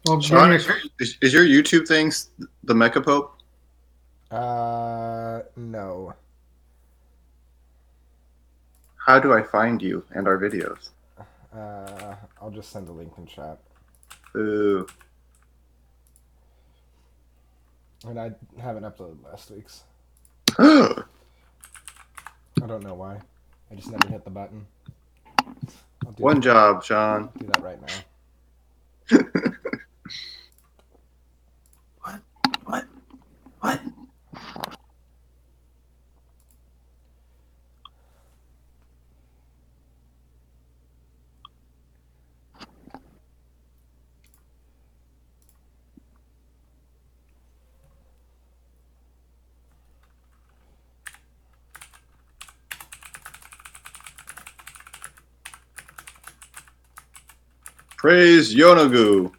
Well, give Sean, me a. is your YouTube thing the Mecha Pope? No. How do I find you and our videos? I'll just send a link in chat. Ooh. And I haven't uploaded last week's. I don't know why. I just never hit the button. I'll do One that. job, Sean. I'll do that right now. What? What? What? Praise Yonagu.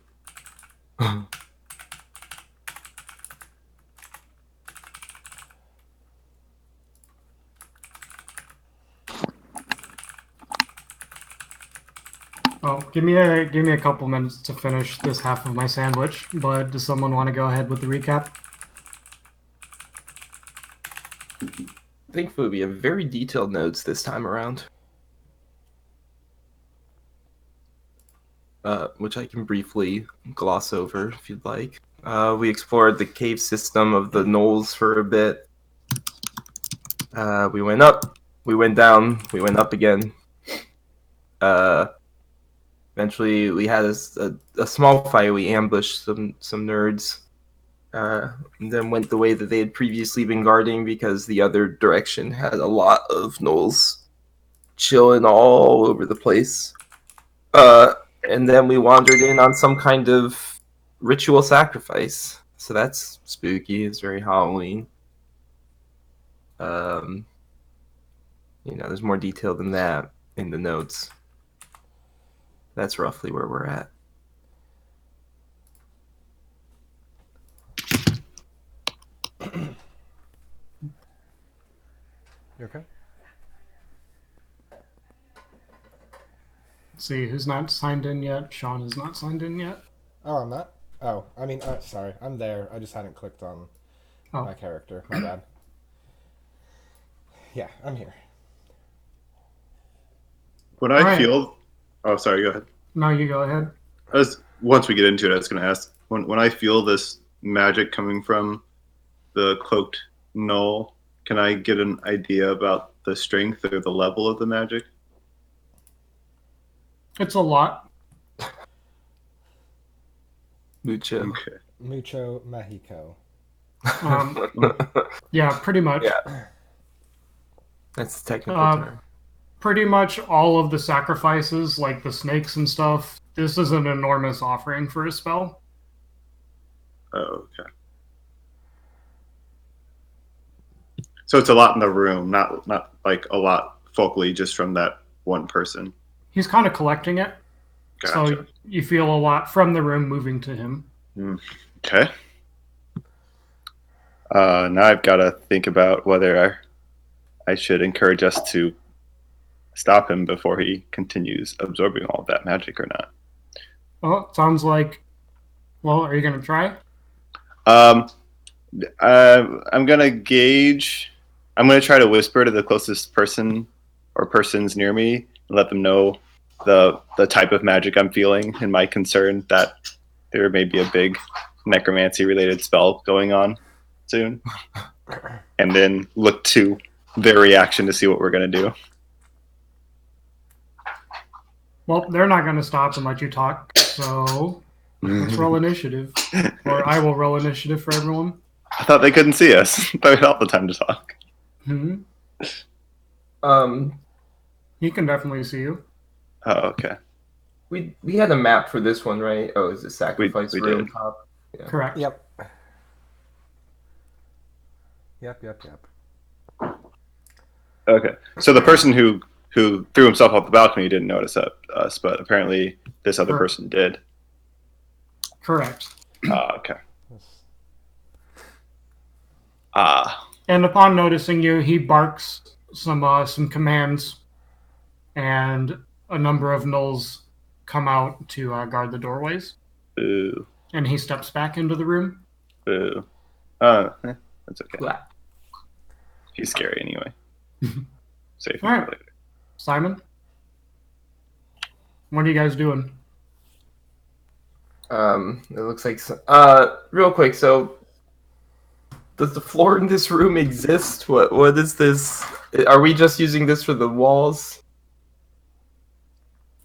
Oh, give me a couple minutes to finish this half of my sandwich. But does someone want to go ahead with the recap? Thankfully, we have very detailed notes this time around, which I can briefly gloss over if you'd like. We explored the cave system of the Knolls for a bit. We went up, we went down, we went up again. Eventually, we had a small fight. We ambushed some nerds. And then went the way that they had previously been guarding because the other direction had a lot of gnolls chilling all over the place. And then we wandered in on some kind of ritual sacrifice. So that's spooky. It's very Halloween. There's more detail than that in the notes. That's roughly where we're at. You okay? Let's see, who's not signed in yet? Sean is not signed in yet. Oh, I'm not? Oh, I mean, sorry. I'm there. I just hadn't clicked on my character. My bad. Yeah, I'm here. When I feel... Oh, sorry, go ahead. No, you go ahead. Once we get into it, I was going to ask, when I feel this magic coming from the cloaked gnoll, can I get an idea about the strength or the level of the magic? It's a lot. Mucho. Okay. Mucho Mexico. Yeah, pretty much. Yeah. That's the technical term. Pretty much all of the sacrifices, like the snakes and stuff, this is an enormous offering for a spell. Oh, okay. So it's a lot in the room, not like a lot focally just from that one person. He's kind of collecting it. Gotcha. So you feel a lot from the room moving to him. Okay. Now I've got to think about whether I should encourage us to stop him before he continues absorbing all of that magic or not. Well, it sounds like... Well, are you going to try? I'm going to gauge... I'm going to try to whisper to the closest person or persons near me and let them know the type of magic I'm feeling and my concern that there may be a big necromancy-related spell going on soon. And then look to their reaction to see what we're going to do. Well, they're not going to stop and let you talk, so let's roll initiative. Or I will roll initiative for everyone. I thought they couldn't see us. I thought we had all the time to talk. He can definitely see you. Oh, okay. We had a map for this one, right? Oh, is it sacrifice we room did. top? Yeah. Correct. Yep. Okay. So the person who threw himself off the balcony didn't notice us, but apparently this other person did. Correct. Okay. And upon noticing you, he barks some commands, and a number of gnolls come out to guard the doorways. Ooh. and he steps back into the room. Boo. That's okay. Blah. He's scary anyway. Safe All right. later. Simon, what are you guys doing? It looks like real quick. So, does the floor in this room exist? What is this? Are we just using this for the walls?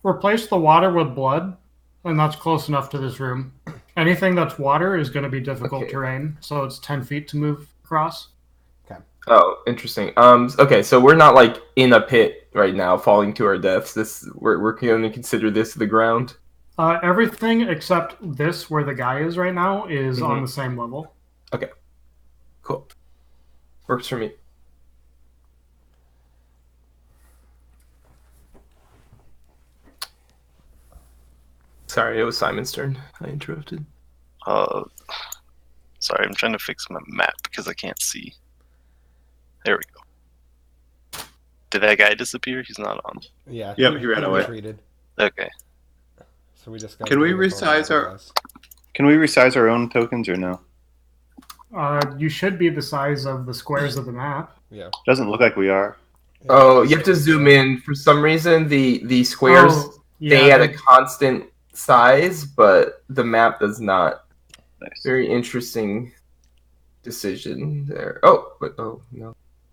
Replace the water with blood, and that's close enough to this room. Anything that's water is going to be difficult terrain, so it's 10 feet to move across. Oh, interesting. Okay, so we're not like in a pit right now, falling to our deaths. We're going to consider this the ground. Everything except this, where the guy is right now, is on the same level. Okay, cool. Works for me. Sorry, it was Simon's turn. I interrupted. Sorry, I'm trying to fix my map because I can't see. There we go. Did that guy disappear? He's not on. Yeah. Yep, he ran away. Retreated. Okay. So we just got. Can we resize our own tokens or no? You should be the size of the squares of the map. Yeah. Doesn't look like we are. Oh, you have to zoom in. For some reason, the squares stay at a constant size, but the map does not. Nice. Very interesting decision there. Oh, but no.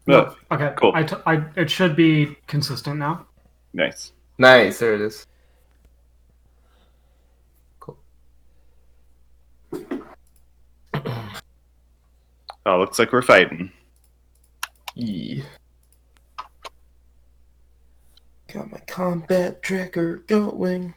No. Okay, Cool. It should be consistent now. Nice. Nice, there it is. Cool. Oh, looks like we're fighting. Yeah. Got my combat tracker going.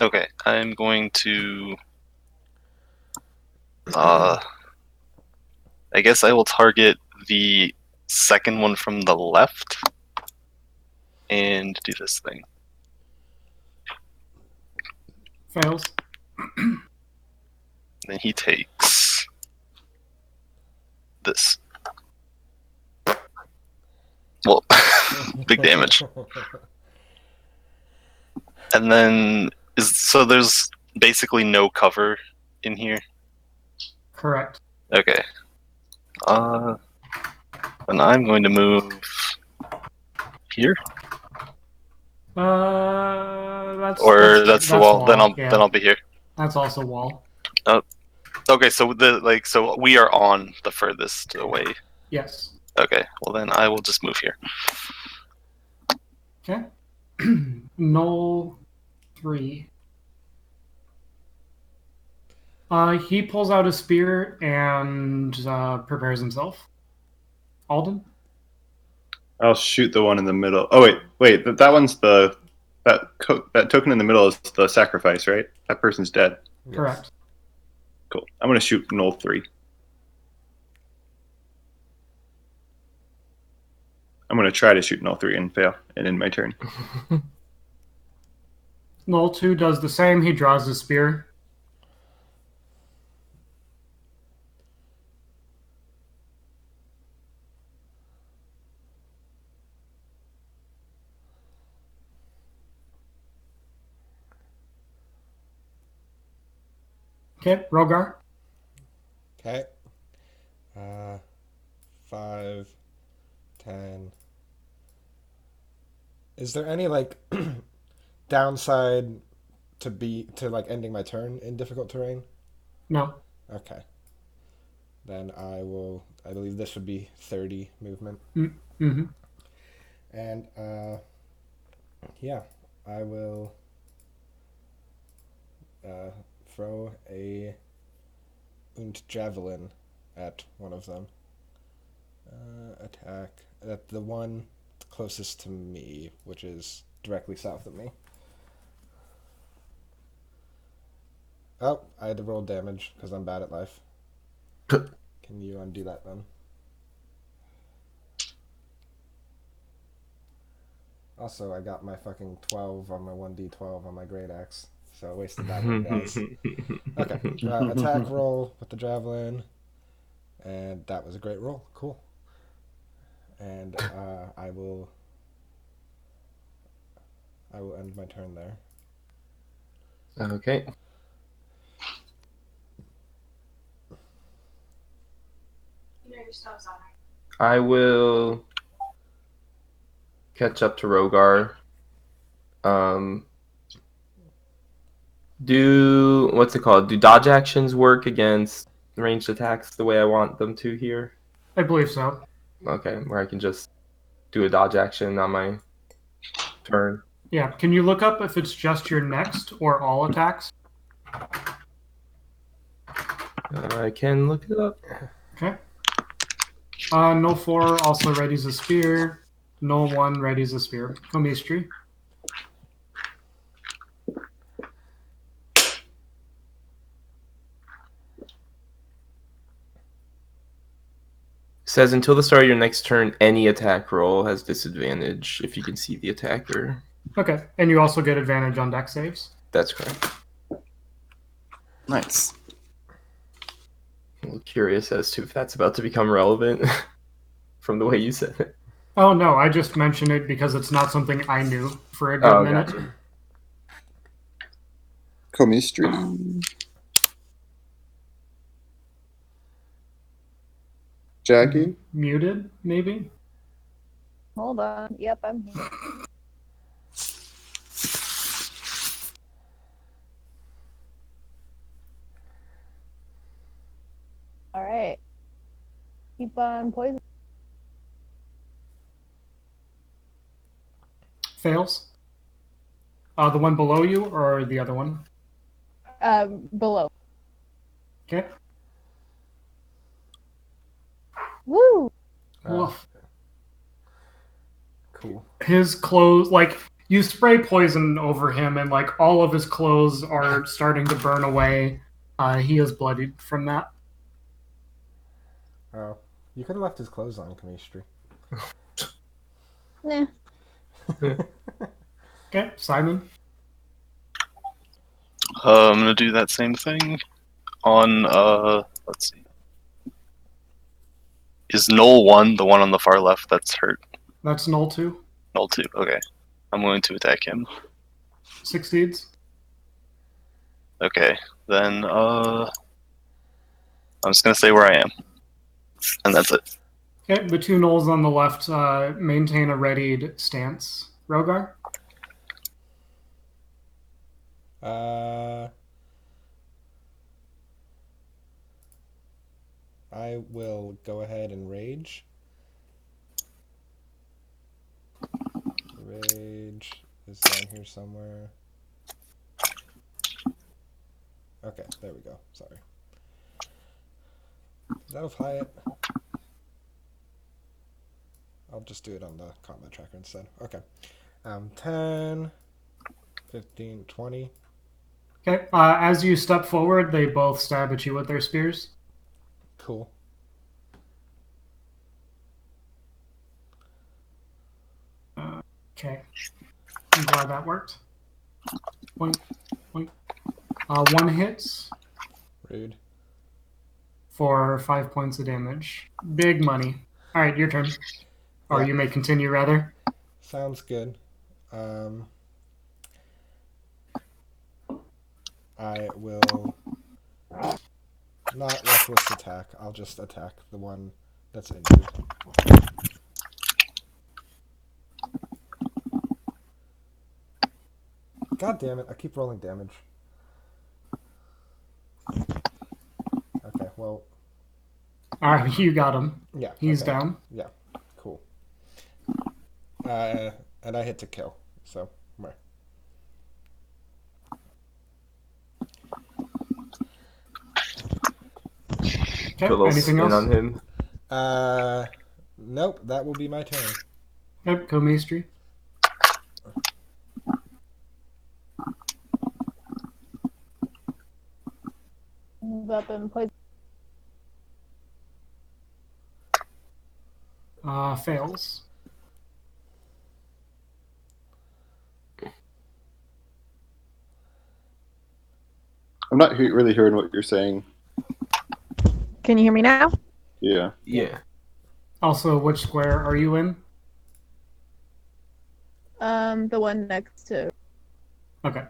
Okay, I'm going to. I guess I will target the second one from the left and do this thing. Fails. Then he takes this. Well, big damage. And then so there's basically no cover in here. Correct. Okay. And I'm going to move here. That's the wall. Then I'll be here. That's also wall. Okay, so so we are on the furthest away. Yes. Okay. Well, then I will just move here. Okay. Null 3. He pulls out a spear and prepares himself. Alden? I'll shoot the one in the middle. Oh wait, that one's that token in the middle is the sacrifice, right? That person's dead. Yes. Correct. Cool. I'm gonna shoot Null 3. I'm gonna try to shoot Null 3 and fail, and end my turn. Null 2 does the same. He draws his spear. Okay, Rogar. Okay. 5, 10. Is there any downside to ending my turn in difficult terrain? No. Okay. Then I believe this would be 30 movement. Mm-hmm. And yeah, I will throw a javelin at one of them. Attack at the one closest to me, which is directly south of me. Oh, I had to roll damage because I'm bad at life. Can you undo that then? Also, I got my fucking 12 on my 1d12 on my great axe. So I wasted that one, guys. Okay. Attack roll with the javelin. And that was a great roll. Cool. And I will end my turn there. Okay. I will catch up to Rogar. Do what's it called? Do dodge actions work against ranged attacks the way I want them to here? I believe so. Okay, where I can just do a dodge action on my turn. Yeah. Can you look up if it's just your next or all attacks? I can look it up. Okay. Null 4 also readies a spear. Null 1 readies a spear. Comistry. Says until the start of your next turn, any attack roll has disadvantage if you can see the attacker. Okay. And you also get advantage on deck saves. That's correct. Nice. I'm a little curious as to if that's about to become relevant from the way you said it. Oh, no. I just mentioned it because it's not something I knew for a good minute. Gotcha. Chemistry. Jackie? Muted, maybe? Hold on. Yep, I'm here. All right. Keep on poison. Fails. The one below you or the other one? Below. Okay. Woo! Woof. Cool. His clothes, like, you spray poison over him, and, like, all of his clothes are starting to burn away. He is bloodied from that. Oh, you could have left his clothes on, Chemistry. Nah. Okay, Simon. I'm gonna do that same thing on let's see. Is Null 1 the one on the far left that's hurt? That's Null 2. Null 2, okay. I'm going to attack him. Succeeds. Okay, then I'm just gonna stay where I am. And that's it. Okay, the two Nulls on the left maintain a readied stance. Rogar? I will go ahead and rage. Rage is down here somewhere. Okay, there we go. Sorry. Is that of Hyatt? I'll just do it on the combat tracker instead. Okay. 10, 15, 20. Okay, as you step forward, they both stab at you with their spears. Cool. Okay. I'm glad that worked. Point. One hits Rude. for 5 points of damage. Big money. All right, your turn. Or Yeah. you may continue, rather. Sounds good. I will not reckless attack. I'll just attack the one that's injured. God damn it, I keep rolling damage. Okay, well, All right, you got him. yeah. He's okay. down. Yeah, cool. And I hit to kill, so, where? Okay, Put a little anything spin else? on him. Nope, that will be my turn. Yep, go Maestry. Move up and poison. Fails. I'm not really hearing what you're saying. Can you hear me now? Yeah. Yeah. Also, which square are you in? The one next to. Okay.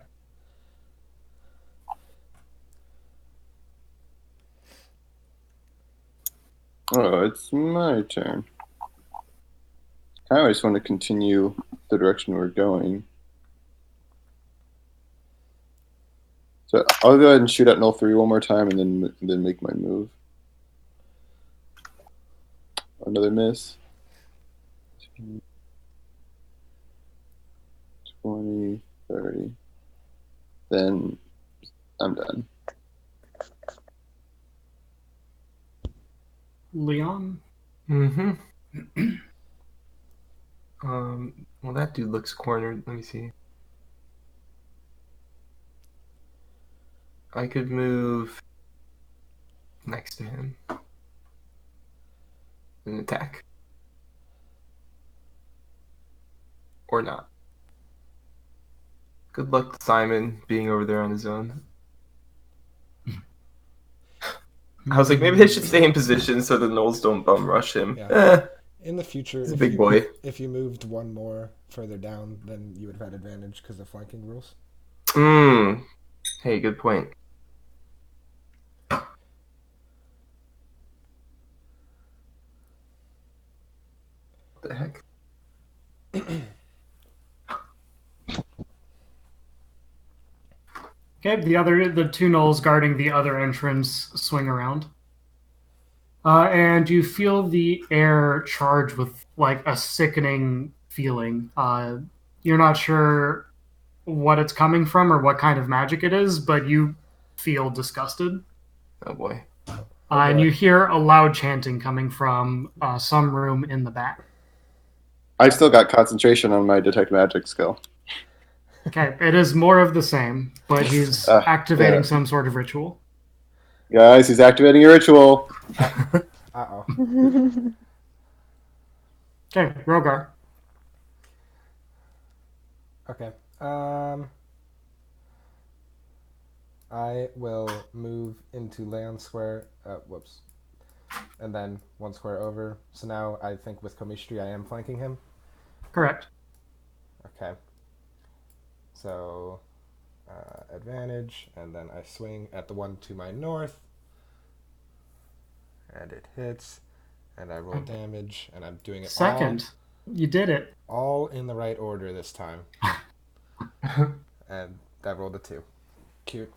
Oh, it's my turn. I just want to continue the direction we're going. So I'll go ahead and shoot at null 3 one more time and then make my move. Another miss. 20, 30. Then I'm done. Leon? Mm-hmm. Well, that dude looks cornered. Let me see. I could move next to him and attack. Or not. Good luck, Simon, being over there on his own. I was like, maybe they should stay in position so the gnolls don't bum rush him. Yeah. In the future, He's a big boy. If you moved one more further down, then you would have had advantage because of flanking rules. Hey, good point. What the heck? Okay, the two gnolls guarding the other entrance swing around. And you feel the air charged with like a sickening feeling. You're not sure what it's coming from or what kind of magic it is, but you feel disgusted. Oh boy. And you hear a loud chanting coming from some room in the back. I still got concentration on my detect magic skill. Okay, it is more of the same, but he's activating some sort of ritual. Guys, he's activating a ritual. Uh-oh. Okay, Rogar. Okay. I will move into Leon Square. Whoops. And then one square over. So now I think with Komishri I am flanking him. Correct. Okay. So advantage, and then I swing at the one to my north. And it hits. And I roll damage, and I'm doing it Second. You did it. all in the right order this time. And that rolled a 2. Cute.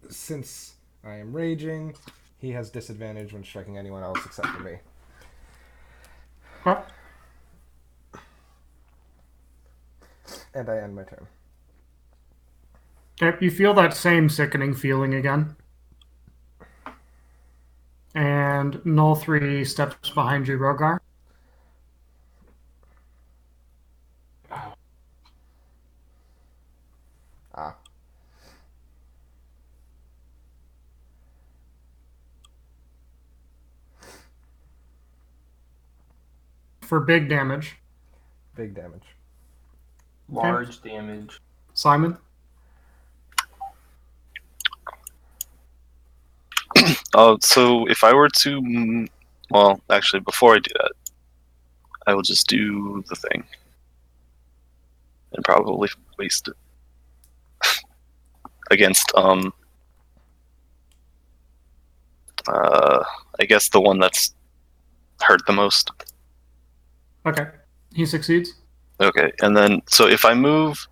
Since I am raging, he has disadvantage when striking anyone else except for me. Huh? And I end my turn. Okay, you feel that same sickening feeling again. And Null 3 steps behind you, Rogar. Ah. For big damage. Big damage. Large damage. Simon? So if I were to, well, actually, before I do that, I will just do the thing and probably waste it against, I guess the one that's hurt the most. Okay. He succeeds. Okay, and then, so if I move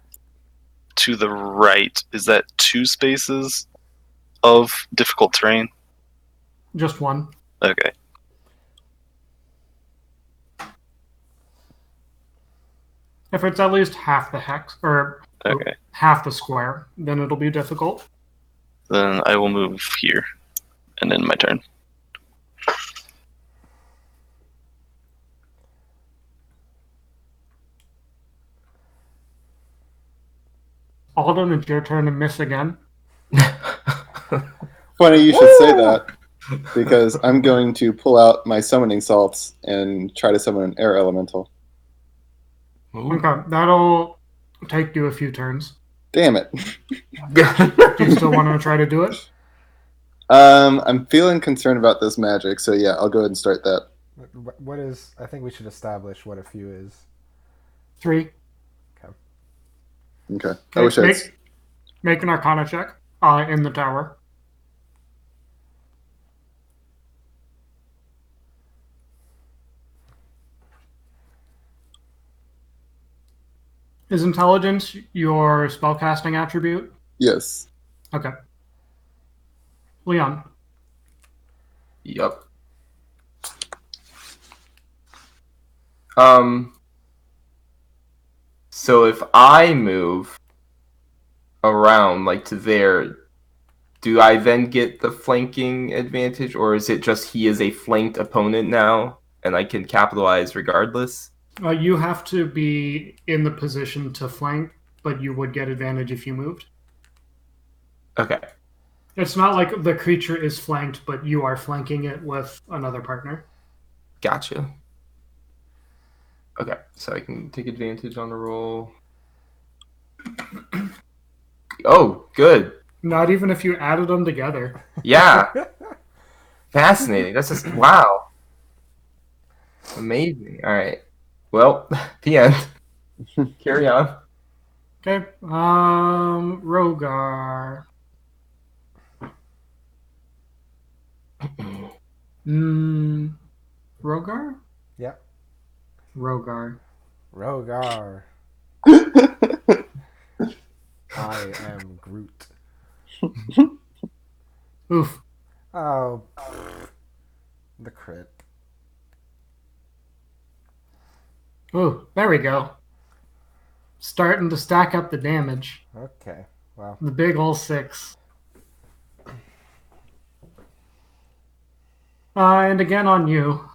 to the right, is that 2 spaces of difficult terrain? Just one. Okay. If it's at least half the hex, or Okay. half the square, then it'll be difficult. Then I will move here and end my turn. Alden, it's your turn to miss again. Funny you should say that, because I'm going to pull out my summoning salts and try to summon an air elemental. Okay, that'll take you a few turns. Damn it. Do you still want to try to do it? I'm feeling concerned about this magic, so yeah, I'll go ahead and start that. what is? I think we should establish what a few is. 3. Okay. I Okay, wish I'd. make an Arcana check in the tower. Is intelligence your spellcasting attribute? Yes. Okay. Leon. Yup. So if I move around like to there, do I then get the flanking advantage, or is it just he is a flanked opponent now and I can capitalize regardless? You have to be in the position to flank, but you would get advantage if you moved. Okay. It's not like the creature is flanked, but you are flanking it with another partner. Gotcha. Okay, so I can take advantage on the roll. Oh, good. Not even if you added them together. Yeah. Fascinating. That's just wow. Amazing. All right. Well, the end. Carry on. Okay. Rogar. Rogar? Yep. Rogar. Rogar. I am Groot. Oof. Oh, the crit. Ooh, there we go. Starting to stack up the damage. Okay. Well, The big ol' 6. And again on you.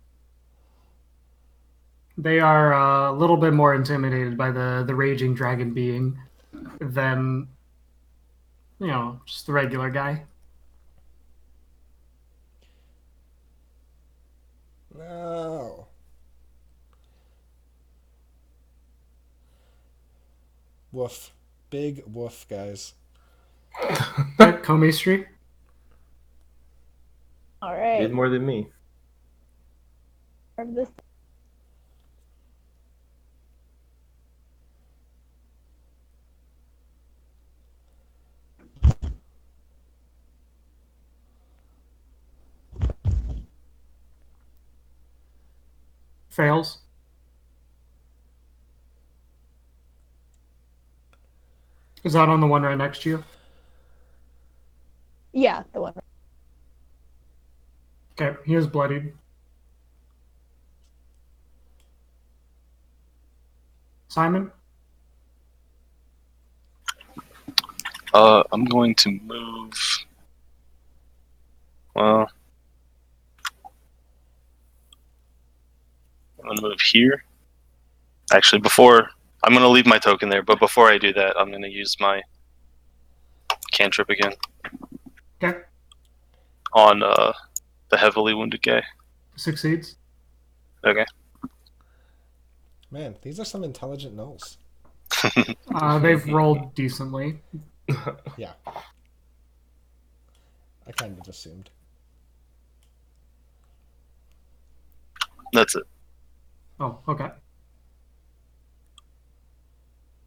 They are a little bit more intimidated by the raging dragon being than, just the regular guy. no. Woof. Big woof, guys. Comey Street. All right. Did more than me. Of this. Fails. Is that on the one right next to you? Yeah, the one. Okay, he is bloodied. Simon? I'm going to move. Well, I'm going to move here. Actually, I'm going to leave my token there, but before I do that, I'm going to use my cantrip again. Okay. On the heavily wounded guy. Succeeds. Okay. Man, these are some intelligent gnolls. They've rolled decently. Yeah. I kind of assumed. That's it. Oh, okay.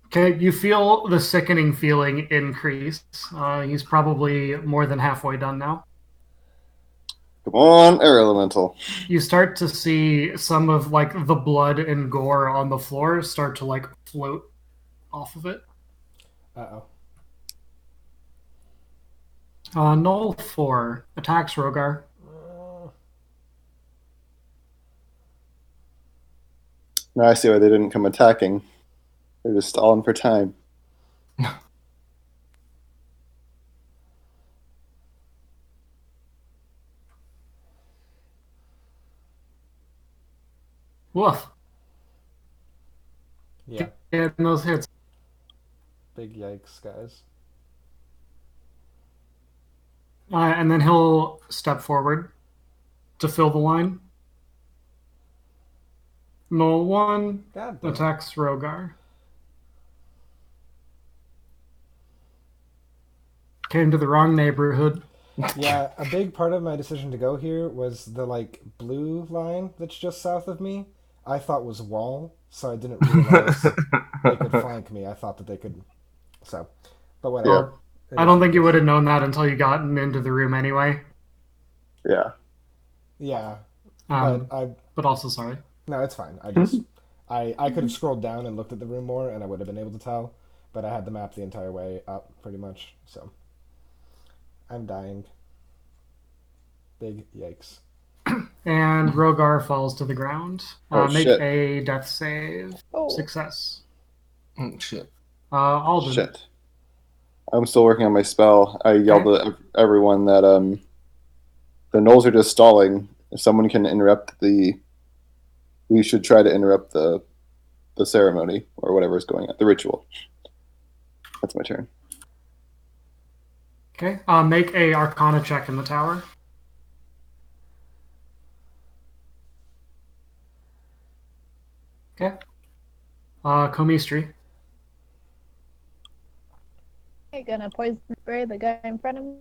Okay, you feel the sickening feeling increase. He's probably more than halfway done now. Come on, air elemental. You start to see some of the blood and gore on the floor start to float off of it. Uh-oh. Null 4 attacks Rogar. Now I see why they didn't come attacking. They're just stalling for time. Woof. Yeah. Getting those hits. Big yikes, guys. And then he'll step forward to fill the line. Null 1 God damn. attacks Rogar. Came to the wrong neighborhood. Yeah, a big part of my decision to go here was the like blue line that's just south of me. I thought was wall, so I didn't realize they could flank me. I thought that they could. So, but Yeah. whatever. Well, It I is don't what think it you is. would have known that until you got into the room anyway. Yeah. Yeah, but Um, but also sorry. no, it's fine. I could have scrolled down and looked at the room more, and I would have been able to tell. But I had the map the entire way up, pretty much. So I'm dying. Big yikes. And Rogar falls to the ground. Oh Make shit. a death save. Oh, Success. Oh, shit. Alden. Shit. I'm still working on my spell. I yelled at everyone that the gnolls are just stalling. If someone can interrupt we should try to interrupt the ceremony or whatever is going on, the ritual. That's my turn. Okay. Make a Arcana check in the tower. Okay. Comistry. I'm gonna poison spray the guy in front of me.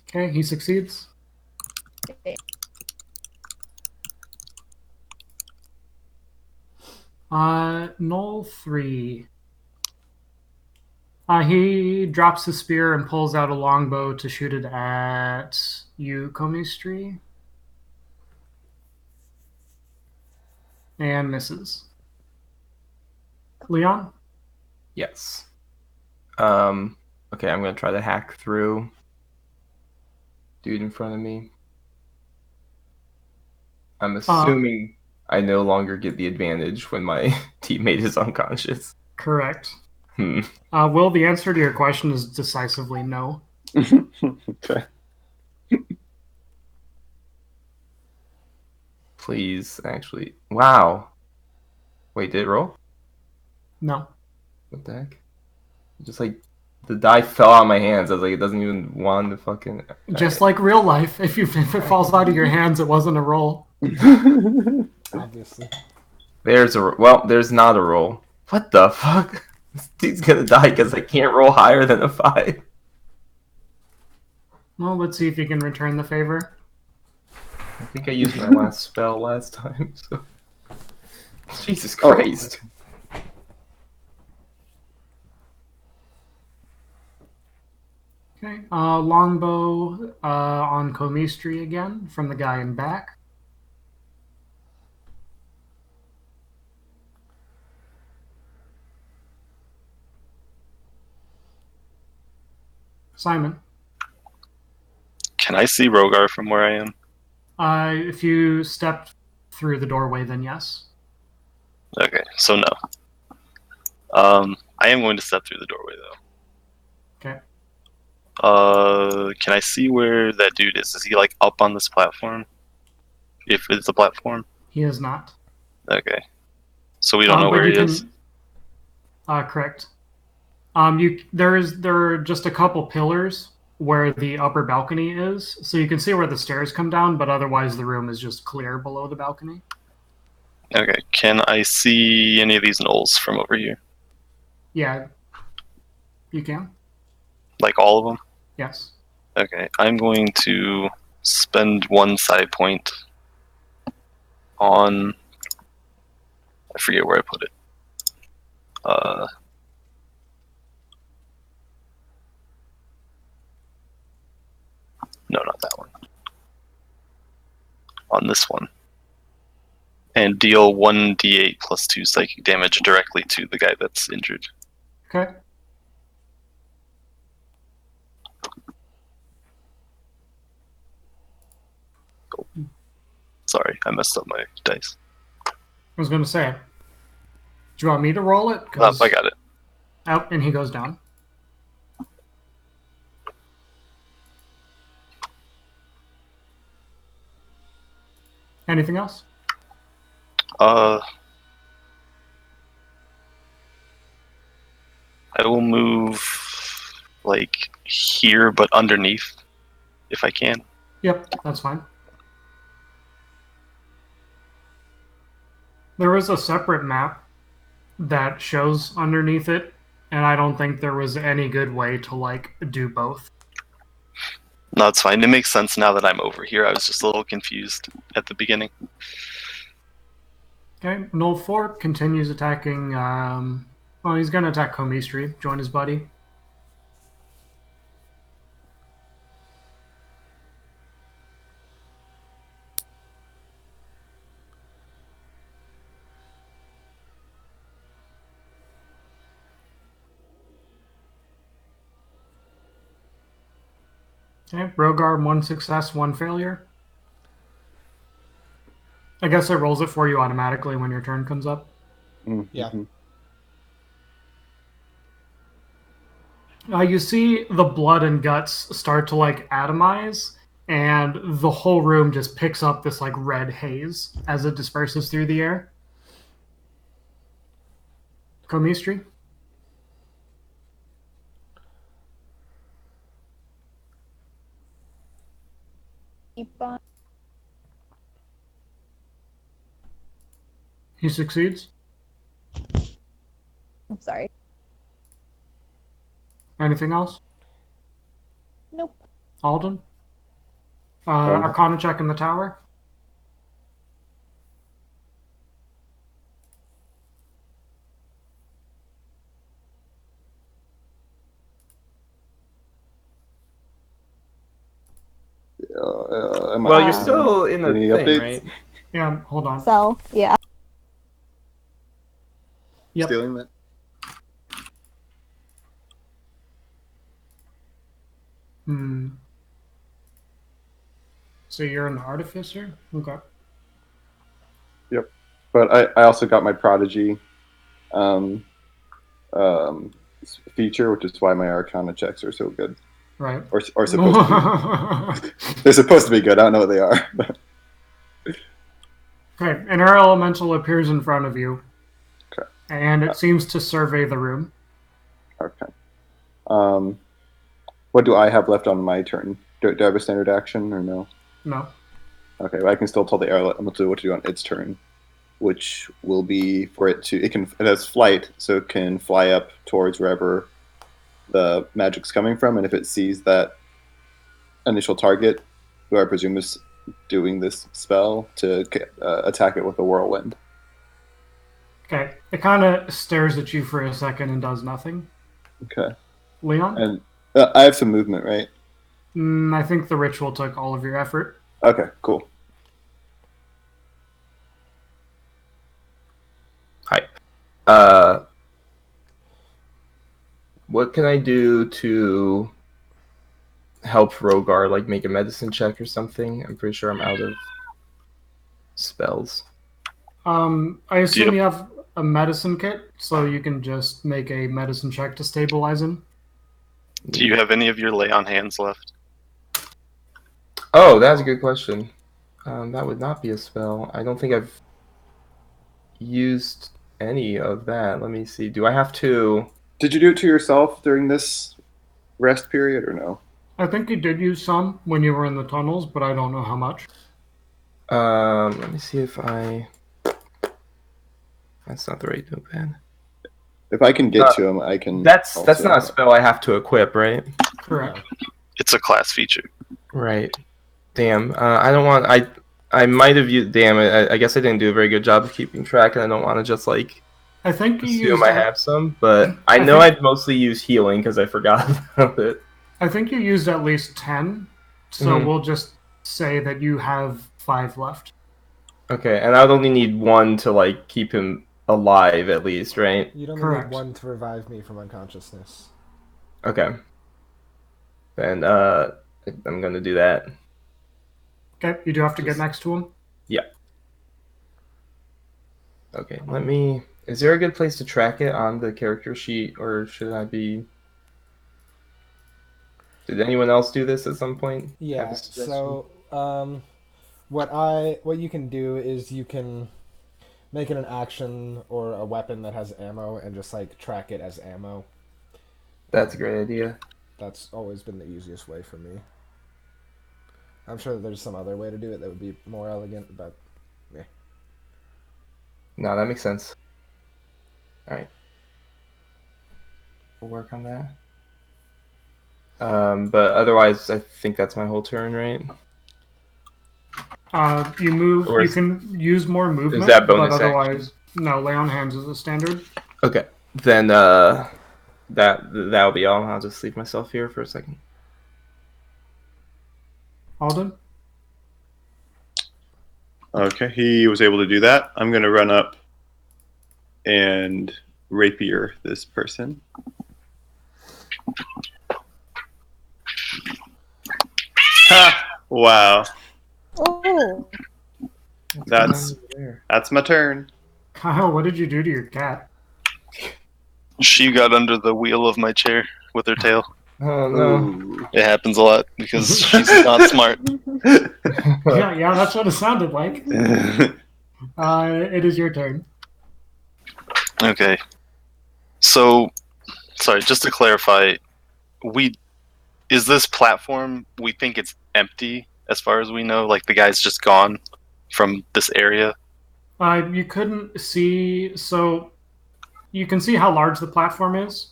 Okay, he succeeds. Okay. Null 3. He drops his spear and pulls out a longbow to shoot it at you, Comistry. And misses. Leon? Yes. Okay, I'm gonna try to hack through dude in front of me. I'm assuming I no longer get the advantage when my teammate is unconscious. Correct. Hmm. Will, the answer to your question is decisively no. Okay. Please, actually. Wow. Wait, did it roll? No. What the heck? Just like the die fell out of my hands. I was like, it doesn't even want to fucking. Just like real life, if it falls out of your hands, it wasn't a roll. Obviously. There's there's not a roll. What the fuck? This dude's gonna die because I can't roll higher than a 5. Well, let's see if you can return the favor. I think I used my last spell last time. So. Jesus Christ. Okay. Longbow on Comistry again from the guy in back. Simon. Can I see Rogar from where I am? If you step through the doorway, then yes. Okay, so no. I am going to step through the doorway though. Okay. Can I see where that dude is? Is he like up on this platform? If it's a platform? He is not. Okay. So we don't know where he is? Correct. There are just a couple pillars where the upper balcony is, so you can see where the stairs come down, but otherwise the room is just clear below the balcony. Okay. Can I see any of these gnolls from over here? Yeah, you can. Like all of them? Yes. Okay. I'm going to spend one side point on... I forget where I put it. No, not that one. On this one. And deal 1d8 plus 2 psychic damage directly to the guy that's injured. Okay. Cool. Sorry, I messed up my dice. I was going to say, do you want me to roll it? I got it. Oh, and he goes down. Anything else? I will move like here, but underneath, if I can. Yep, that's fine. There is a separate map that shows underneath it and I don't think there was any good way to like do both. No, it's fine. It makes sense now that I'm over here. I was just a little confused at the beginning. Okay, Null Fork continues attacking. Well, he's going to attack Comistry, join his buddy. Okay, Rogar, 1 success, 1 failure. I guess it rolls it for you automatically when your turn comes up. Mhm. Yeah. You see the blood and guts start to like atomize, and the whole room just picks up this like red haze as it disperses through the air. Comistry. Keep on. He succeeds. I'm sorry. Anything else? Nope. Alden? Um, Arcana check in the tower. Am I- Well, you're still in the Any thing, updates? right? Yeah, hold on. So, yeah. Yep. Stealing that? Hmm. So you're an artificer? Okay. Yep. But I also got my prodigy um, um, feature, which is why my Arcana checks are so good, Right. or supposed to be. They're supposed to be good. I don't know what they are. But Okay, an air elemental appears in front of you, okay. and it seems to survey the room. Okay. What do I have left on my turn? Do I have a standard action or no? No. Okay, well, I can still tell the air elemental what to do on its turn, which will be for it to. It has flight, so it can fly up towards wherever the magic's coming from, and if it sees that initial target, who I presume is doing this spell, to attack it with a whirlwind. Okay, it kind of stares at you for a second and does nothing. Okay. Leon? And I have some movement, right? I think the ritual took all of your effort. Okay, cool. Hi. What can I do to help Rogar? Like make a medicine check or something? I'm pretty sure I'm out of spells. I assume Yep. you have a medicine kit, so you can just make a medicine check to stabilize him. Do you have any of your lay on hands left? Oh, that's a good question. That would not be a spell. I don't think I've used any of that. Let me see. Do I have to? Did you do it to yourself during this rest period or no? I think you did use some when you were in the tunnels, but I don't know how much. Let me see if I. That's not the right notepad. If I can get to him, I can. That's also- not a spell I have to equip, right? Correct. It's a class feature. Right. Damn. I don't want. I might have used. Damn. I guess I didn't do a very good job of keeping track, and I don't want to just like I think you assume used. I have some. But I I know think- I'd mostly use healing because I forgot about it. I think you used at least 10, so Mhm. we'll just say that you have 5 left. Okay, and I'd only need one to like keep him alive at least, right? You'd only Correct. need one to revive me from unconsciousness. Okay. Then I'm gonna do that. Okay, you do have to get next to him. Okay, let me. Is there a good place to track it on the character sheet, or should I be? Did anyone else do this at some point? Have Yeah. a suggestion? So, what you can do is you can make it an action or a weapon that has ammo and just like track it as ammo. That's a great idea. That's always been the easiest way for me. I'm sure that there's some other way to do it that would be more elegant, but No, that makes sense. All right. we'll work on that. But otherwise, I think that's my whole turn, right? You move. Or You can use more movement, is that but bonus action? otherwise, no. Lay on hands is a standard. Okay, then that'll be all. I'll just leave myself here for a second. Alden. Okay, he was able to do that. I'm going to run up and rapier this person. Ha! Wow. Oh, That's my turn. Kyle, what did you do to your cat? She got under the wheel of my chair with her tail. Oh no! Ooh. It happens a lot because she's not smart. Yeah, that's what it sounded like. It is your turn. Okay. So, sorry, just to clarify, is this platform, we think it's empty as far as we know? Like the guy's just gone from this area? You couldn't see, so you can see how large the platform is.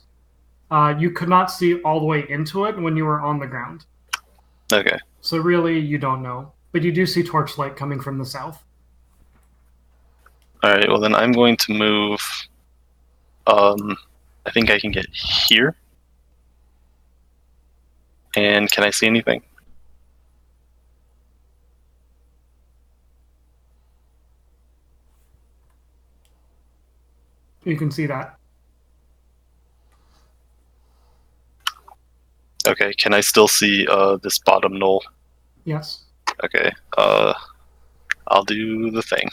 You could not see all the way into it when you were on the ground. Okay. So really, you don't know. But you do see torchlight coming from the south. Alright, well then I'm going to move, I think I can get here. And can I see anything? You can see that. Okay, can I still see this bottom knoll? Yes. Okay, I'll do the thing.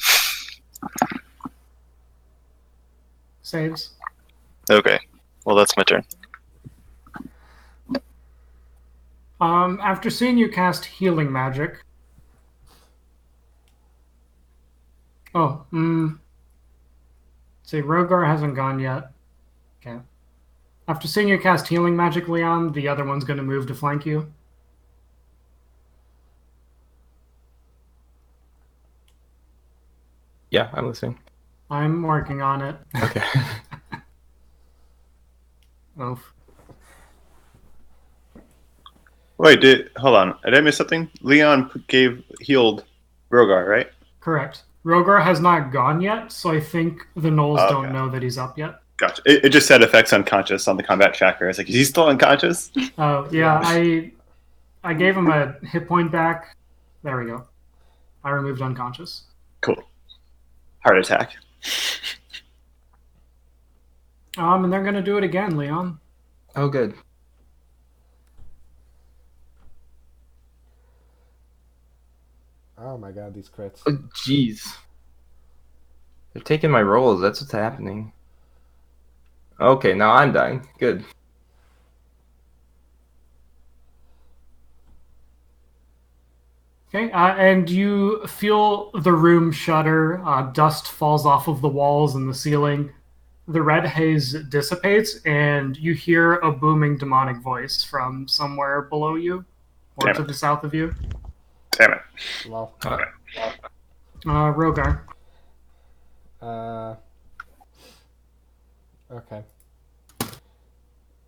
Saves. Okay, well that's my turn. After seeing you cast healing magic. Oh, say Rogar hasn't gone yet. Okay. After seeing you cast healing magic, Leon, the other one's going to move to flank you. Yeah, I'm listening. I'm working on it. Okay. Oof. Wait, hold on. Did I miss something? Leon healed Rogar, right? Correct. Rogar has not gone yet, so I think the Knolls Okay. don't know that he's up yet. Gotcha. It just said effects unconscious on the combat tracker. I was like, is he still unconscious? Oh, yeah, I gave him a hit point back. There we go. I removed unconscious. Cool. Heart attack. And they're going to do it again, Leon. Oh, good. Oh my god, these crits. Oh, jeez. They're taking my rolls. That's what's happening. Okay, now I'm dying. Good. Okay, and you feel the room shudder. Dust falls off of the walls and the ceiling. The red haze dissipates, and you hear a booming demonic voice from somewhere below you, or Damn to it. the south of you. Damn it. Well, Rogar. okay.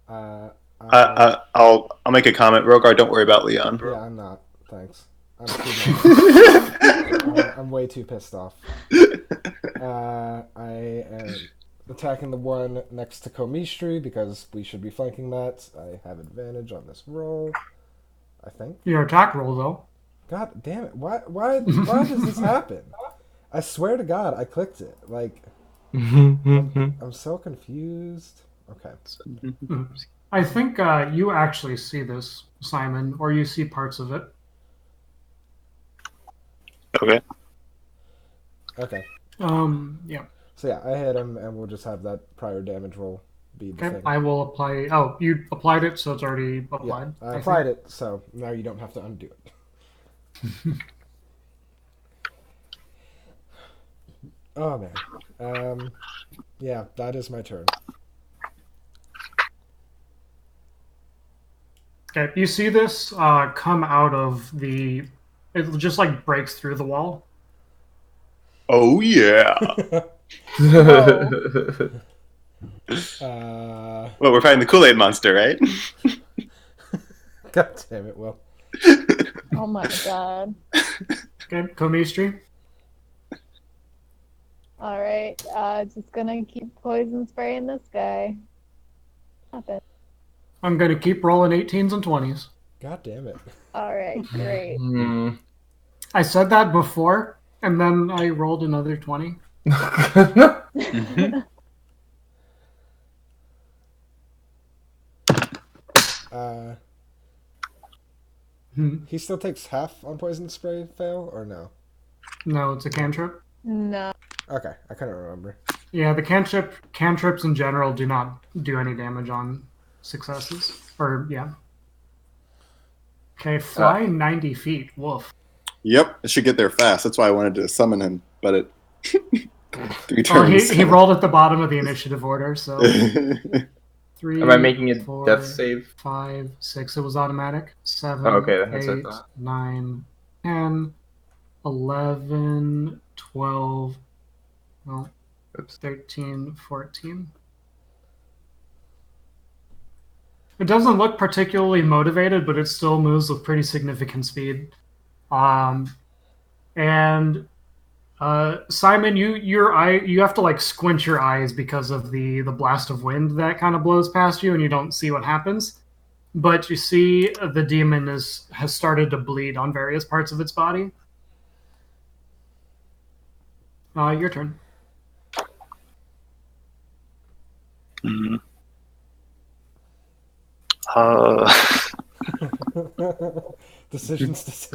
I'll make a comment. Rogar, don't worry about Leon. Yeah, I'm not. Thanks. I'm too mad. I'm way too pissed off. I am attacking the one next to Komishri because we should be flanking that. I have advantage on this roll, I think. Your attack roll, though. God damn it! Why does this happen? I swear to God, I clicked it. Like, I'm so confused. Okay. I think you actually see this, Simon, or you see parts of it. Okay. Okay. Yeah. So yeah, I hit him, and we'll just have that prior damage roll be the Okay, thing. I will apply. Oh, you applied it, so it's already applied. I applied it, so now you don't have to undo it. Oh man. Yeah, that is my turn. Okay, you see this come out of the. It just like breaks through the wall. Oh, yeah. Uh, Well, we're fighting the Kool-Aid monster, right? God damn it, Will. Oh my god. Okay, Komistri. Alright, just gonna keep poison spraying this guy. Happen. I'm going to keep rolling 18s and 20s. God damn it. Alright, great. Hmm. I said that before, and then I rolled another 20. Uh, Hmm. he still takes half on poison spray fail, or no? No, it's a cantrip. No. Okay, I couldn't remember. Yeah, the cantrips in general do not do any damage on successes. Or yeah. Okay, fly 90 feet. Woof. Yep, it should get there fast. That's why I wanted to summon him, but it 3 Oh, turns. he rolled at the bottom of the initiative order, so 3. Am I making a 4, death save? 5, 6. It was automatic. 7, Oh, okay, that's what I 8, thought. 9, 10, 11, 12. Well, Oops. 13, 14. It doesn't look particularly motivated, but it still moves with pretty significant speed. And Simon, you have to like squint your eyes because of the blast of wind that kind of blows past you, and you don't see what happens. But you see the demon has started to bleed on various parts of its body. Your turn. Mhm. Decisions.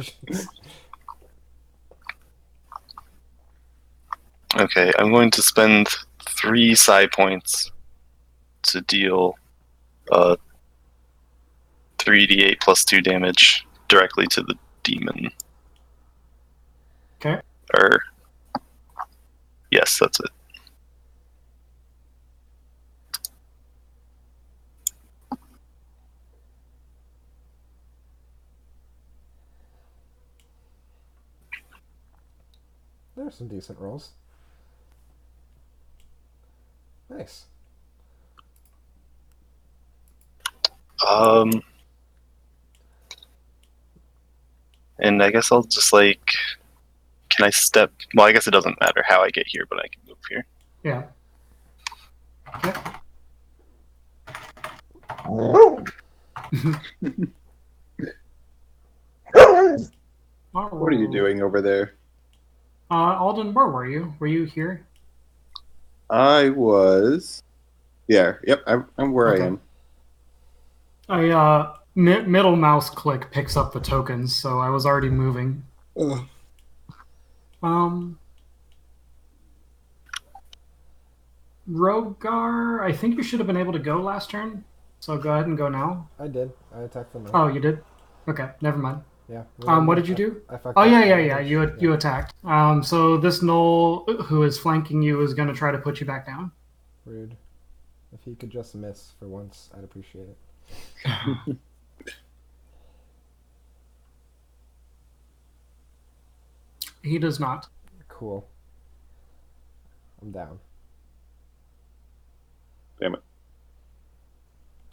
Okay, I'm going to spend 3 psi points to deal 3d8 plus 2 damage directly to the demon. Okay. Or yes, that's it. There's some decent rolls. Nice. And I guess I'll just like, can I step? Well, I guess it doesn't matter how I get here, but I can move here. Yeah. What are you doing over there? Alden, where were you? Were you here? I was. Yeah, yep, I'm where Okay. I am. Middle mouse click picks up the tokens, so I was already moving. Ugh. Rogar, I think you should have been able to go last turn, so go ahead and go now. I did. I attacked them. Oh, you did? Okay, never mind. Yeah. What did you do? I fucked Oh up yeah. damage. You attacked. So this gnoll who is flanking you is going to try to put you back down. Rude. If he could just miss for once, I'd appreciate it. He does not. Cool. I'm down. Damn it.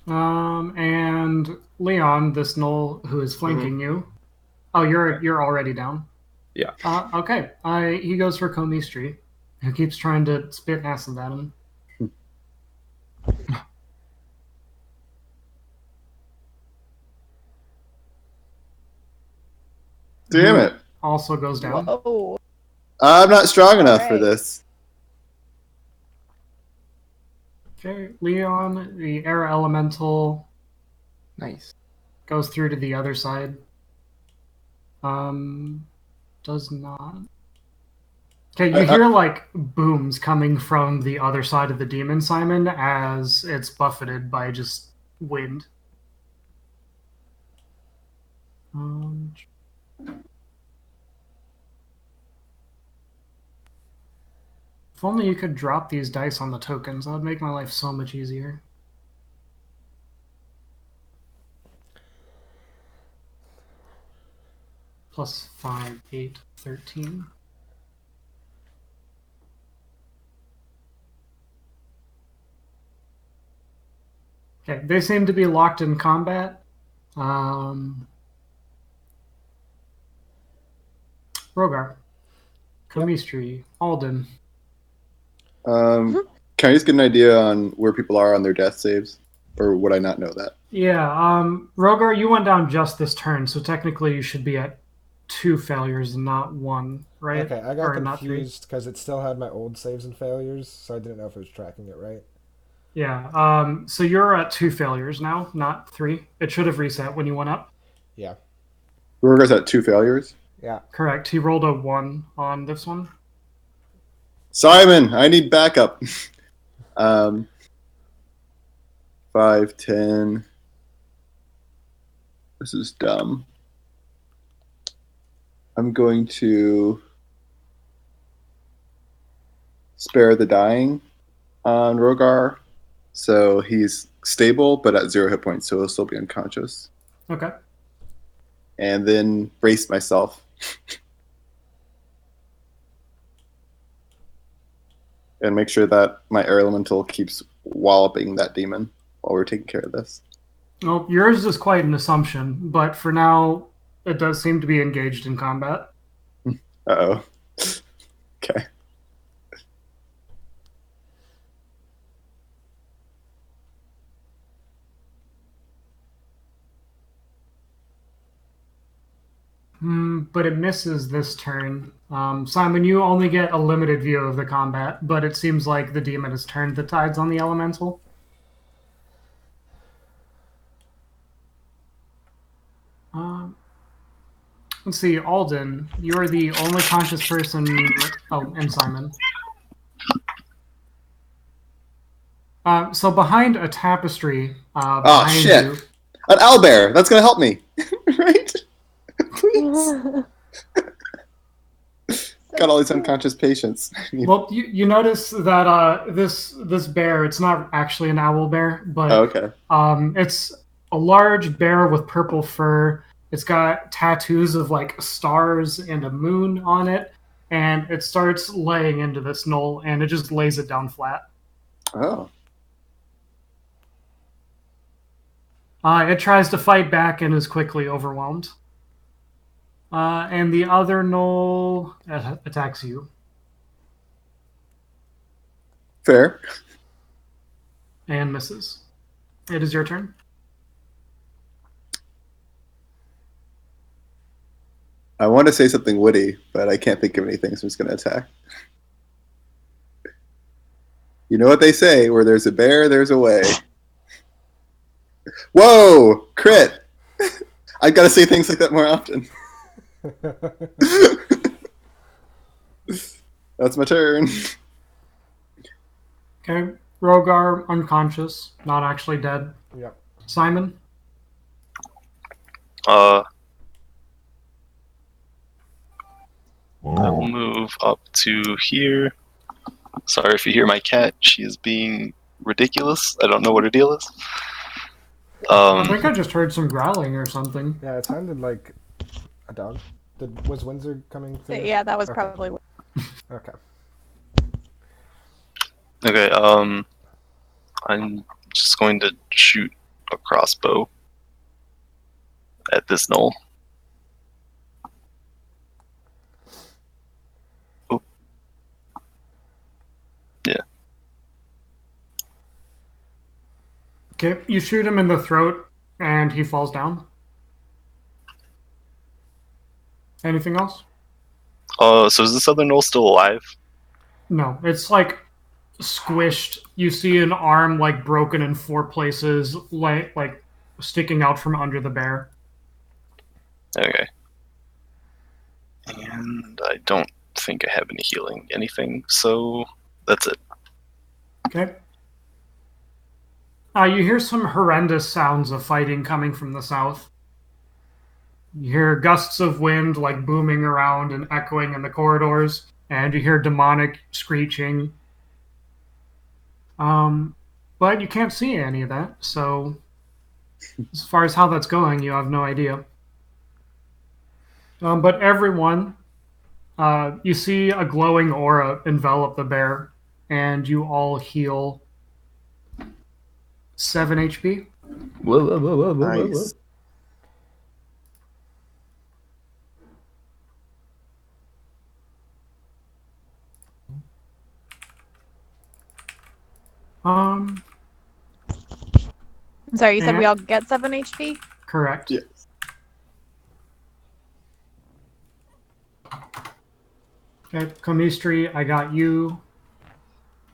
And Leon, this gnoll who is flanking you. Oh, you're already down. Yeah. Okay. He goes for Komistri, who keeps trying to spit acid at him. Damn it. Also goes down. Whoa. I'm not strong enough for Alright. this. Okay, Leon, the air elemental, Nice. goes through to the other side. Does not. Okay, you hear like booms coming from the other side of the demon, Simon, as it's buffeted by just wind. If only you could drop these dice on the tokens, that would make my life so much easier. Plus 5, 8, 13. Okay, they seem to be locked in combat. Rogar, Yep. Kamistri, Alden. Can I just get an idea on where people are on their death saves, or would I not know that? Yeah, Rogar, you went down just this turn, so technically you should be at 2 failures, not 1, right? Okay, I got Or not 3. confused because it still had my old saves and failures, so I didn't know if it was tracking it right. Yeah, so you're at 2 failures now, not 3. It should have reset when you went up. Yeah. Ruger's at 2 failures. Yeah. Correct. He rolled a 1 on this one. Simon, I need backup. 5, 10. This is dumb. I'm going to spare the dying on Rogar. So he's stable, but at 0 hit points, so he'll still be unconscious. Okay. And then brace myself. And make sure that my air elemental keeps walloping that demon while we're taking care of this. Well, yours is quite an assumption, but for now, it does seem to be engaged in combat. Uh-oh. Okay. But it misses this turn. Simon, you only get a limited view of the combat, but it seems like the demon has turned the tides on the elemental. Let's see, Alden, you're the only conscious person. Oh, and Simon. So behind a tapestry, behind shit. you. An owlbear! That's going to help me. Right? Please. Got all these unconscious patients. Well, you notice that this bear, it's not actually an owl bear, but okay. It's a large bear with purple fur. It's got tattoos of like stars and a moon on it, and it starts laying into this knoll, and it just lays it down flat. Oh. It tries to fight back and is quickly overwhelmed. And the other knoll attacks you. Fair. And misses. It is your turn. I want to say something witty, but I can't think of anything, so I'm just going to attack. You know what they say, where there's a bear, there's a way. Whoa! Crit! I've got to say things like that more often. That's my turn. Okay. Rogar, unconscious, not actually dead. Yep. Simon? I will move up to here. Sorry if you hear my cat. She is being ridiculous. I don't know what her deal is. I think I just heard some growling or something. Yeah, it sounded like a dog. Was Windsor coming through? Yeah, that was probably. Okay. Okay, I'm just going to shoot a crossbow at this knoll. Oh. Yeah. Okay, you shoot him in the throat, and he falls down. Anything else? So is this other knoll still alive? No, it's like squished. You see an arm like broken in 4 places, like sticking out from under the bear. Okay. And I don't think I have any healing anything, so that's it. Okay. You hear some horrendous sounds of fighting coming from the south. You hear gusts of wind like booming around and echoing in the corridors, and you hear demonic screeching. But you can't see any of that, so as far as how that's going, you have no idea. But everyone, you see a glowing aura envelop the bear, and you all heal 7 HP. Whoa. Nice. Um, I'm sorry, you said we Yeah. all get 7 HP? correct. Yeah. Okay, Comistri, I got you.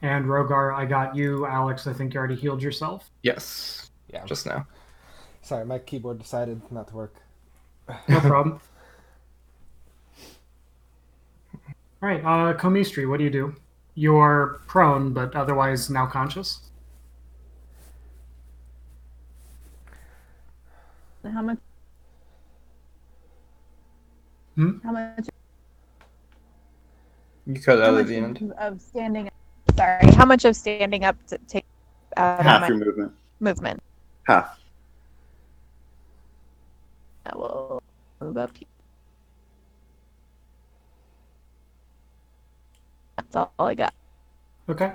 And Rogar, I got you. Alex, I think you already healed yourself. Yes, Yeah. just now. Sorry, my keyboard decided not to work. No problem. All right, Comistri, what do you do? You're prone, but otherwise now conscious. How much? Hmm? How much? You cut How out much at the end. of standing? Sorry, how much of standing up to take out of Half my your movement. movement? Half. I will move up. That's all I got. Okay.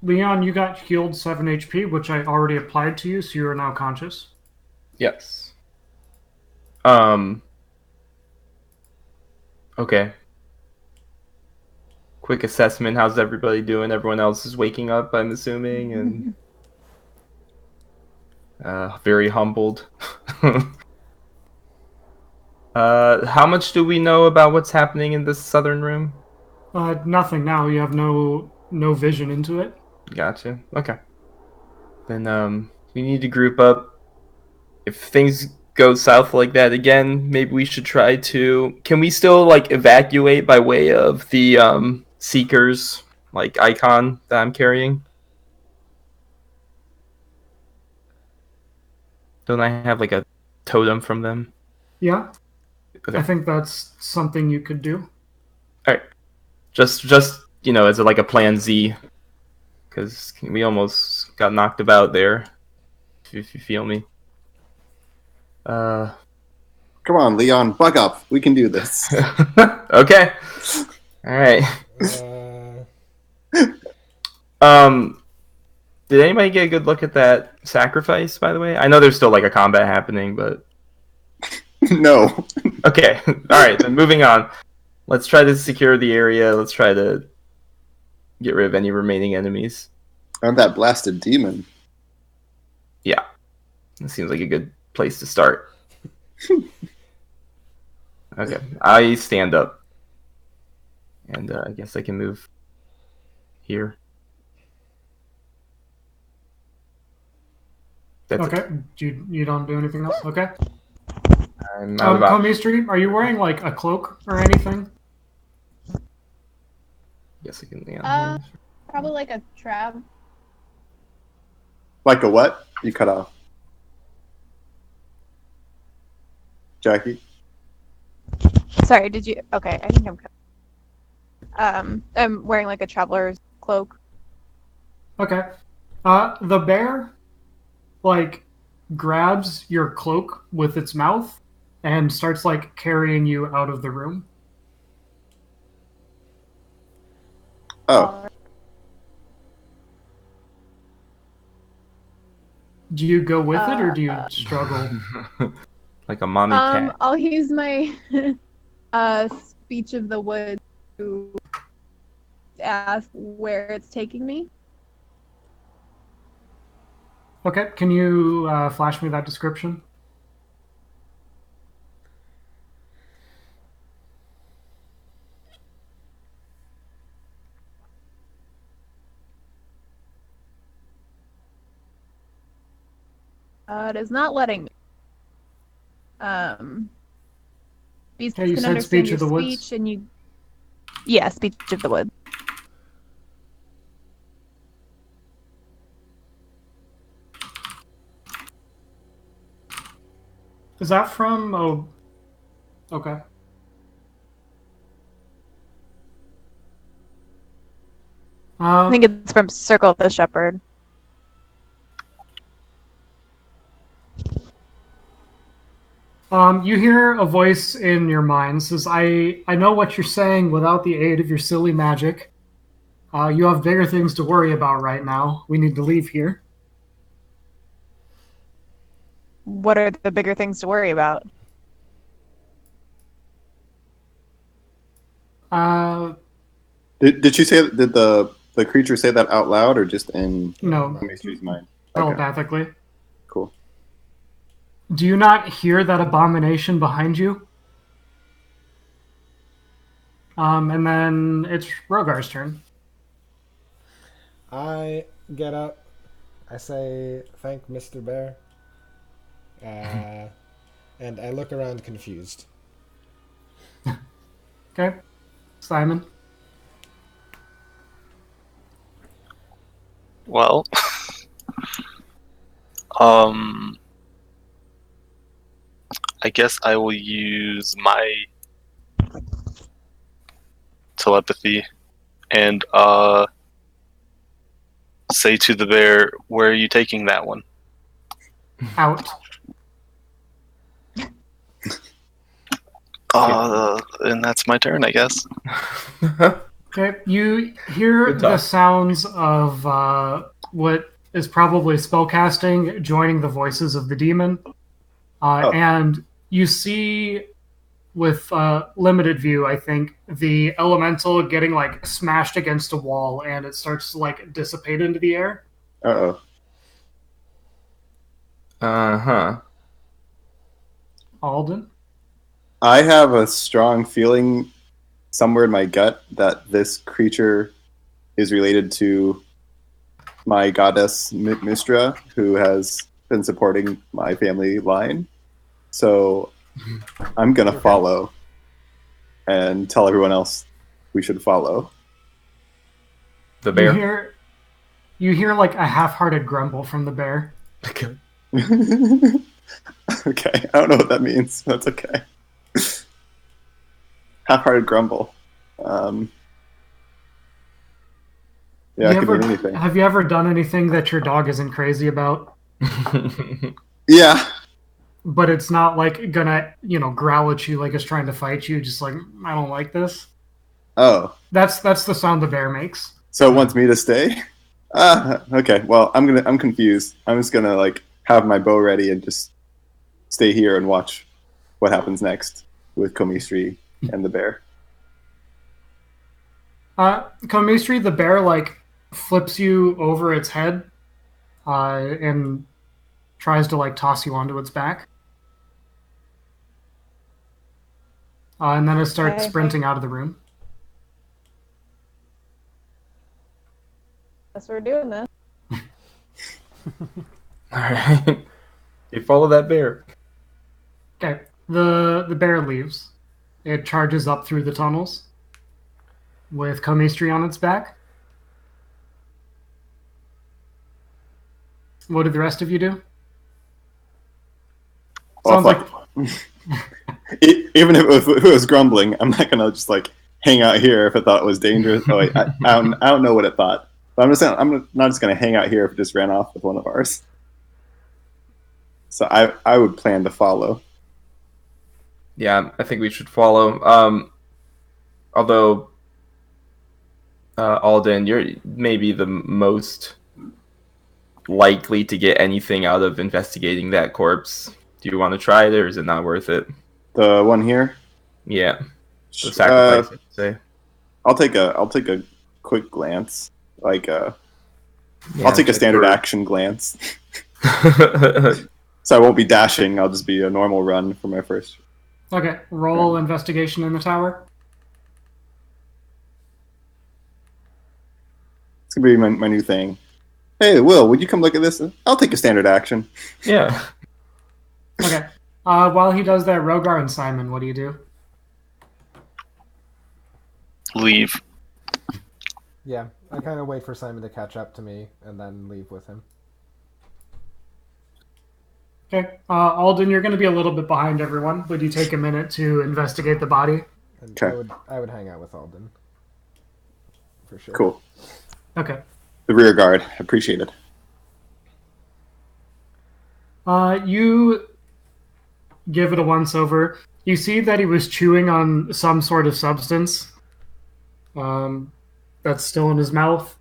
Leon, you got healed 7 HP, which I already applied to you, so you are now conscious. Yes. Okay. Quick assessment. How's everybody doing? Everyone else is waking up, I'm assuming, and very humbled. How much do we know about what's happening in this southern room? Nothing now. You have no vision into it. Gotcha. Okay. Then we need to group up. If things go south like that again, maybe we should try to. Can we still like evacuate by way of the seekers like icon that I'm carrying? Don't I have like a totem from them? Yeah, Okay. I think that's something you could do. All right. Just as like a plan Z, because we almost got knocked about there. If you feel me. Come on, Leon, bug up. We can do this. Okay. All right. Did anybody get a good look at that sacrifice, by the way? I know there's still like a combat happening, but No. okay. All right, then moving on. Let's try to secure the area. Let's try to get rid of any remaining enemies. I'm that blasted demon. Yeah. It seems like a good place to start. Okay. I stand up. And I guess I can move here. That's Okay. it. You don't do anything else? Okay. I'm out of options. Comistri, are you wearing like a cloak or anything? Guess I can lay on here. Probably like a trap. Like a what? You cut off. Jackie? Sorry, did you? Okay, I think I'm wearing like a traveler's cloak. Okay. The bear, like, grabs your cloak with its mouth and starts like carrying you out of the room. Oh. Do you go with it or do you struggle? Like a mommy cat. I'll use my speech of the woods to ask where it's taking me. Okay, can you flash me that description? It is not letting me. Beasts Okay, you can said understand speech your of the woods? speech, and you. Yeah, speech of the woods. Is that from? Oh, okay. I think it's from Circle of the Shepherd. You hear a voice in your mind says, I know what you're saying without the aid of your silly magic. You have bigger things to worry about right now. We need to leave here. What are the bigger things to worry about? Uh, Did she say? Did the creature say that out loud or just in no, Mystery's mind? Okay, telepathically. cool. Do you not hear that abomination behind you? And then it's Rogar's turn. I get up. I say, thank Mr. Bear. And I look around confused. Okay. Simon. Well, um, I guess I will use my telepathy and say to the bear, "Where are you taking that one?" Out. And that's my turn, I guess. Okay. You hear Good the talk. sounds of what is probably spellcasting joining the voices of the demon. And you see, with limited view, I think, the elemental getting like smashed against a wall and it starts to like dissipate into the air. Uh-oh. Uh-huh. Alden. I have a strong feeling somewhere in my gut that this creature is related to my goddess Mistra, who has been supporting my family line. So I'm gonna follow and tell everyone else we should follow. The bear. You hear like a half-hearted grumble from the bear. Okay. Okay, I don't know what that means. That's okay. Half-hearted grumble. Yeah, it could mean anything. Have you ever done anything that your dog isn't crazy about? Yeah. But it's not like gonna, growl at you like it's trying to fight you, just like, I don't like this. Oh, That's the sound the bear makes. so it wants me to stay? Okay. Well, I'm confused. I'm just gonna like have my bow ready and just stay here and watch what happens next with Komistri and the bear. Komistri, the bear like flips you over its head, and tries to like toss you onto its back. And then it starts sprinting out of the room. Guess we're doing this. Alright. You follow that bear. Okay. The bear leaves. It charges up through the tunnels with Komistri on its back. What did the rest of you do? Well, Sounds like even if it was grumbling, I'm not gonna just like hang out here if it thought it was dangerous. Oh wait, I don't know what it thought. But I'm not just gonna hang out here if it just ran off with one of ours. So I would plan to follow. Yeah, I think we should follow. Although, Alden, you're maybe the most likely to get anything out of investigating that corpse. Do you want to try it, or is it not worth it? The one here. Yeah, the sacrifice. I'd say. I'll take a quick glance. Like Yeah, I'll take a standard for- action glance. So I won't be dashing. I'll just be a normal run for my first. okay. Roll investigation in the tower. It's gonna be my new thing. Hey, Will, would you come look at this? I'll take a standard action. Yeah. Okay. While he does that, Rogar and Simon, what do you do? Leave. Yeah, I kind of wait for Simon to catch up to me and then leave with him. Okay. Alden, you're going to be a little bit behind everyone. Would you take a minute to investigate the body? And Okay. I would hang out with Alden. For sure. Cool. Okay. The rear guard. Appreciate it. You give it a once over. You see that he was chewing on some sort of substance. that's still in his mouth.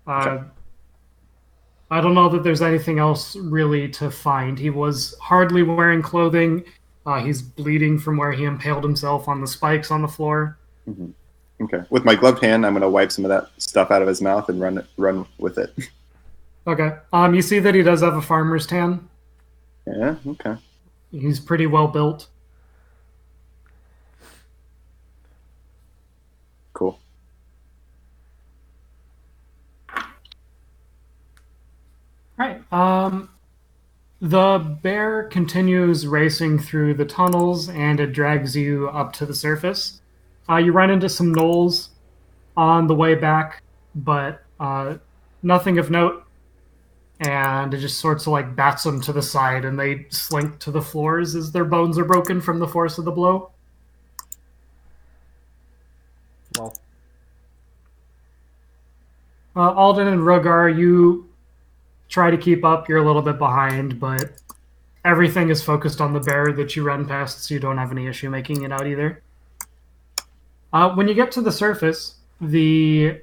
Okay. I don't know that there's anything else really to find. He was hardly wearing clothing. He's bleeding from where he impaled himself on the spikes on the floor. Hmm. Okay. With my gloved hand, I'm gonna wipe some of that stuff out of his mouth and run with it. Okay. You see that he does have a farmer's tan. Yeah. Okay. He's pretty well built. Cool. Right. The bear continues racing through the tunnels and it drags you up to the surface. You run into some gnolls on the way back, but nothing of note. And it just sorts of like bats them to the side and they slink to the floors as their bones are broken from the force of the blow. Well, Alden and Rogar, you try to keep up. You're a little bit behind, but everything is focused on the bear that you run past, so you don't have any issue making it out either. When you get to the surface, the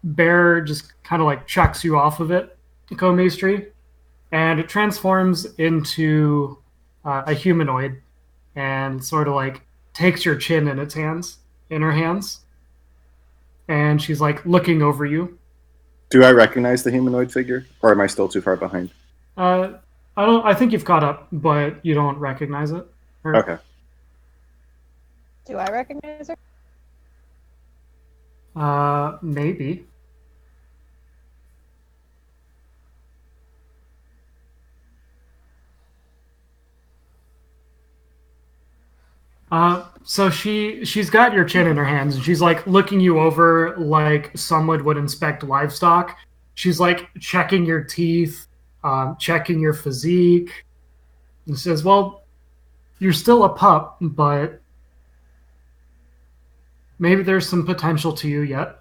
bear just kind of like chucks you off of it, Komistri, and it transforms into a humanoid and sort of like takes your chin in her hands, and she's like looking over you. Do I recognize the humanoid figure, or am I still too far behind? I don't. I think you've caught up, but you don't recognize it. Okay. Do I recognize her? Maybe. So she's got your chin in her hands, and she's like looking you over like someone would inspect livestock. She's like checking your teeth, checking your physique, and says, "Well, you're still a pup, but maybe there's some potential to you yet."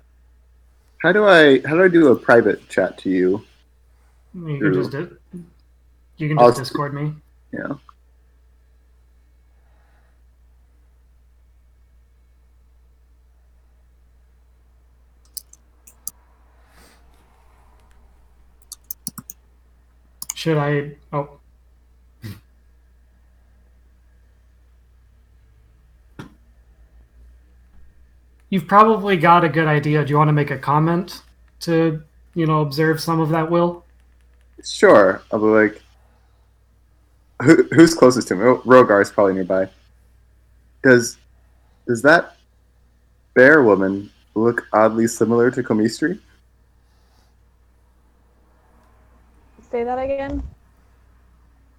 How do I do a private chat to you? You True. can just I'll- Discord me. Yeah. Should I? Oh. You've probably got a good idea. Do you want to make a comment to, observe some of that will? Sure. I'll be like, who's closest to me? Rogar is probably nearby. Does that bear woman look oddly similar to Komistri? Say that again.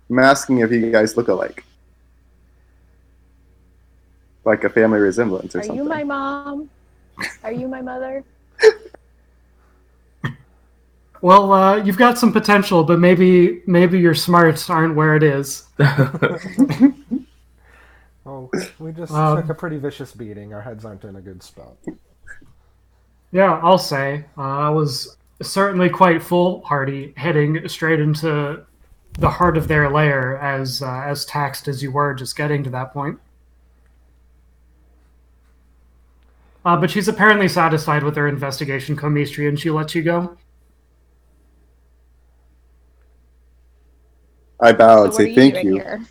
I'm asking if you guys look alike. Like a family resemblance or Are something. you my mom? Are you my mother? Well, you've got some potential, but maybe your smarts aren't where it is. oh, we just took a pretty vicious beating. Our heads aren't in a good spot. Yeah, I'll say. I was certainly quite foolhardy, heading straight into the heart of their lair, as taxed as you were just getting to that point. But she's apparently satisfied with her investigation, Komistri, and she lets you go. I bow So and what say are you thank doing you. here?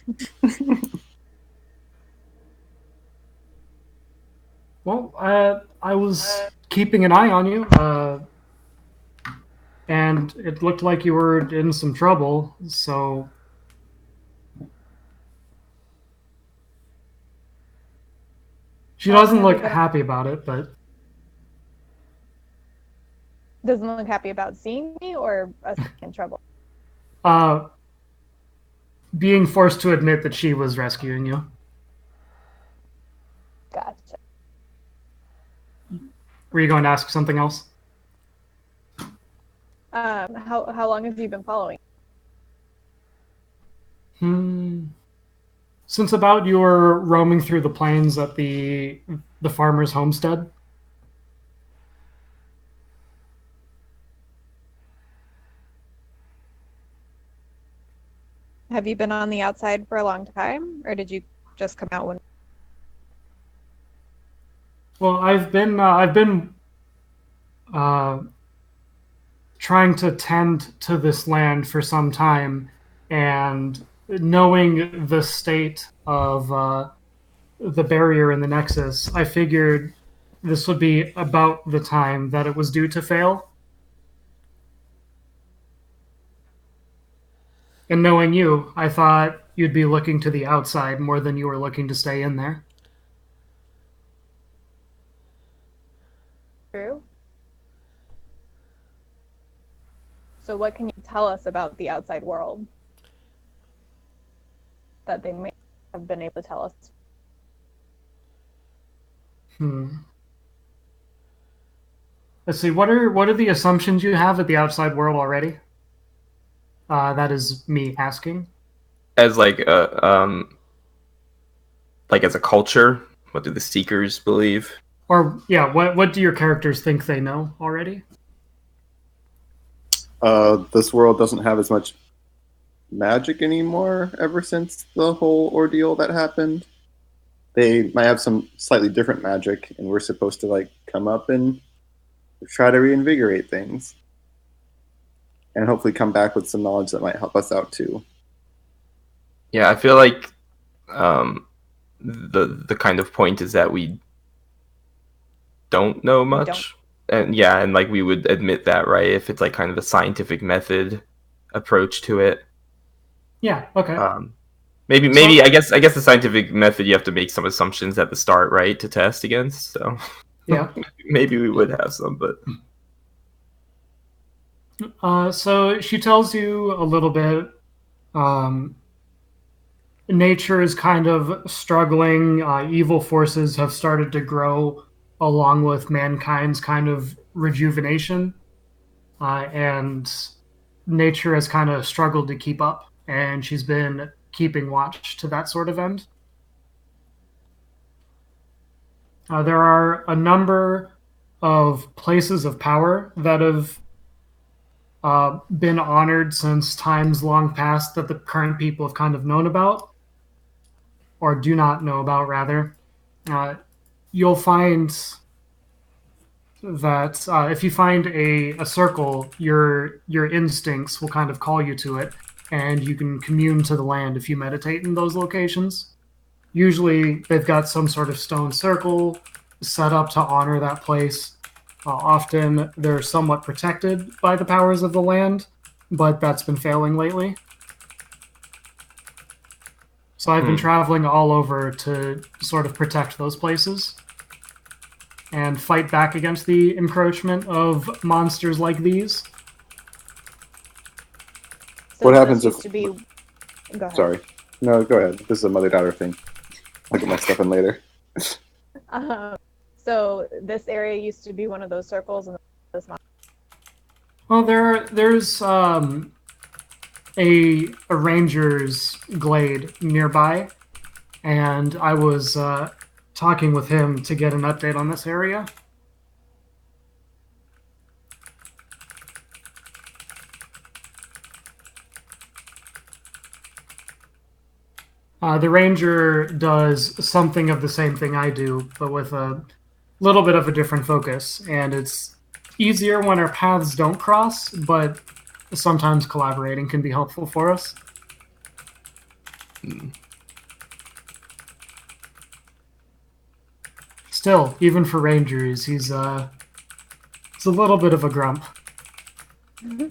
Well, I was keeping an eye on you, and it looked like you were in some trouble, so... She doesn't look happy about it, but... Doesn't look happy about seeing me or us in trouble? Being forced to admit that she was rescuing you. Gotcha. Were you going to ask something else? How long have you been following? Since about you were roaming through the plains at the farmer's homestead. Have you been on the outside for a long time, or did you just come out when? Well, I've been uh, trying to tend to this land for some time, and knowing the state of the barrier in the Nexus, I figured this would be about the time that it was due to fail. And knowing you, I thought you'd be looking to the outside more than you were looking to stay in there. True. So what can you tell us about the outside world that they may have been able to tell us? Let's see. What are the assumptions you have at the outside world already? That is me asking. As like as a culture, what do the Seekers believe? Or yeah, what do your characters think they know already? This world doesn't have as much magic anymore ever since the whole ordeal that happened. They might have some slightly different magic, and we're supposed to like come up and try to reinvigorate things, and hopefully come back with some knowledge that might help us out too. Yeah, I feel like the kind of point is that we don't know much. And yeah, and like we would admit that, right? If it's like kind of a scientific method approach to it. Yeah. Okay. Maybe I guess the scientific method you have to make some assumptions at the start, right, to test against. So yeah. maybe we would have some, but so she tells you a little bit. Nature is kind of struggling. Evil forces have started to grow along with mankind's kind of rejuvenation. And nature has kind of struggled to keep up. And she's been keeping watch to that sort of end. There are a number of places of power that have been honored since times long past that the current people have kind of known about, or do not know about, rather. You'll find that if you find a circle, your instincts will kind of call you to it, and you can commune to the land if you meditate in those locations. Usually, they've got some sort of stone circle set up to honor that place. Often, they're somewhat protected by the powers of the land, but that's been failing lately. So I've been traveling all over to sort of protect those places and fight back against the encroachment of monsters like these. So What happens used if? to be... Go ahead. Sorry, no, go ahead. This is a mother-daughter thing. I'll get my stuff in later. So this area used to be one of those circles, and this monster. Well, there's a ranger's glade nearby, and I was talking with him to get an update on this area. The ranger does something of the same thing I do, but with a little bit of a different focus, and it's easier when our paths don't cross, but sometimes collaborating can be helpful for us. Still, even for rangers, he's a little bit of a grump. Mm-hmm.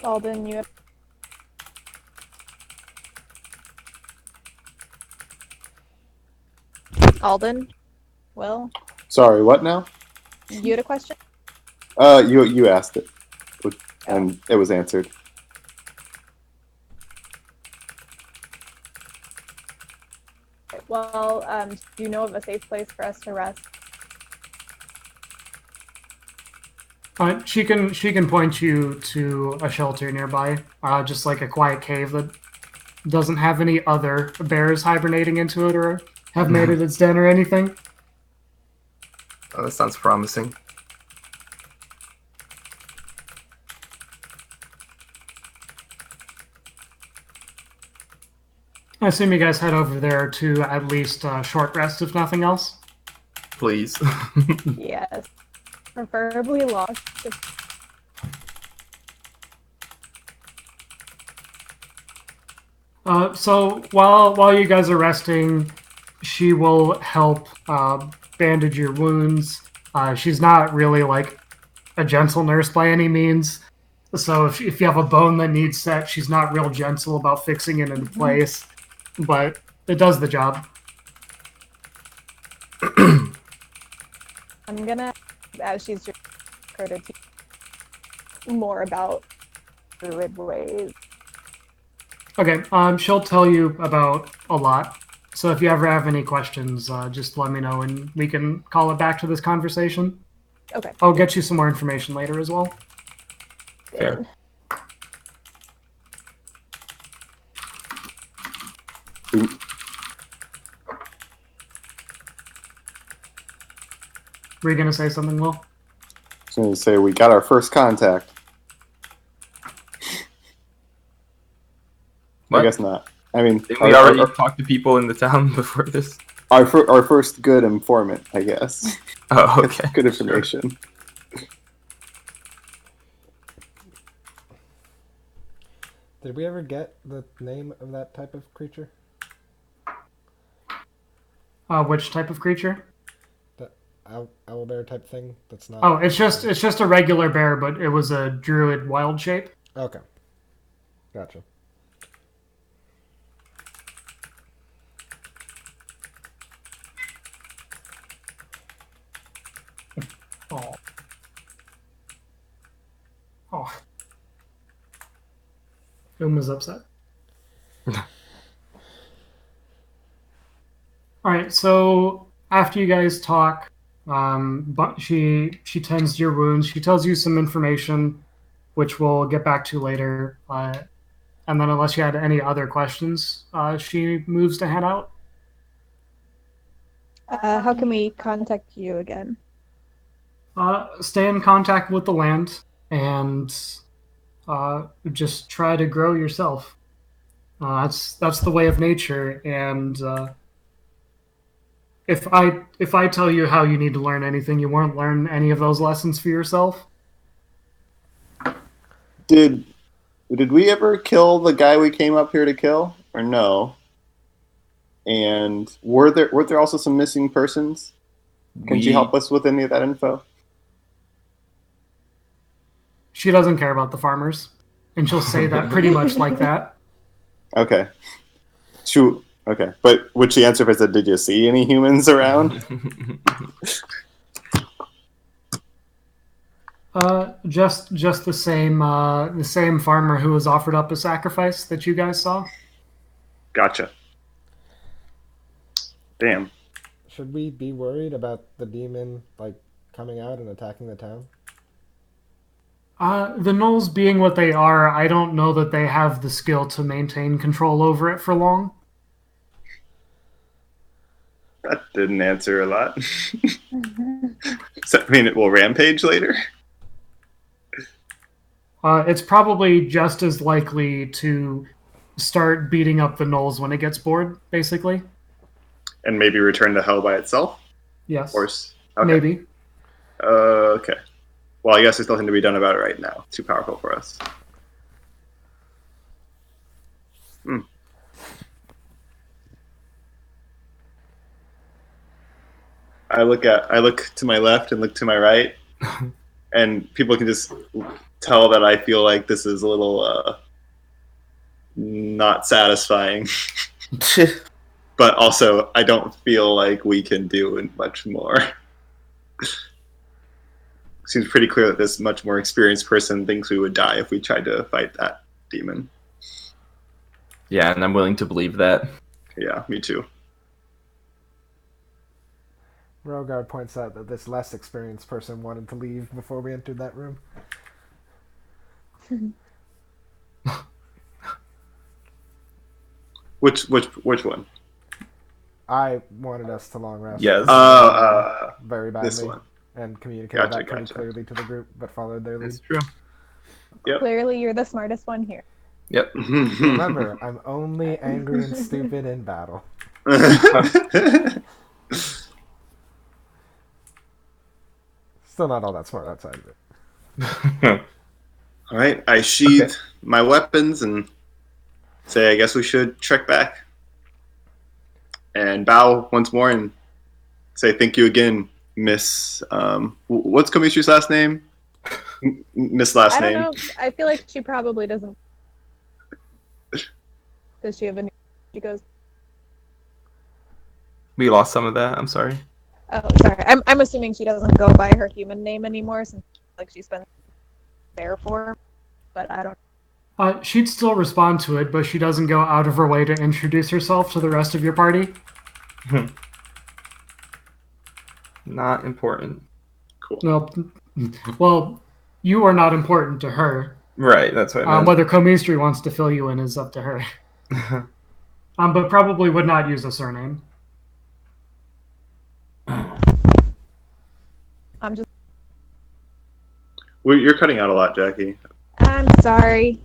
Alden, you have... Alden? Will? Sorry, what now? You had a question? You asked it, and it was answered. Well, do you know of a safe place for us to rest? She can point you to a shelter nearby, just like a quiet cave that doesn't have any other bears hibernating into it or have made it its den or anything. Oh, that sounds promising. I assume you guys head over there to at least a short rest, if nothing else. Please. Yes. Preferably lost. So while you guys are resting, she will help bandage your wounds. She's not really like a gentle nurse by any means. So if you have a bone that needs set, she's not real gentle about fixing it into place. But it does the job. I'm gonna, as she's just her to teach more about druid ways. Okay, she'll tell you about a lot. So if you ever have any questions, just let me know and we can call it back to this conversation. Okay. I'll get you some more information later as well. Fair. Were you gonna say something, Will? I was going to say we got our first contact. What? I guess not. I mean, Didn't we already talk to people in the town before this? our first good informant, I guess. Oh, okay. Good information. Did we ever get the name of that type of creature? Which type of creature? The owl bear type thing? That's not. Oh, it's just a regular bear, but it was a druid wild shape. Okay. Gotcha. Oh. Oh. Uma's upset. Alright, so after you guys talk, but she tends to your wounds. She tells you some information, which we'll get back to later. And then unless you had any other questions, she moves to head out. How can we contact you again? Stay in contact with the land and just try to grow yourself. That's the way of nature. And if I tell you how you need to learn anything, you won't learn any of those lessons for yourself. Did we ever kill the guy we came up here to kill, or no? And were there also some missing persons? Can you help us with any of that info? She doesn't care about the farmers, and she'll say that pretty much like that. Okay. Shoot. Okay, but would she answer if I said, "Did you see any humans around?" Just the same farmer who was offered up a sacrifice that you guys saw. Gotcha. Damn. Should we be worried about the demon coming out and attacking the town? The gnolls being what they are, I don't know that they have the skill to maintain control over it for long. That didn't answer a lot. So, I mean, it will rampage later? It's probably just as likely to start beating up the gnolls when it gets bored, basically. And maybe return to hell by itself? Yes. Okay. Maybe. Okay. Well, I guess there's nothing to be done about it right now. It's too powerful for us. I look to my left and look to my right, and people can just tell that I feel like this is a little not satisfying. But also, I don't feel like we can do much more. Seems pretty clear that this much more experienced person thinks we would die if we tried to fight that demon. Yeah, and I'm willing to believe that. Yeah, me too. Rogard points out that this less experienced person wanted to leave before we entered that room. Which one? I wanted us to long rest. Yes. Very badly. This one. And communicated that pretty Gotcha. clearly to the group, but followed their lead. That's true. Yep. Clearly, you're the smartest one here. Yep. Remember, I'm only angry and stupid in battle. Still not all that smart outside of it. All right, I sheathe my weapons and say, I guess we should trek back. And bow once more and say thank you again, Miss. What's Komishi's last name? Miss last I don't name. know. I feel like she probably doesn't. Does she have a name? She goes, We lost some of that. I'm sorry. oh, sorry. I'm assuming she doesn't go by her human name anymore since like she's been there for. But I don't. She'd still respond to it, but she doesn't go out of her way to introduce herself to the rest of your party. Not important. Cool. No, well, you are not important to her. Right, that's what I meant. Whether Komistri wants to fill you in is up to her. But probably would not use a surname. I'm just. Well, you're cutting out a lot, Jackie. I'm sorry.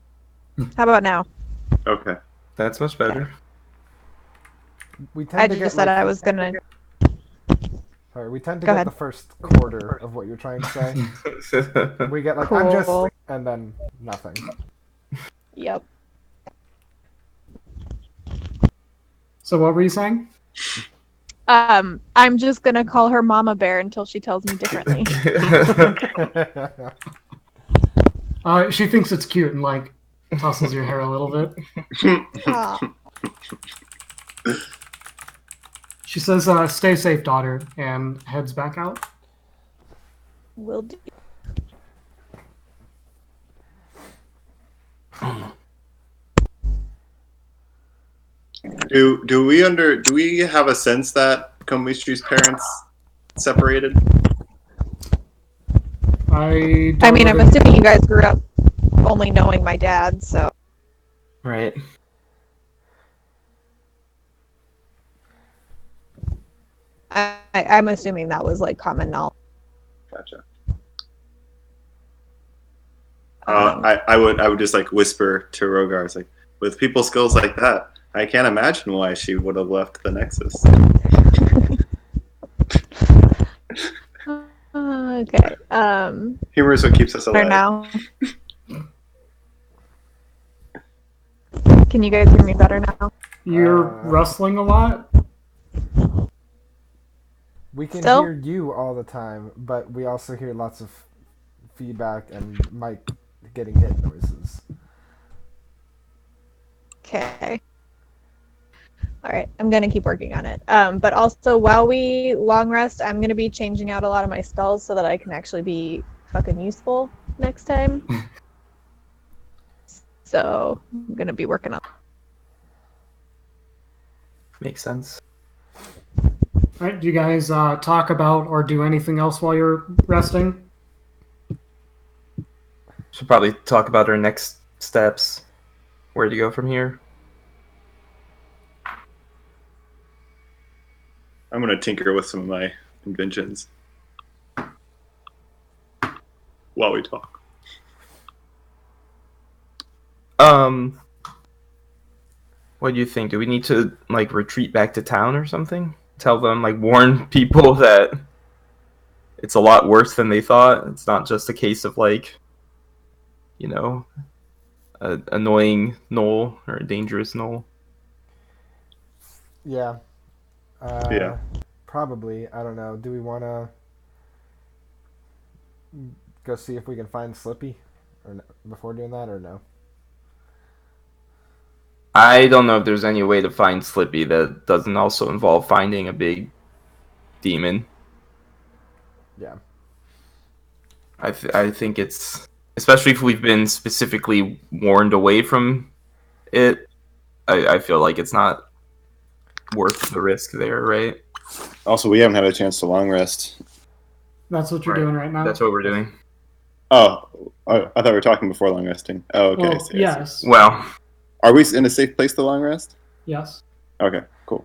How about now? Okay. That's much better. We tend I to get just said like, I was gonna. Sorry, we tend to Go get ahead. the first quarter of what you're trying to say. We get like, I'm just, Cool. and then nothing. Yep. So what were you saying? I'm just gonna call her Mama Bear until she tells me differently. She thinks it's cute and like tousles your hair a little bit. Aw. She says, "Stay safe, daughter," and heads back out. Will do. Do we have a sense that Komishi's parents separated? I mean, I'm assuming you guys grew up only knowing my dad, so. Right. I'm assuming that was like common knowledge. Gotcha. I would just like whisper to Rogar, it's like, with people skills like that, I can't imagine why she would have left the Nexus. Okay. Humor is what keeps us Better alive. now. Can you guys hear me better now? You're rustling a lot. We can Still? hear you all the time, but we also hear lots of feedback and mic getting hit noises. Okay. All right, I'm gonna keep working on it. But also, while we long rest, I'm gonna be changing out a lot of my spells so that I can actually be fucking useful next time. So I'm gonna be working on. Makes sense. All right, do you guys talk about or do anything else while you're resting? Should probably talk about our next steps. Where to go from here? I'm gonna tinker with some of my inventions while we talk. What do you think? Do we need to like retreat back to town or something? Tell them, like, warn people that it's a lot worse than they thought. It's not just a case of like, you know, an annoying knoll or a dangerous knoll. Yeah. Yeah. Probably. I don't know. Do we want to go see if we can find Slippy before doing that, or no? I don't know if there's any way to find Slippy that doesn't also involve finding a big demon. Yeah. I think it's, especially if we've been specifically warned away from it, I feel like it's not worth the risk there, right? Also, we haven't had a chance to long rest. That's what you're Right. doing right now. That's what we're doing. Oh, I thought we were talking before long resting. Oh, okay. Well, I see. yes. Well, Are we in a safe place to long rest? Yes. Okay, cool.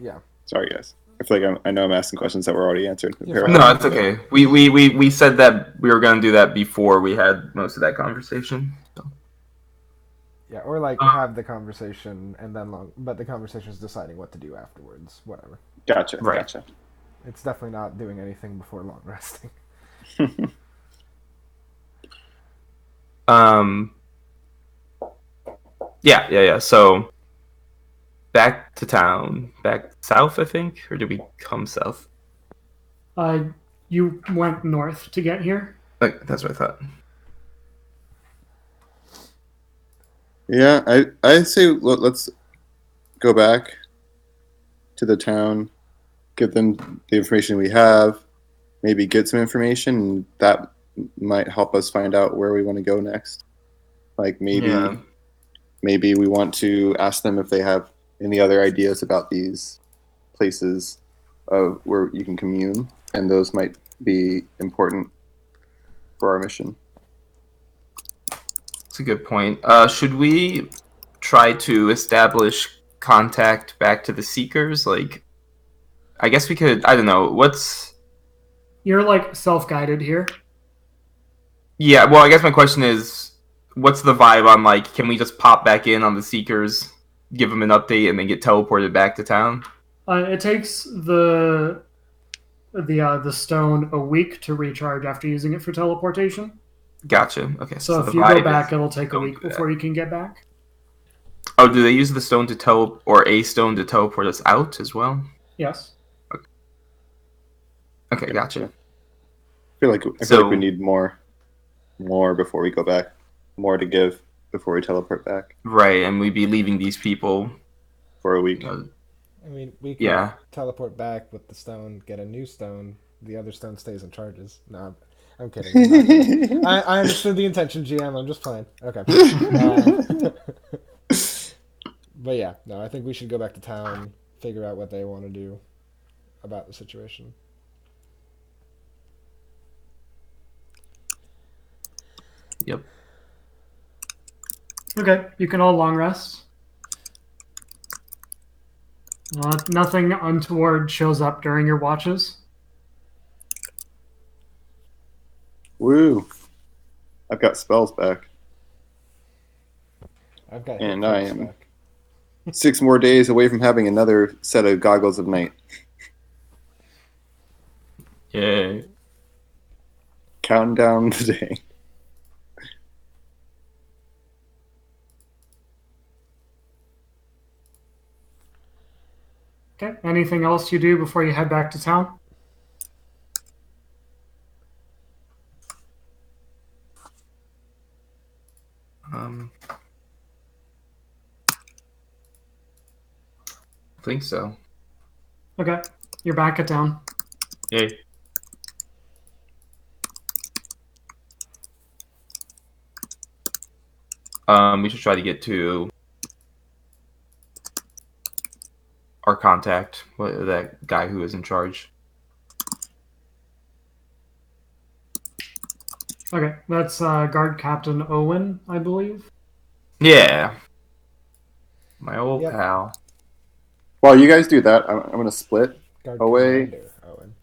Yeah. Sorry, guys. I feel like I know I'm asking questions that were already answered. You're fine. no, it's okay. We said that we were going to do that before we had most of that conversation. So. Yeah, or like have the conversation and then but the conversation is deciding what to do afterwards. Whatever. Gotcha. Right. Gotcha. It's definitely not doing anything before long resting. Yeah. So back to town, back south, I think, or did we come south? You went north to get here. That's what I thought. Yeah, I say let's go back to the town, give them the information we have, maybe get some information, and that might help us find out where we want to go next. Like maybe we want to ask them if they have any other ideas about these places of where you can commune, and those might be important for our mission. That's a good point. Should we try to establish contact back to the Seekers? Like, I guess we could. I don't know. You're like self-guided here. Yeah. Well, I guess my question is, what's the vibe on like? Can we just pop back in on the Seekers, give them an update, and then get teleported back to town? It takes the stone a week to recharge after using it for teleportation. Gotcha. Okay. So if the you go vibe back, is it'll take a don't week do that. before you can get back. Oh, do they use the stone to or a stone to teleport us out as well? Yes. Okay, gotcha. I feel like we need more before we go back. More to give before we teleport back Right, and we'd be leaving these people. for a week. I mean, we could teleport back with the stone, get a new stone. The other stone stays in charges. No, I'm kidding. I'm not kidding. I understood the intention, GM. I'm just playing. Okay. But yeah, no, I think we should go back to town, figure out what they want to do about the situation. Yep. Okay, you can all long rest. Nothing untoward shows up during your watches. Woo! I've got spells back, I've got and hit I points am back. 6 more days away from having another set of goggles of night. Yeah. Counting down the day. Okay, anything else you do before you head back to town? I think so. Okay, you're back at town. Yay. We should try to get to our contact, that guy who is in charge. Okay, that's Guard Captain Owen, I believe. Yeah. My old Yep. pal. While you guys do that, I'm going to split Guard away Commander Owen.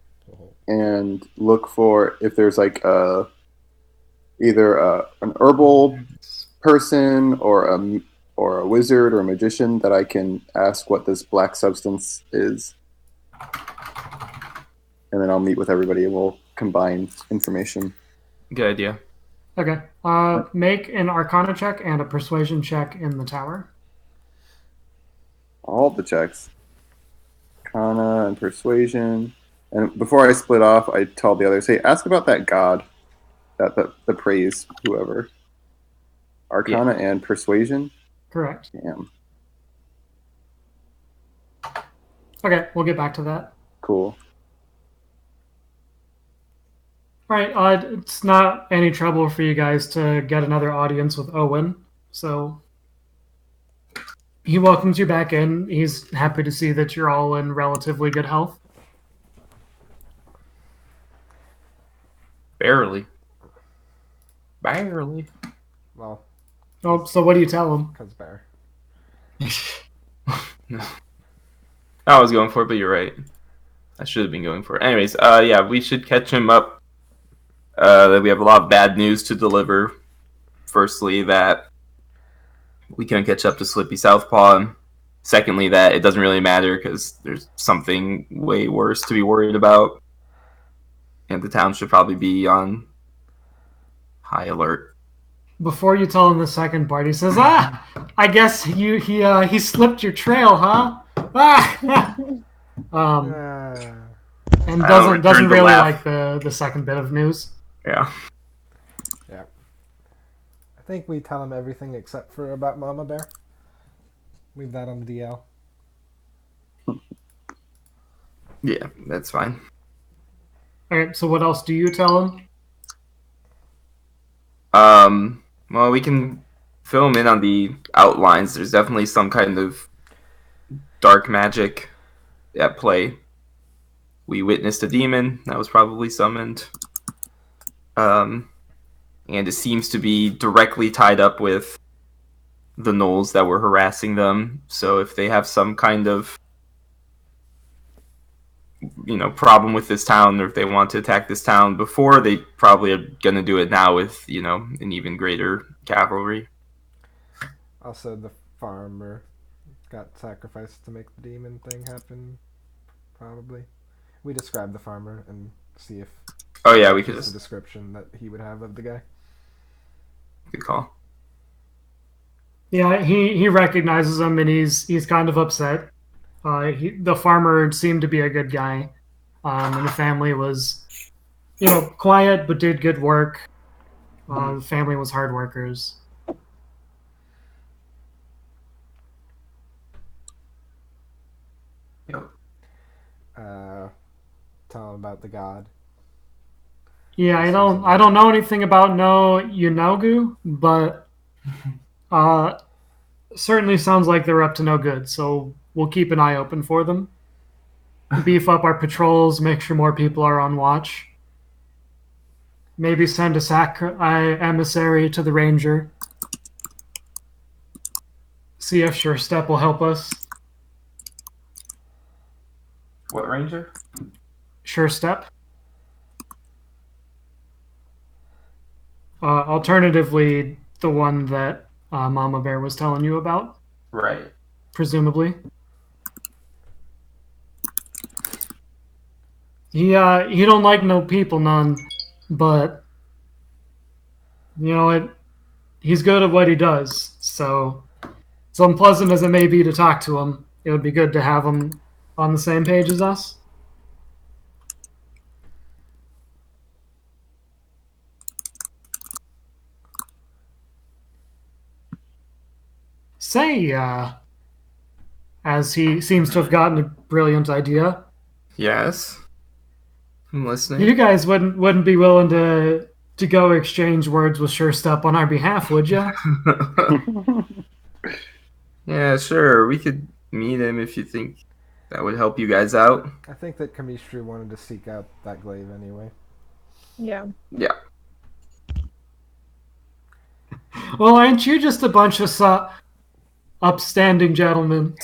and look for if there's like either an herbal person or a wizard or a magician that I can ask what this black substance is, and then I'll meet with everybody and we'll combine information. Good idea. Okay, make an Arcana check and a Persuasion check in the tower. All the checks, Arcana and Persuasion. And before I split off, I tell the others, hey, ask about that god, the praise whoever. Arcana and Persuasion. Correct. Damn. Okay, we'll get back to that. Cool. All right, it's not any trouble for you guys to get another audience with Owen, so he welcomes you back in. He's happy to see that you're all in relatively good health. Barely. Well, Oh, so what do you tell him? because bear. No. I was going for it, but you're right. I should have been going for it. Anyways, yeah, we should catch him up. That we have a lot of bad news to deliver. Firstly, that we couldn't catch up to Slippy Southpaw. And secondly, that it doesn't really matter because there's something way worse to be worried about. And the town should probably be on high alert. Before you tell him the second part, he says, I guess he slipped your trail, huh? And doesn't really like the second bit of news. Yeah. I think we tell him everything except for about Mama Bear. Leave that on the DL. Yeah, that's fine. Alright, so what else do you tell him? Well, we can fill him in on the outlines. There's definitely some kind of dark magic at play. We witnessed a demon that was probably summoned. And it seems to be directly tied up with the gnolls that were harassing them. So if they have some kind of problem with this town, or if they want to attack this town before, they probably are going to do it now with, an even greater cavalry. Also, the farmer got sacrificed to make the demon thing happen, probably. We describe the farmer and see if... Oh, yeah, we could just... the description that he would have of the guy. Good call. Yeah, he recognizes him, and he's kind of upset. The farmer seemed to be a good guy, and the family was, quiet but did good work. The family was hard workers. Yep. Tell him about the god. Yeah, I don't know anything about no Yunogu, but certainly sounds like they're up to no good. So we'll keep an eye open for them. Beef up our patrols, make sure more people are on watch. Maybe send a emissary to the ranger. See if Sure Step will help us. What ranger? Sure Step. Alternatively, the one that Mama Bear was telling you about. Right. Presumably. He don't like no people none, but he's good at what he does. So unpleasant as it may be to talk to him, it would be good to have him on the same page as us. Say, as he seems to have gotten a brilliant idea. Yes. I'm listening. You guys wouldn't be willing to go exchange words with Sure Step on our behalf, would you? Yeah, sure. We could meet him if you think that would help you guys out. I think that Kamishri wanted to seek out that glaive anyway. Yeah. Yeah. Well, aren't you just a bunch of upstanding gentlemen?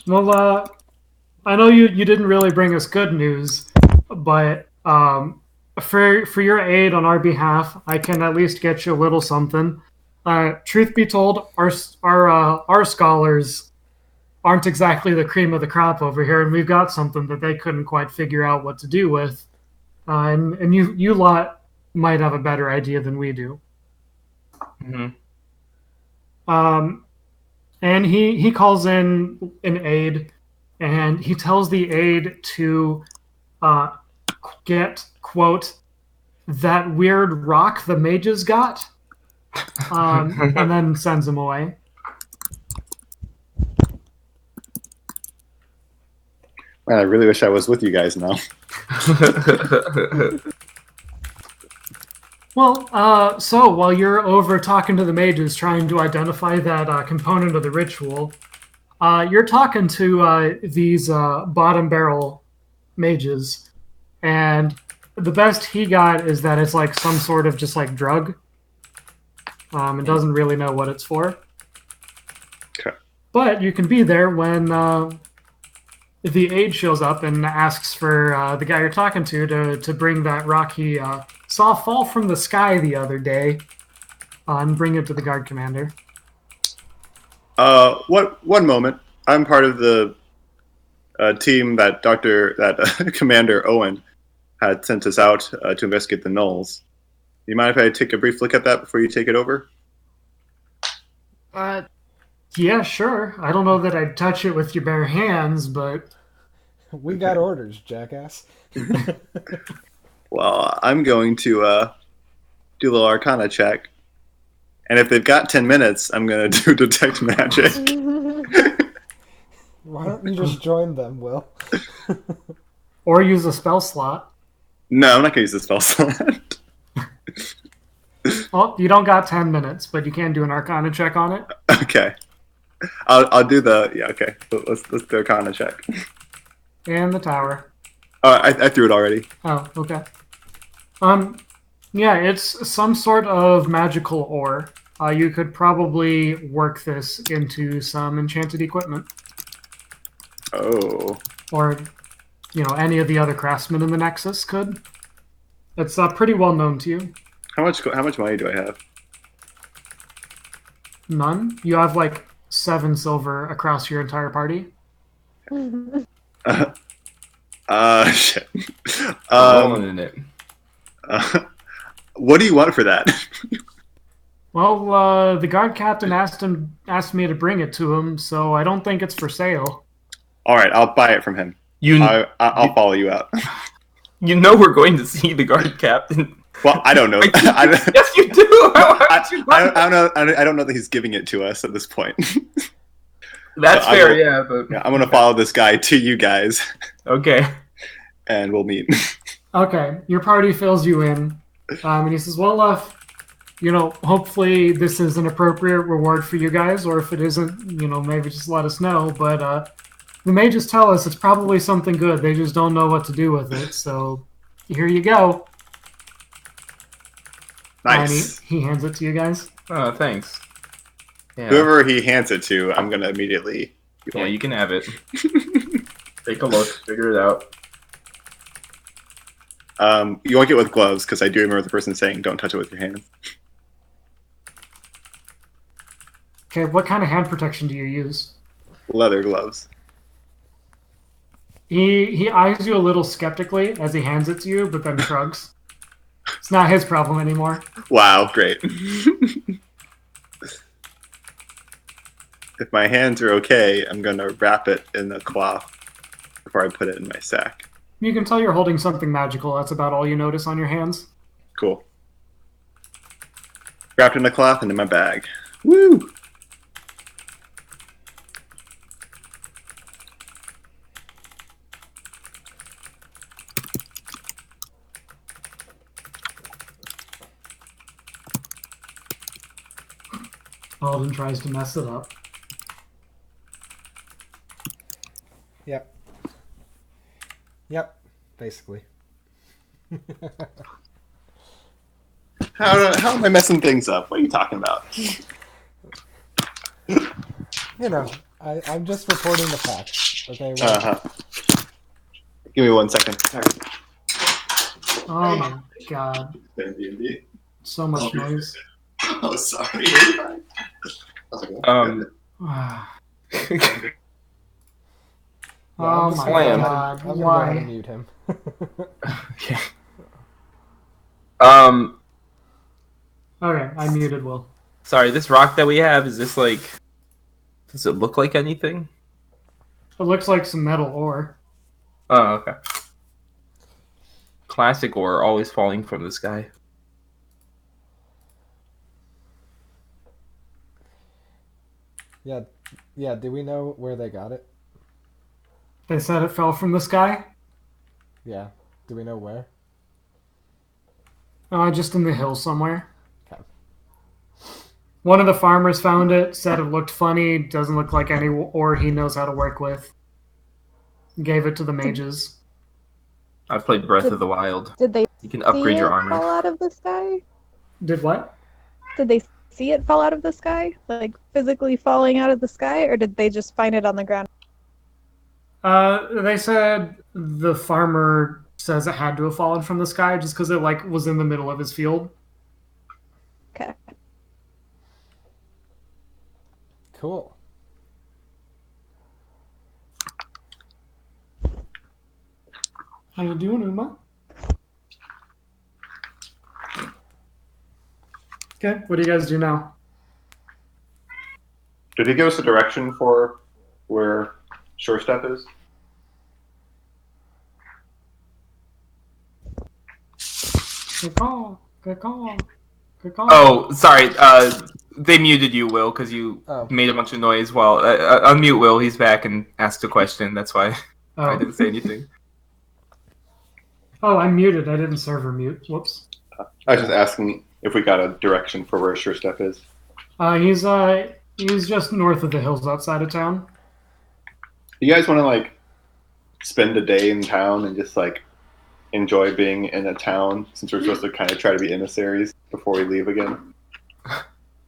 Well, I know you didn't really bring us good news, but for your aid on our behalf, I can at least get you a little something. Truth be told, our scholars aren't exactly the cream of the crop over here, and we've got something that they couldn't quite figure out what to do with. And you lot might have a better idea than we do. Mm-hmm. And he calls in an aide, and he tells the aide to get, quote, that weird rock the mages got, and then sends him away. Man, I really wish I was with you guys now. Well, so while you're over talking to the mages, trying to identify that component of the ritual, you're talking to these bottom barrel mages, and the best he got is that it's like some sort of just like drug. It doesn't really know what it's for. Okay. But you can be there when the aide shows up and asks for the guy you're talking to bring that rock he saw fall from the sky the other day. And bring it to the guard commander. One moment. I'm part of the team that Commander Owen had sent us out to investigate the gnolls. Do you mind if I take a brief look at that before you take it over? Yeah, sure. I don't know that I'd touch it with your bare hands, but We got orders, jackass. Well, I'm going to do a little Arcana check. And if they've got 10 minutes, I'm going to do Detect Magic. Why don't you just join them, Will? or use a spell slot. No, I'm not going to use the spell slot. Well, you don't got 10 minutes, but you can do an Arcana check on it. Okay. I'll do the... Yeah, okay. Let's do Arcana check. And the tower. I threw it already. Oh, okay. Yeah, it's some sort of magical ore. You could probably work this into some enchanted equipment. Oh. Or, any of the other craftsmen in the Nexus could. It's pretty well known to you. How much money do I have? None? You have, 7 silver across your entire party? Shit. Rolling in it. What do you want for that? Well, the guard captain asked me to bring it to him, so I don't think it's for sale. All right, I'll buy it from him. I'll follow you out. You know we're going to see the guard captain. Well, I don't know. Yes, you do. I don't know that he's giving it to us at this point. That's So fair, yeah. But Yeah, I'm gonna follow this guy to you guys, okay. and we'll meet. Okay, your party fills you in, and he says, well, hopefully this is an appropriate reward for you guys, or if it isn't, maybe just let us know, but the mages tell us it's probably something good, they just don't know what to do with it, so here you go. Nice. And he hands it to you guys. Oh, thanks. Yeah. Whoever he hands it to, I'm gonna immediately. Yeah, you can have it. Take a look, figure it out. You won't get with gloves because I do remember the person saying, "Don't touch it with your hands." Okay, what kind of hand protection do you use? Leather gloves. He eyes you a little skeptically as he hands it to you, but then shrugs. It's not his problem anymore. Wow, great. If my hands are okay, I'm gonna wrap it in the cloth before I put it in my sack. You can tell you're holding something magical. That's about all you notice on your hands. Cool. Wrapped in the cloth and in my bag. Woo! Alden tries to mess it up. Yep, basically. How am I messing things up? What are you talking about? I'm just reporting the facts. Okay. Well, Uh-huh. Give me 1 second. Oh my god. DnD. So much noise. Oh, sorry. Oh I'm just my Slam. god. I'm gonna go ahead and Why? mute him. Okay. Okay, I muted Will. Sorry, this rock that we have, is this does it look like anything? It looks like some metal ore. Oh, okay. Classic ore, always falling from the sky. Yeah. Do we know where they got it? They said it fell from the sky? Yeah. Do we know where? Just in the hills somewhere. Okay. One of the farmers found it, said it looked funny, doesn't look like any ore he knows how to work with. Gave it to the mages. I played Breath of the Wild. Did they You can see upgrade your it armor. fall out of the sky? Did what? Did they see it fall out of the sky? Like physically falling out of the sky? Or did they just find it on the ground? They said the farmer says it had to have fallen from the sky just because it like was in the middle of his field. Okay. Cool. How you doing, Uma? Okay, what do you guys do now? Did he give us a direction for where Shore Step is? Good call. Good call. Good call. Oh, sorry. They muted you, Will, because you made a bunch of noise. Well, unmute Will. He's back and asked a question. That's why I didn't say anything. Oh, I'm muted. I didn't server mute. Whoops. I was just asking if we got a direction for where Sure Step is. He's just north of the hills outside of town. You guys want to like spend a day in town and just like enjoy being in a town since we're supposed to kind of try to be emissaries before we leave again?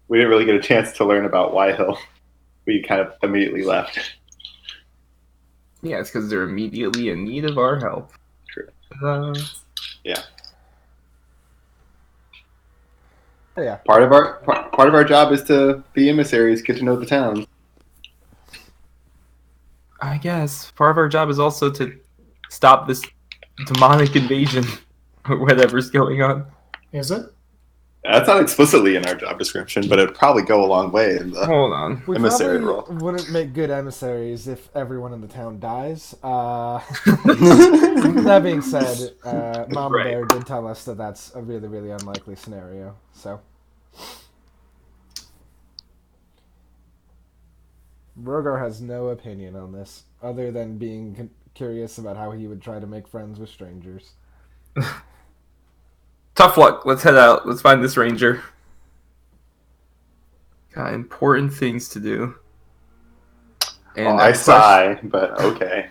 We didn't really get a chance to learn about Y Hill. We kind of immediately left. Yeah, it's because they're immediately in need of our help. True. Yeah. Part of our job is to be emissaries, get to know the town. I guess part of our job is also to stop this demonic invasion or whatever's going on. Is it? That's not explicitly in our job description, but it'd probably go a long way in the Hold on. We emissary probably role. wouldn't make good emissaries if everyone in the town dies. That being said, Mama Right. Bear did tell us that that's a really, really unlikely scenario. So, Rogar has no opinion on this, other than being curious about how he would try to make friends with strangers. Tough luck. Let's head out. Let's find this ranger. Got important things to do. And I sigh, but okay.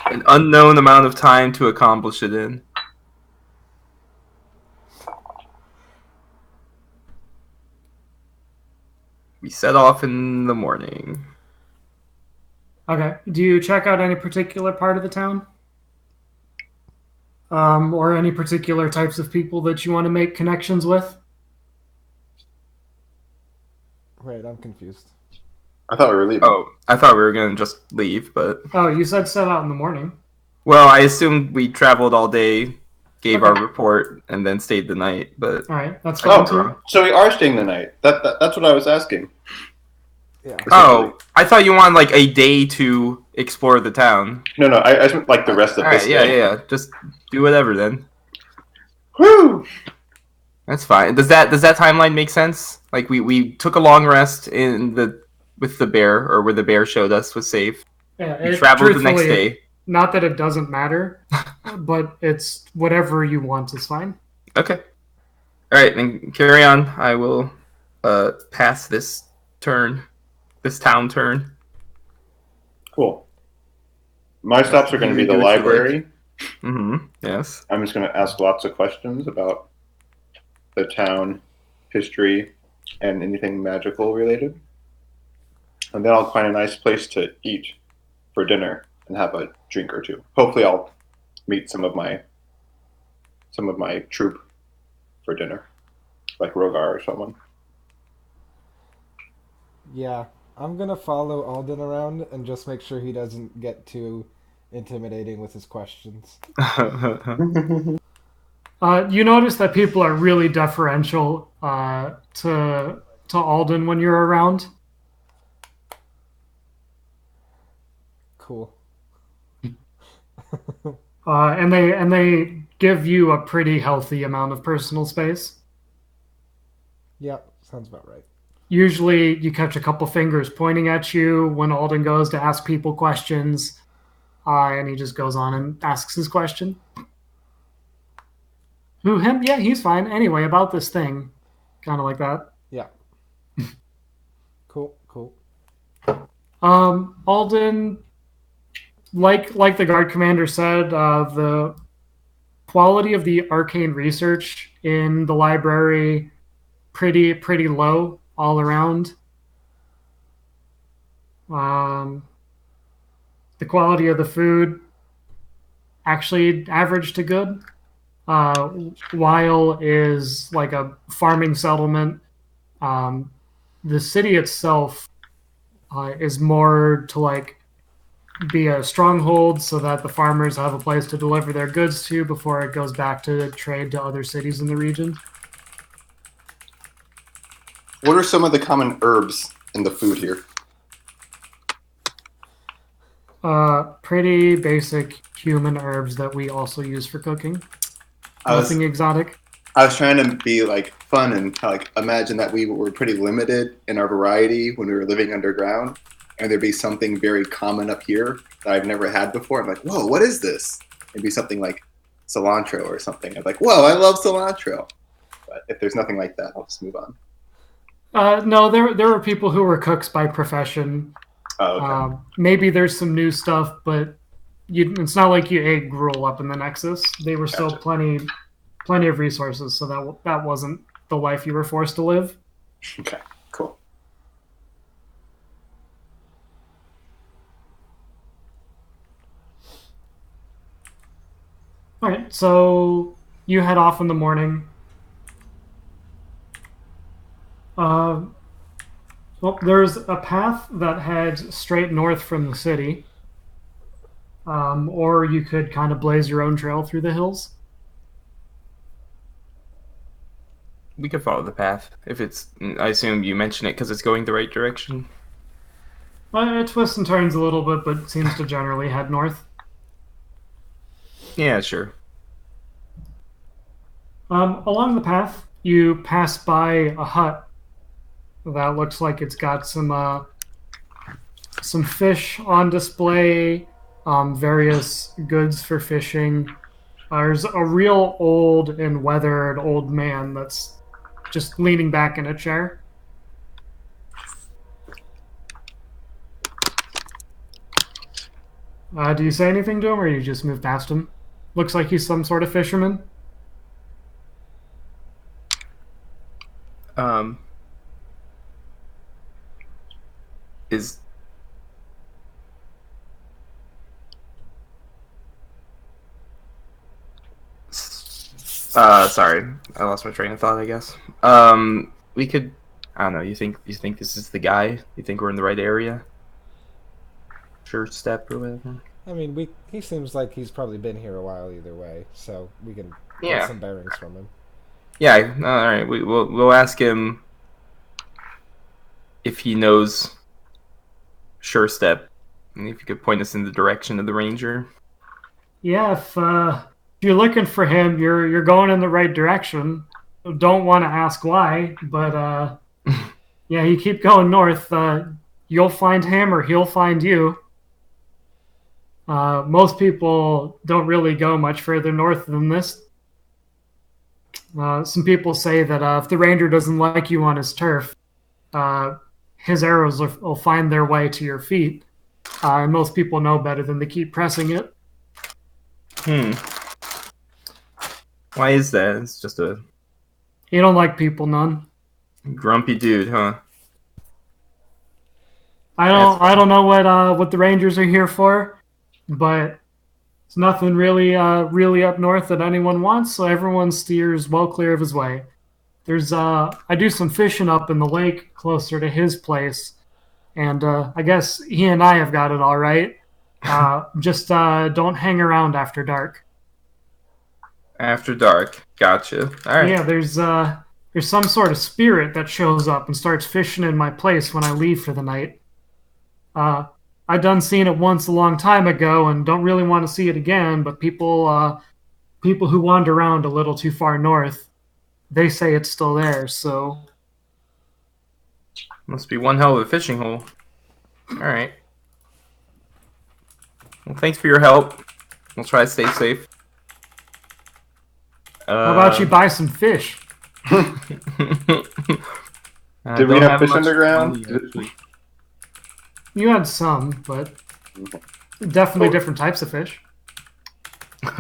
an unknown amount of time to accomplish it in. We set off in the morning. Okay. Do you check out any particular part of the town? Or any particular types of people that you want to make connections with? Wait, I'm confused. I thought we were leaving. Oh, I thought we were going to just leave, but... Oh, you said set out in the morning. Well, I assumed we traveled all day, gave Okay. our report, and then stayed the night, but... All right, that's fine too. Oh, so we are staying the night. That's what I was asking. Yeah. Oh, I thought you wanted, like, a day to explore the town. No, I just meant like the rest of this Alright, day. yeah. Just do whatever, then. Woo! That's fine. Does that timeline make sense? Like, we took a long rest with the bear, or where the bear showed us was safe. Yeah, We traveled the next truthfully, day. Not that it doesn't matter, but it's whatever you want is fine. Okay. Alright, then carry on. I will pass this town turn. Cool. My stops are going to be the Do what you like. library. Mm-hmm. Yes. I'm just going to ask lots of questions about the town, history, and anything magical related. And then I'll find a nice place to eat for dinner and have a drink or two. Hopefully I'll meet some of my troop for dinner, like Rogar or someone. Yeah, I'm gonna follow Alden around and just make sure he doesn't get too intimidating with his questions. You notice that people are really deferential to Alden when you're around. Cool. And they give you a pretty healthy amount of personal space. Yep, sounds about right. Usually you catch a couple fingers pointing at you when Alden goes to ask people questions, and he just goes on and asks his question. Who, him? Yeah, he's fine. Anyway, about this thing. Kind of like that. Yeah. Cool. Alden, like the guard commander said, the quality of the arcane research in the library pretty low all around. The quality of the food actually average to good. Weil is like a farming settlement. The city itself is more to like be a stronghold so that the farmers have a place to deliver their goods to before it goes back to trade to other cities in the region. What are some of the common herbs in the food here? Pretty basic human herbs that we also use for cooking. Nothing exotic. I was trying to be like fun and like imagine that we were pretty limited in our variety when we were living underground, and there'd be something very common up here that I've never had before. I'm like, whoa, what is this? It'd be something like cilantro or something. I'm like, whoa, I love cilantro. But if there's nothing like that, I'll just move on. No, there were people who were cooks by profession. Oh, okay. Maybe there's some new stuff, but it's not like you ate gruel up in the Nexus. They were still plenty of resources, so that wasn't the life you were forced to live. Okay, cool. All right, so you head off in the morning. Well, there's a path that heads straight north from the city, or you could kind of blaze your own trail through the hills. We could follow the path if it's. I assume you mention it because it's going the right direction. It twists and turns a little bit, but seems to generally head north. Yeah, sure. Along the path, you pass by a hut that looks like it's got some fish on display, various goods for fishing. There's a real old and weathered old man that's just leaning back in a chair. Do you say anything to him, or you just move past him? Looks like he's some sort of fisherman. Is sorry, I lost my train of thought, I guess. We could, I don't know, you think this is the guy? You think we're in the right area? Sure step or whatever? I mean, he seems like he's probably been here a while either way, so we can get some bearings from him. Yeah, all right. We'll ask him if he knows Sure Step, and if you could point us in the direction of the ranger. Yeah, if you're looking for him, you're going in the right direction. Don't want to ask why, but yeah, you keep going north. You'll find him, or he'll find you. Most people don't really go much further north than this. Some people say that if the ranger doesn't like you on his turf, his arrows will find their way to your feet. And most people know better than to keep pressing it. Why is that? It's just a... You don't like people none. Grumpy dude, huh? I don't know what the Rangers are here for, but it's nothing really up north that anyone wants, so everyone steers well clear of his way. There's I do some fishing up in the lake closer to his place, and I guess he and I have got it all right. Just don't hang around after dark. After dark, gotcha. All right. Yeah, there's some sort of spirit that shows up and starts fishing in my place when I leave for the night. I done seen it once a long time ago and don't really want to see it again, but people who wander around a little too far north, they say it's still there, so... Must be one hell of a fishing hole. Alright. Well, thanks for your help. We'll try to stay safe. How about you buy some fish? Did we have fish underground? You had some, but definitely different types of fish. Do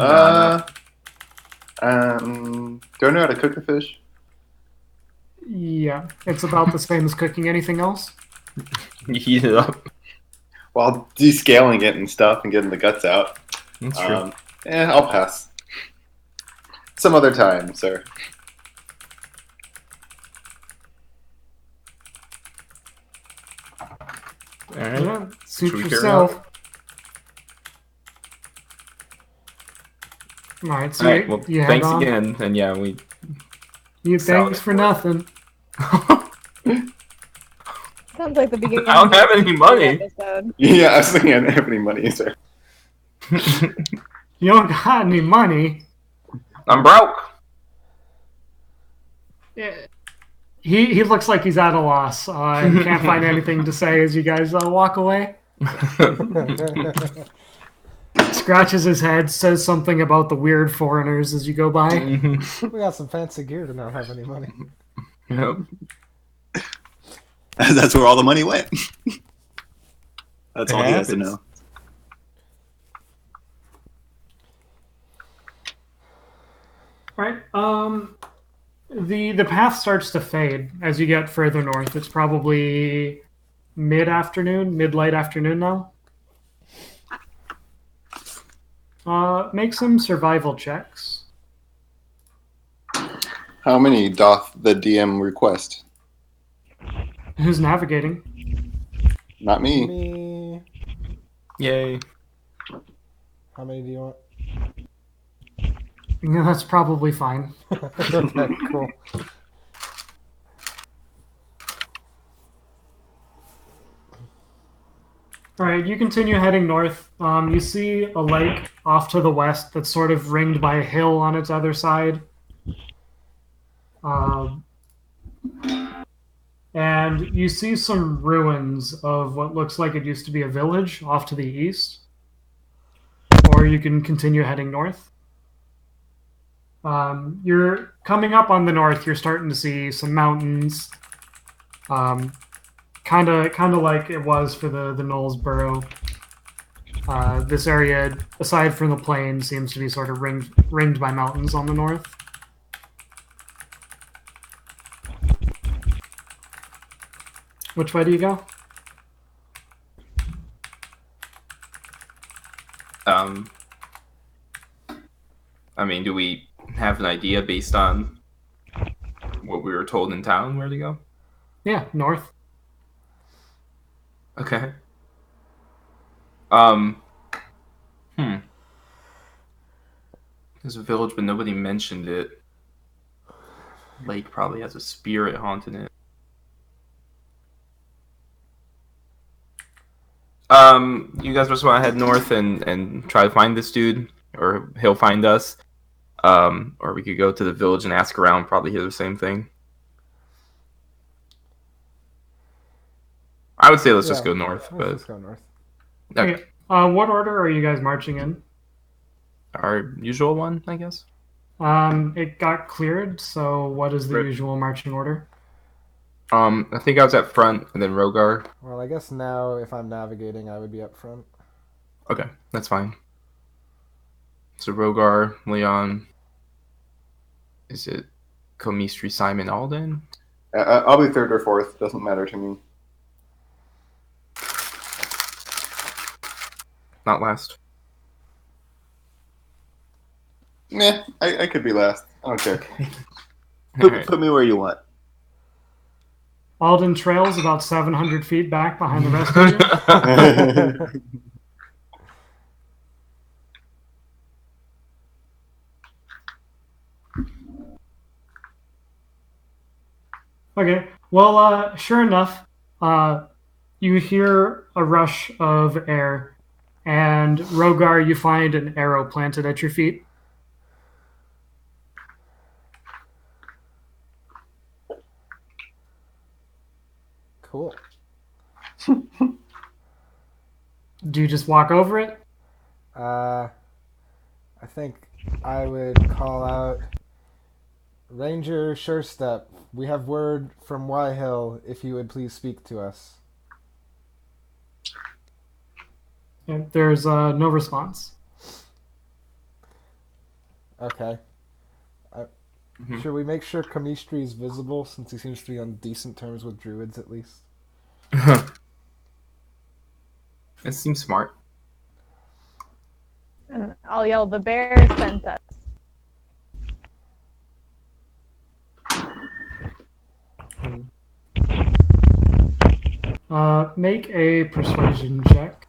I know how to cook a fish? Yeah, it's about the same as cooking anything else. You heat it up. While descaling it and stuff and getting the guts out. That's true. I'll pass. Some other time, sir. All right. Yeah, suit Should we carry yourself. All right, so All right. Well, you head thanks on. again. And yeah, we. You Salad thanks for for it. nothing. Sounds like the beginning. I don't of a have any money. episode. Yeah, I was thinking I didn't have any money, sir. You don't got any money. I'm broke. Yeah. He looks like he's at a loss and can't find anything to say as you guys walk away. Scratches his head, says something about the weird foreigners as you go by. We got some fancy gear to not have any money. Yep. That's where all the money went. That's all he has to happens. know. Right. The path starts to fade as you get further north. It's probably mid-late afternoon now. Make some survival checks. How many doth the DM request? Who's navigating? Not me. Me. Yay. How many do you want? No, that's probably fine. Okay, cool. All right, you continue heading north. You see a lake off to the west that's sort of ringed by a hill on its other side. And you see some ruins of what looks like it used to be a village off to the east. Or you can continue heading north. You're coming up on the north, you're starting to see some mountains. Kind of like it was for the Knowles Burrow. This area, aside from the plain, seems to be sort of ringed by mountains on the north. Which way do you go? I mean, do we have an idea based on what we were told in town where to go? Yeah, north. Okay. There's a village, but nobody mentioned it. Lake probably has a spirit haunting it. You guys just want to head north and try to find this dude, or he'll find us. Or we could go to the village and ask around, probably hear the same thing. I would say let's just go north, but Let's go north. Okay. What order are you guys marching in? our usual one, I guess. It got cleared, so what is the Right. usual marching order? I think I was at front, and then Rogar. Well, I guess now if I'm navigating, I would be up front. Okay, that's fine. So Rogar, Leon. Is it Comistry, Simon, Alden? I'll be third or fourth. Doesn't matter to me. Not last. Meh, I could be last. I don't care. Alright. Put me where you want. Alden trails about 700 feet back behind the rest of you. Okay. Well, sure enough, you hear a rush of air, and Rogar, you find an arrow planted at your feet. Cool. Do you just walk over it? I think I would call out Ranger Surestep. We have word from Y Hill if you would please speak to us. And there's no response. Okay. Mhm. Should we make sure Kamistri is visible since he seems to be on decent terms with druids at least? It seems smart. I don't know. I'll yell, "The bear sent us." Make a persuasion check.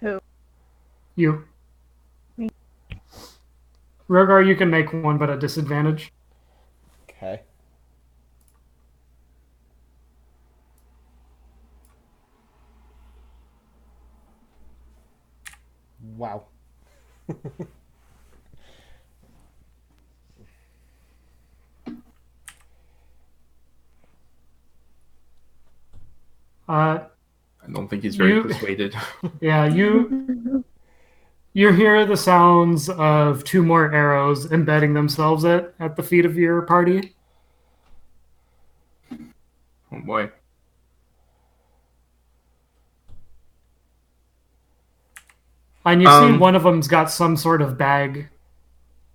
Who? You. Me. Rogar, you can make one, but at disadvantage. Okay. Wow. Uh, I don't think he's very You- persuaded. yeah, you hear the sounds of two more arrows embedding themselves at the feet of your party. Oh boy. And you see Um, one of them's got some sort of bag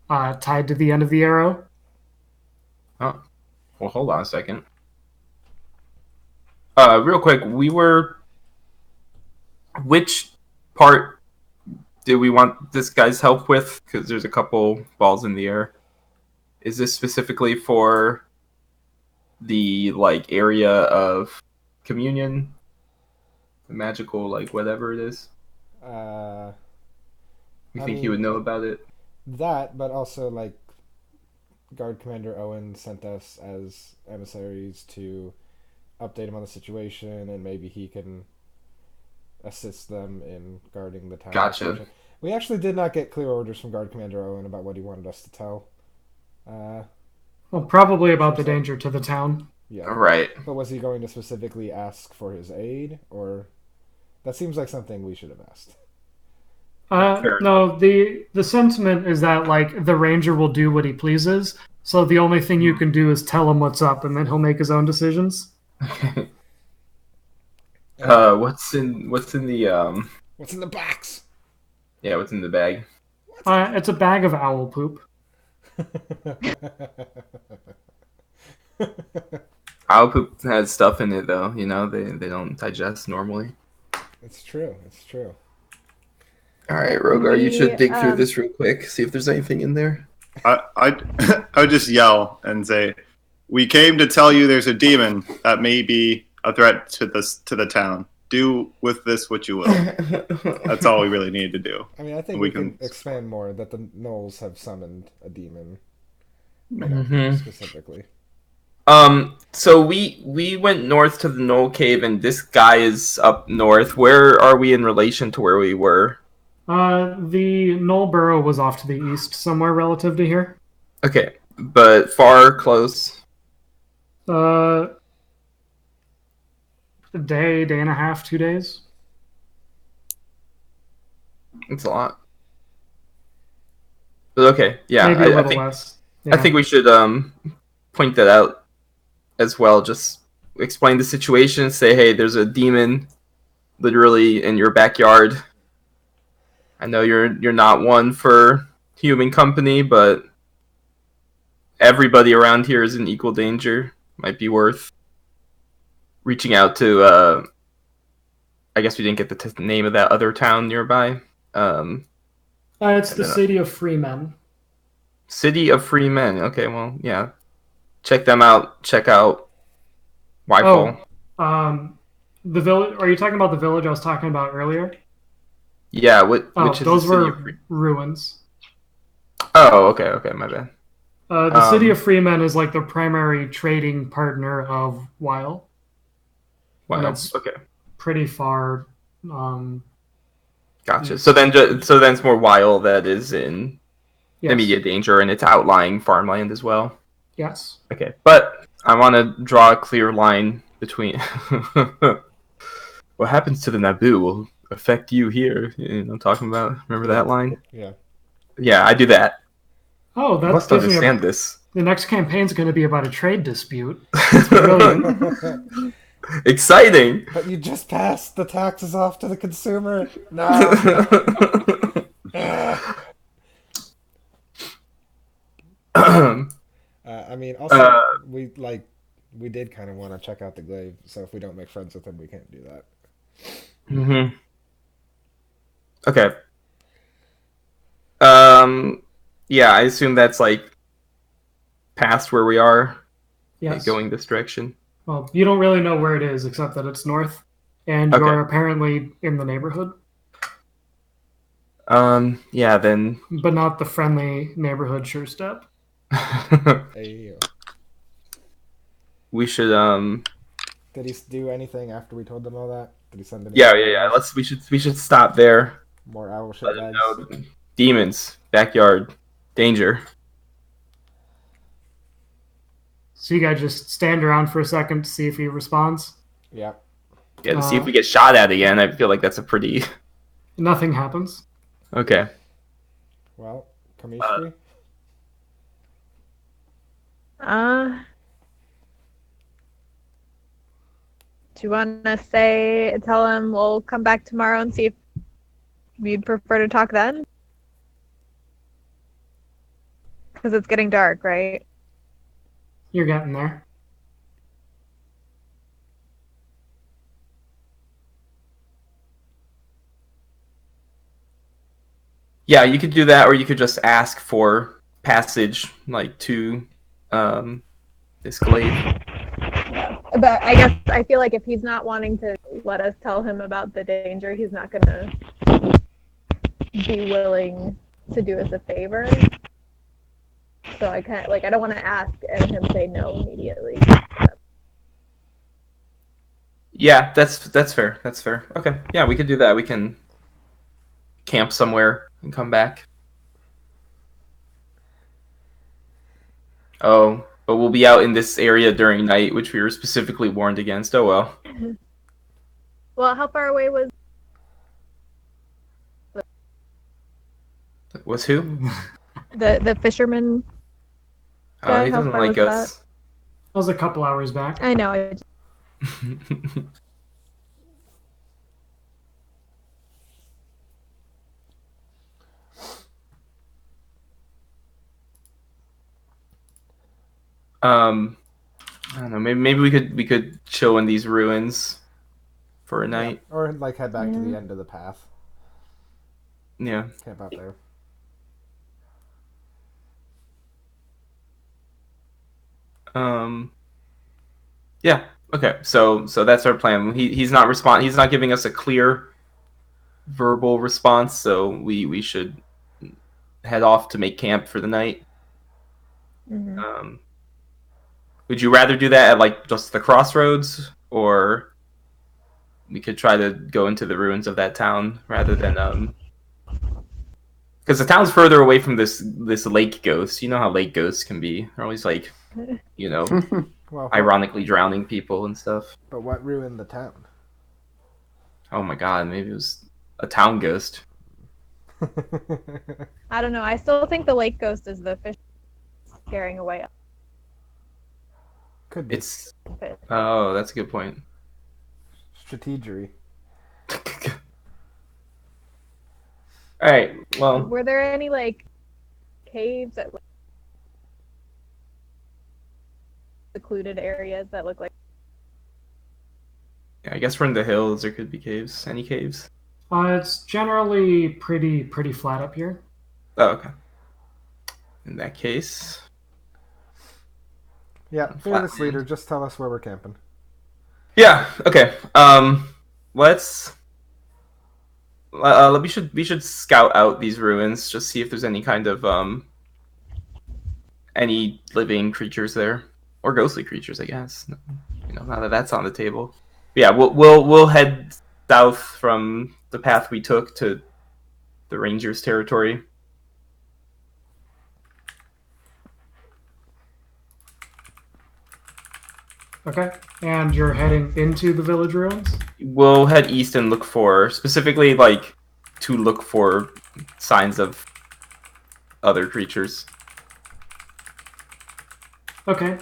tied to the end of the arrow. Oh, well, hold on a second. Real quick, which part did we want this guy's help with? Because there's a couple balls in the air. Is this specifically for the like area of communion, the magical like whatever it is? Uh, You I think he mean- would know about it? that, but also like Guard Commander Owen sent us as emissaries to update him on the situation, and maybe he can assist them in guarding the town. Gotcha. We actually did not get clear orders from Guard Commander Owen about what he wanted us to tell. Well, probably about the danger to the town. Yeah. All right. But was he going to specifically ask for his aid, or that seems like something we should have asked? Fair No, the sentiment is that like the ranger will do what he pleases. So the only thing you can do is tell him what's up, and then he'll make his own decisions. What's in the What's in the box? yeah, what's in the bag? It's a bag of owl poop. Owl poop has stuff in it though, you know, they don't digest normally. It's true. It's true. Alright, Rogar, you should dig through Um, this real quick, see if there's anything in there. I would just yell and say, "We came to tell you there's a demon that may be a threat to the town. Do with this what you will." That's all we really need to do. I mean, I think We we can can- expand more that the gnolls have summoned a demon, Mhm. specifically. So we went north to the Knoll Cave and this guy is up north. Where are we in relation to where we were? The Knoll Burrow was off to the east somewhere relative to here. Okay, but far, close. A day and a half, 2 days. It's a lot. But okay, yeah, Maybe a I little think less. I think we should point that out as well. Just explain the situation. Say, hey, there's a demon, literally in your backyard. I know you're not one for human company, but everybody around here is in equal danger. Might be worth reaching out to. I guess we didn't get the name of that other town nearby. It's the city of Freemen. City of Free Men. Okay, well, yeah. Check them out. Check out Wyfall. The village. Are you talking about the village I was talking about earlier? Yeah, which is those the city were of Free? ruins. Oh, okay, my bad. The city of Freemen is like the primary trading partner of Weil. Wow. That's- Okay, Pretty far. gotcha. So then it's more Weil that is in Yes. immediate danger, and it's outlying farmland as well. Yes. Okay, but I want to draw a clear line between what happens to the Naboo will affect you here. You know, I'm talking about. Remember that line? Yeah. Yeah, I do that. Oh, You that must gives me understand this. the next campaign's going to be about a trade dispute. Brilliant. Exciting. But you just passed the taxes off to the consumer. No. I mean, also we did kind of want to check out the glaive. So if we don't make friends with him, we can't do that. Mm-hmm. Okay. Yeah, I assume that's like past where we are, Yes. going this direction. Well, you don't really know where it is except that it's north, and Okay. you're apparently in the neighborhood, Yeah, then. but not the friendly neighborhood sure step. Hey. We should Did he do anything after we told them all that? Did he send any yeah. emails? We should stop there. More owl shit Let them bags. know. Demons, backyard, danger. So you guys just stand around for a second to see if he responds. Yeah. Yeah, to see if we get shot at again. I feel like that's a pretty. Nothing happens. Okay. Well, Kamishri? Do you want to tell him we'll come back tomorrow and see if you'd prefer to talk then? Because it's getting dark, right? You're getting there. Yeah, you could do that, or you could just ask for passage, like to this glade. But I guess I feel like if he's not wanting to let us tell him about the danger, he's not gonna be willing to do us a favor. So I kind of I don't want to ask and him say no immediately. Yeah, that's fair. That's fair. Okay. Yeah, we could do that. We can camp somewhere and come back. Oh, but we'll be out in this area during night, which we were specifically warned against. Oh well. Well, how far away was? Was who? The fisherman. Oh, he How doesn't far like was us. That was a couple hours back. I know. I don't know. Maybe we could chill in these ruins for a night. Yeah. Or like head back to the end of the path. Yeah. Camp out there. Yeah. Okay. So that's our plan. He's not giving us a clear verbal response, so we should head off to make camp for the night. Mm-hmm. Would you rather do that at like just the crossroads, or we could try to go into the ruins of that town rather than because the town's further away from this lake ghost. You know how lake ghosts can be. They're always like, Well, ironically drowning people and stuff. But what ruined the town? Oh my god, maybe it was a town ghost. I don't know. I still think the lake ghost is the fish scaring away. Could be. It's oh, that's a good point. Strategery. All right. Well, Were there any caves at secluded areas that look like? yeah, I guess we're in the hills. There could be caves. Any caves? It's generally pretty flat up here. Oh, okay. In that case, Yeah, fearless leader, just tell us where we're camping. yeah. Okay. Let's. We should scout out these ruins, just see if there's any kind of any living creatures there, or ghostly creatures, I guess. Now that that's on the table. Yeah, we'll head south from the path we took to the Rangers' territory. Okay. And you're heading into the village ruins? We'll head east and look for, specifically, to look for signs of other creatures. Okay.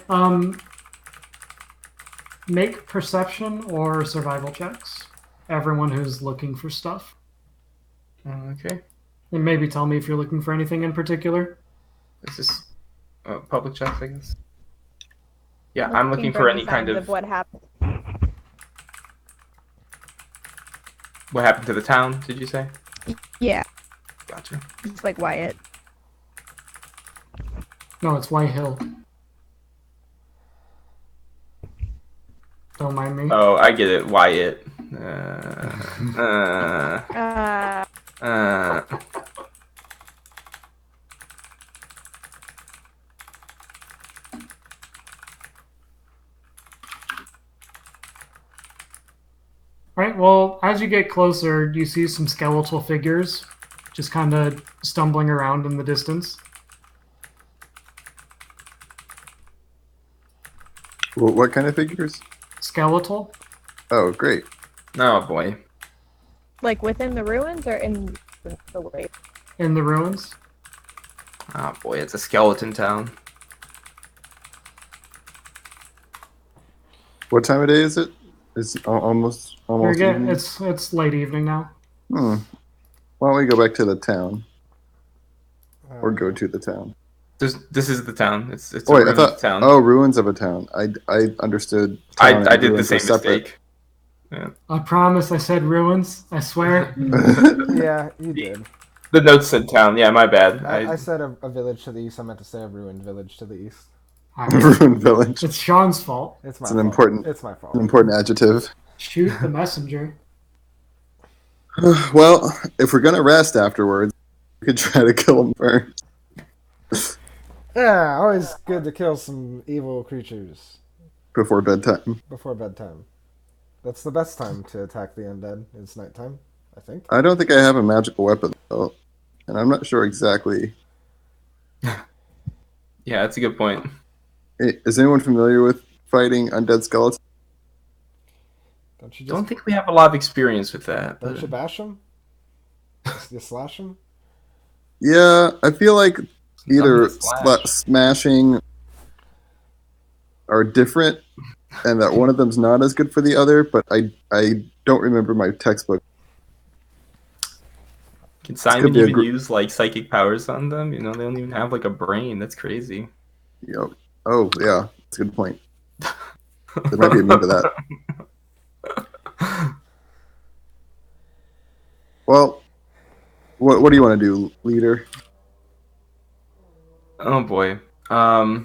Make perception or survival checks. Everyone who's looking for stuff. Okay. And maybe tell me if you're looking for anything in particular. This is public checks, I guess. Yeah, I'm looking for any kind of what happened. what happened to the town. Did you say? Yeah, Gotcha. it's like Wyatt. No, it's White Hill. Don't mind me. Oh, I get it. Wyatt. Uh. Right, well, as you get closer, you see some skeletal figures just kind of stumbling around in the distance. Well, what kind of figures? Skeletal? Oh, great. Oh boy. Like within the ruins or in the way? In the ruins. Oh boy, it's a skeleton town. What time of day is it? It's almost evening. It's late evening now. Why don't we go back to the town, or go to the town? This is the town. It's a Wait, I ruined thought. town. Oh, ruins of a town. I understood. Town I and did the ruins were same separate. mistake. Yeah. I promise I said ruins. I swear. Yeah, you did. The notes said town. Yeah, my bad. I said a village to the east. I meant to say a ruined village to the east. Ruined village. It's Sean's fault. It's my It's an fault. important. It's my fault. An important adjective. Shoot the messenger. Well, if we're gonna rest afterwards, we could try to kill him first Yeah, always good to kill some evil creatures before bedtime. before bedtime. That's the best time to attack the undead. It's nighttime, I think. I don't think I have a magical weapon though, and I'm not sure exactly. Yeah, that's a good point. Is anyone familiar with fighting undead skeletons? Don't you Don't just think we have a lot of experience with that. don't But you bash them? You slash them? Yeah, I feel like either Nothing to slash. smashing are different, and that one of them's not as good for the other. But I don't remember my textbook. Can Simon be a even gr- use like psychic powers on them? You know, they don't even have like a brain. That's crazy. Yep. Oh yeah, that's a good point. They might be immune to that. Well, what do you want to do, leader? Oh boy. Quick I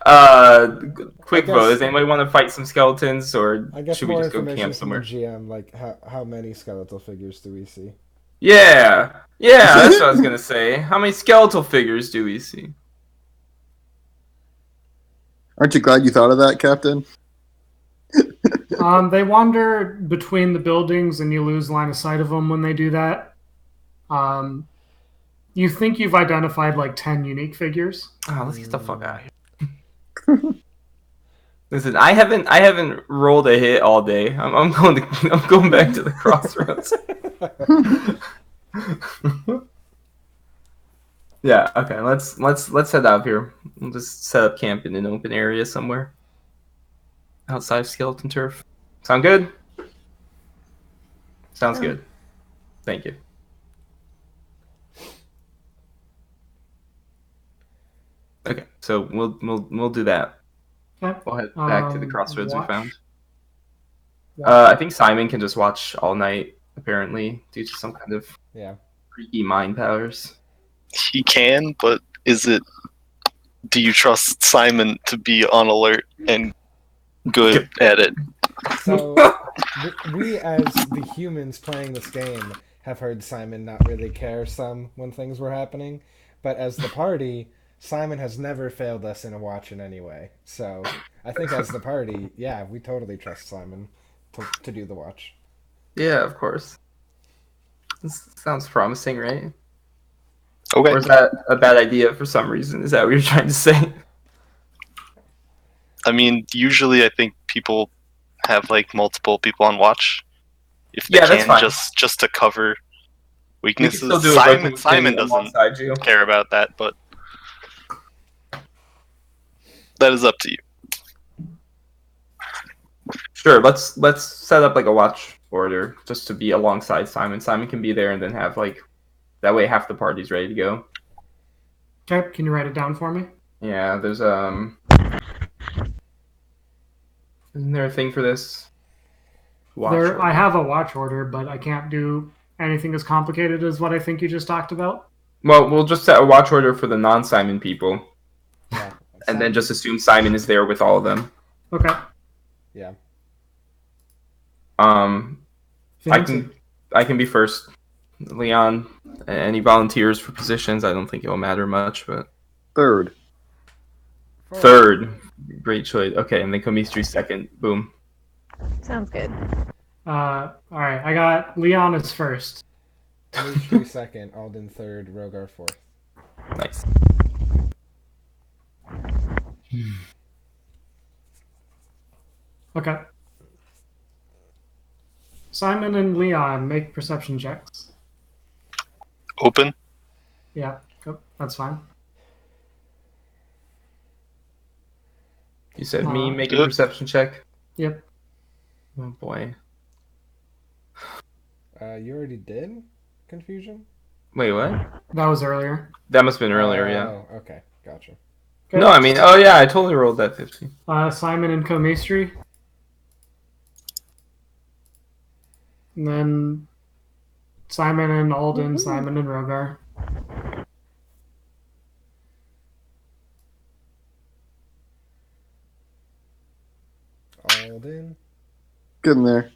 vote. guess- Does anybody want to fight some skeletons, or I guess should we more just go information camp from the somewhere? GM, like how many skeletal figures do we see? Yeah, that's what I was gonna say. How many skeletal figures do we see? Aren't you glad you thought of that, Captain? They wander between the buildings, and you lose line of sight of them when they do that. You think you've identified like 10 unique figures. Oh, let's get the fuck out of here. Listen, I haven't rolled a hit all day. I'm going back to the crossroads. Yeah. Okay. Let's head out here. We'll just set up camp in an open area somewhere outside of skeleton turf. Sound good? Sounds good. Thank you. Okay, so we'll do that. Okay. We'll head back to the crossroads we Watch. found. Watch. I think Simon can just watch all night, apparently, due to some kind of Yeah. freaky mind powers. He can, but is it? Do you trust Simon to be on alert and good at it? So we as the humans playing this game have heard Simon not really care some when things were happening, but as the party, Simon has never failed us in a watch in any way. So I think as the party, yeah, we totally trust Simon to do the watch. Yeah, of course. This sounds promising, right? Okay. Or is that a bad idea for some reason? Is that what you're trying to say? I mean, usually I think people have like multiple people on watch if they Yeah, that's can, fine. just to cover We can weaknesses. still do a Simon rotation doesn't alongside you. care about that, but that is up to you. Sure, let's set up like a watch order just to be alongside Simon. Simon can be there and then have like that way half the party's ready to go. Okay, can you write it down for me? Yeah, there's isn't there a thing for this? Watch I order. have a watch order, but I can't do anything as complicated as what I think you just talked about. Well, we'll just set a watch order for the non-Simon people, Yeah. and then just assume Simon is there with all of them. Okay. Yeah. Fancy. I can be first. Leon, any volunteers for positions? I don't think it'll matter much, but Third. third, great choice. Okay, and then Komistri second. Boom. Sounds good. All right. I got Leon as first. Dimitri second, Alden third, Rogar fourth. Nice. Okay. Simon and Leon make perception checks. Open. Yeah, that's fine. You said me make a Good. perception check. Yep. Oh boy. You already did? Confusion? Wait, what? That was earlier. That must have been earlier, yeah. Oh, okay. Gotcha. Okay. No, I mean, oh yeah, I totally rolled that 50. Simon and Komistri. And then Simon and Alden, Simon and Rogar. Alden. Getting there.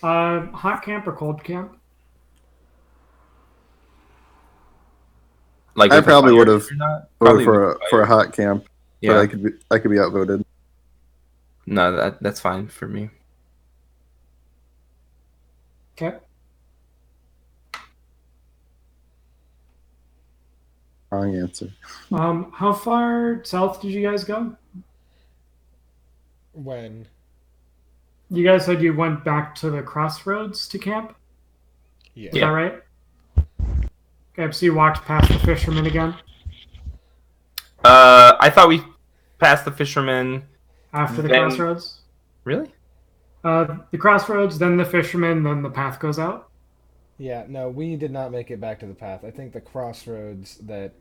Hot camp or cold camp? Like I with a probably fire would have or not? voted Probably for with a fire. hot camp, but Yeah. I could be outvoted. No, that's fine for me. Okay. Wrong answer. How far south did you guys go? When? You guys said you went back to the crossroads to camp? Yeah. Is that right? Okay, so you walked past the fisherman again? I thought we passed the fisherman. After the Then- crossroads? Really? The crossroads, then the fisherman, then the path goes out? Yeah, no, we did not make it back to the path. I think the crossroads that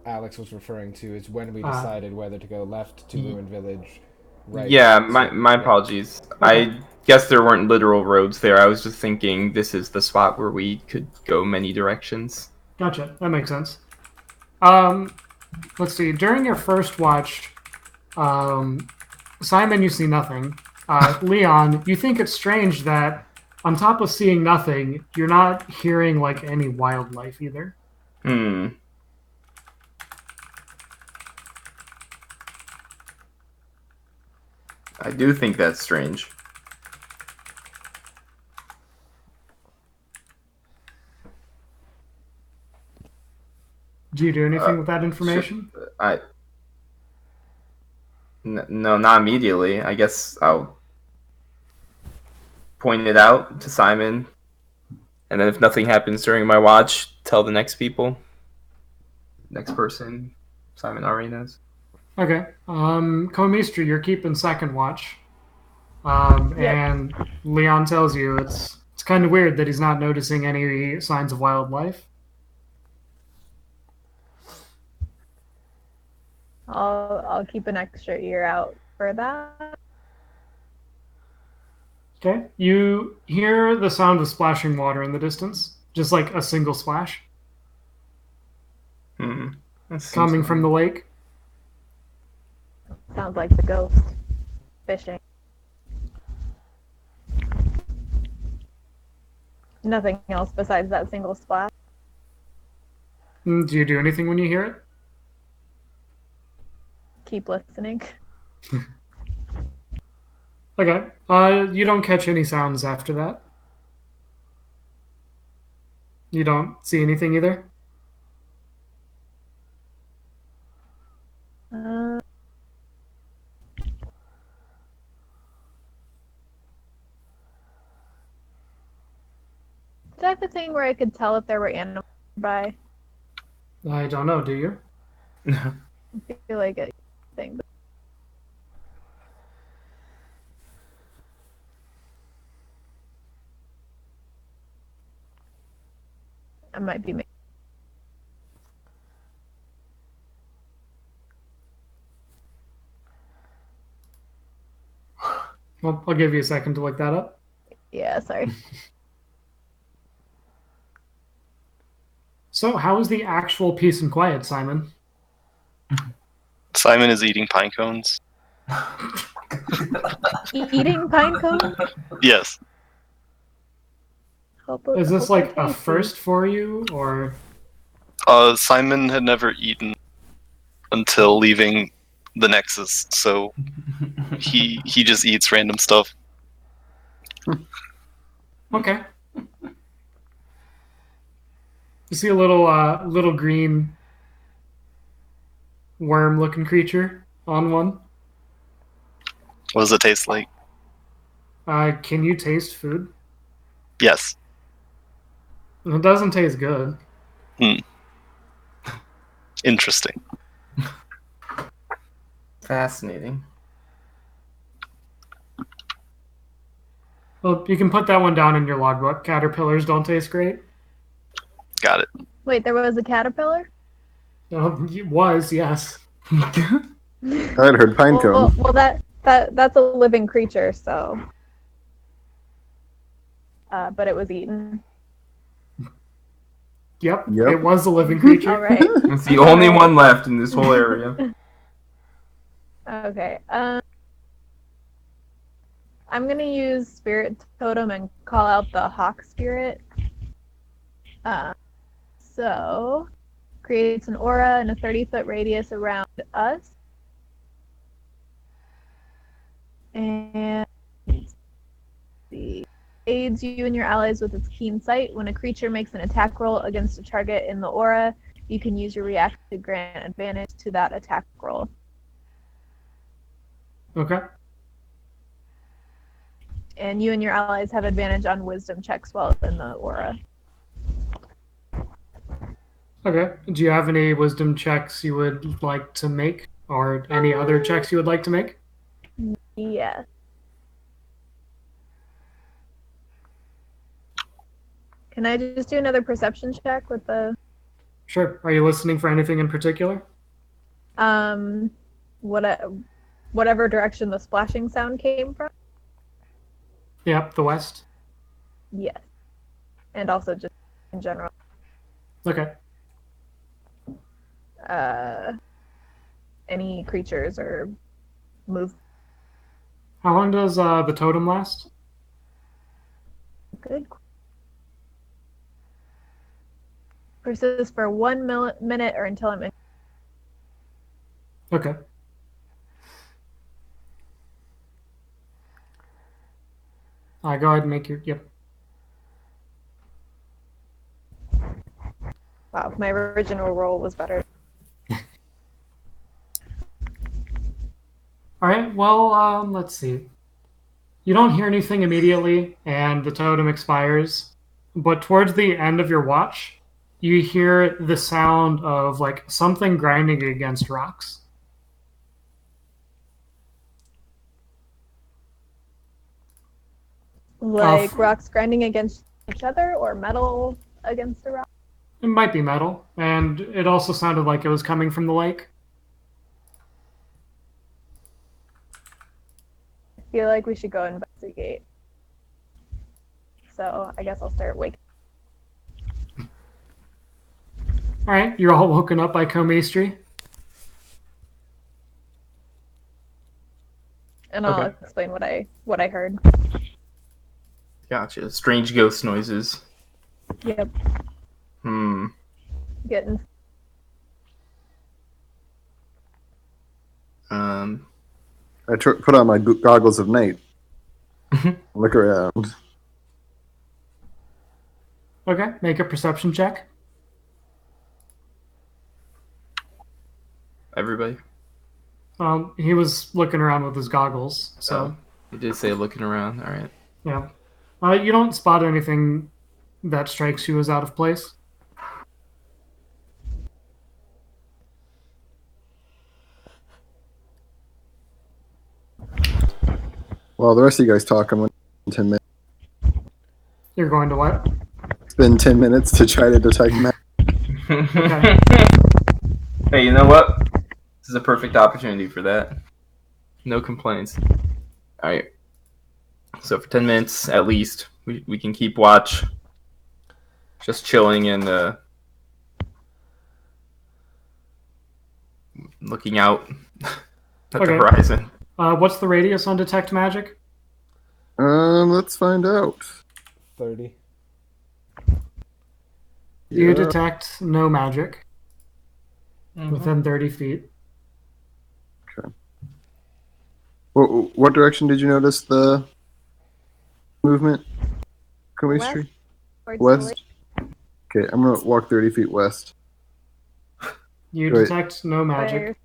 Alex was referring to is when we decided whether to go left to Ruined Village, right. Yeah, to- my yeah. apologies. I guess there weren't literal roads there. I was just thinking this is the spot where we could go many directions. Gotcha. That makes sense. Let's see. During your first watch, Simon, you see nothing. Leon, you think it's strange that on top of seeing nothing, you're not hearing like any wildlife either. Hmm. I do think that's strange. Do you do anything with that information? No, not immediately. I guess I'll point it out to Simon, and then if nothing happens during my watch, tell the next people. Next person, Simon already knows. Okay. Komistri, you're keeping second watch. And Leon tells you it's kind of weird that he's not noticing any signs of wildlife. I'll keep an extra ear out for that. Okay. You hear the sound of splashing water in the distance, just like a single splash coming from the lake. Sounds like the ghost fishing. Nothing else besides that single splash. Do you do anything when you hear it? Keep listening. Okay. You don't catch any sounds after that. You don't see anything either? Is that the thing where I could tell if there were animals nearby? I don't know, do you? I feel like a thing. I might be. I'll give you a second to look that up. Yeah, sorry. So, how is the actual peace and quiet, Simon? Simon is eating pine cones. Eating pine cones? Yes. Is this Hope they're like a tasty. first for you, or Simon had never eaten until leaving the Nexus, so he just eats random stuff. okay? You see a little green worm-looking creature on one. What does it taste like? Can you taste food? Yes. It doesn't taste good. Interesting. Fascinating. Well, you can put that one down in your logbook. Caterpillars don't taste great. Got it. Wait, there was a caterpillar? It was, yes. I had heard pine cone. Well, that's a living creature, so. But it was eaten. Yep, Yep. it was a living creature. All right. It's the only one left in this whole area. Okay. I'm gonna use Spirit Totem and call out the Hawk Spirit. So creates an aura in a 30-foot radius around us. And aids you and your allies with its keen sight. When a creature makes an attack roll against a target in the aura, you can use your reaction to grant advantage to that attack roll. Okay. And you and your allies have advantage on wisdom checks while in the aura. Okay. Do you have any wisdom checks you would like to make? Or any other checks you would like to make? Yes. Can I just do another perception check with the Sure. Are you listening for anything in particular? whatever direction the splashing sound came from? Yep, the west. Yes. And also just in general. Okay. Any creatures or move. How long does the totem last? Good. Persists for 1 minute or until I'm in. Okay. Go ahead and make your... Yep. Wow, my original roll was better. All right, well, let's see. You don't hear anything immediately, and the totem expires. But towards the end of your watch, you hear the sound of, like, something grinding against rocks. Like rocks grinding against each other or metal against a rock? It might be metal, and it also sounded like it was coming from the lake. I feel like we should go investigate. So I guess I'll start waking. All right, you're all woken up by Comastry. And I'll Okay. explain what I heard. Gotcha. Strange ghost noises. Yep. Getting I put on my goggles of night. Look around. Okay, make a perception check. Everybody. He was looking around with his goggles, so You did say looking around. All right. yeah. You don't spot anything that strikes you as out of place. Well, the rest of you guys talk. I'm going to 10 minutes. You're going to what? Spend 10 minutes to try to detect magic. Okay. Hey, you know what? This is a perfect opportunity for that. No complaints. All right. So for 10 minutes at least, we can keep watch. Just chilling and looking out at the horizon. What's the radius on detect magic? Let's find out. 30. You Yeah. detect no magic within 30 feet. Okay. What direction did you notice the movement? West. Tree? Towards the West? lake. Okay, I'm going to walk 30 feet west. You Wait. detect no magic. Where-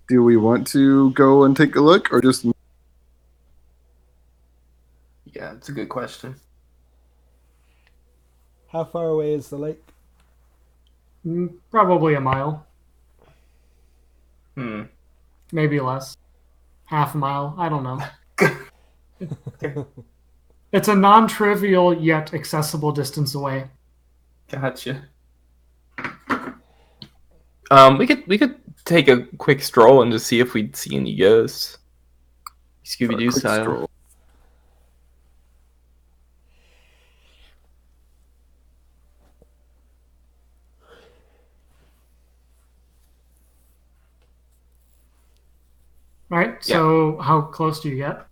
Do we want to go and take a look, or just... Yeah, it's a good question. How far away is the lake? Probably a mile. Hmm. Maybe less. Half a mile. I don't know. It's a non-trivial yet accessible distance away. Gotcha. We could take a quick stroll and just see if we'd see any ghosts. Scooby Doo quick style. stroll. All right. So how close do you get?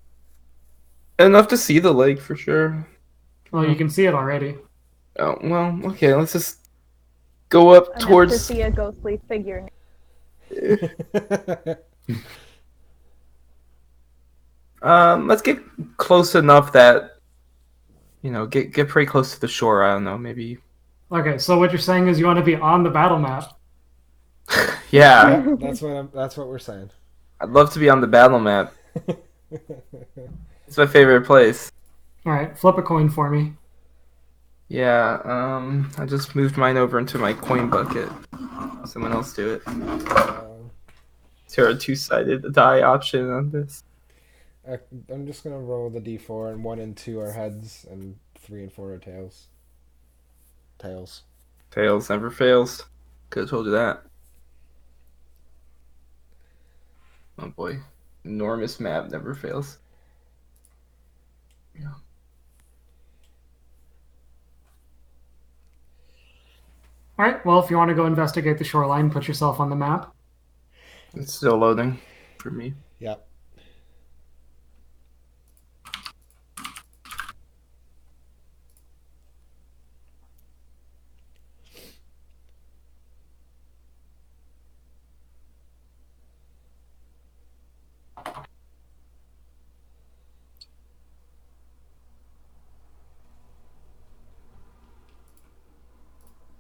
Enough to see the lake for sure. Well, you can see it already. Oh well, okay. Let's just go up Enough to towards. see a ghostly figure. Let's get close enough that get pretty close to the shore. I don't know, maybe. Okay. So what you're saying is you want to be on the battle map. Yeah, That's what we're saying. I'd love to be on the battle map. It's my favorite place. All right. Flip a coin for me. Yeah. I just moved mine over into my coin bucket. Someone else do it. Is there a two-sided die option on this? I'm just gonna roll the d4, and 1 and 2 are heads, and 3 and 4 are tails. Tails. Tails never fails. Could have told you that. Oh boy. Enormous map never fails. Yeah. All right. Well, if you want to go investigate the shoreline, put yourself on the map. It's still loading for me. Yep.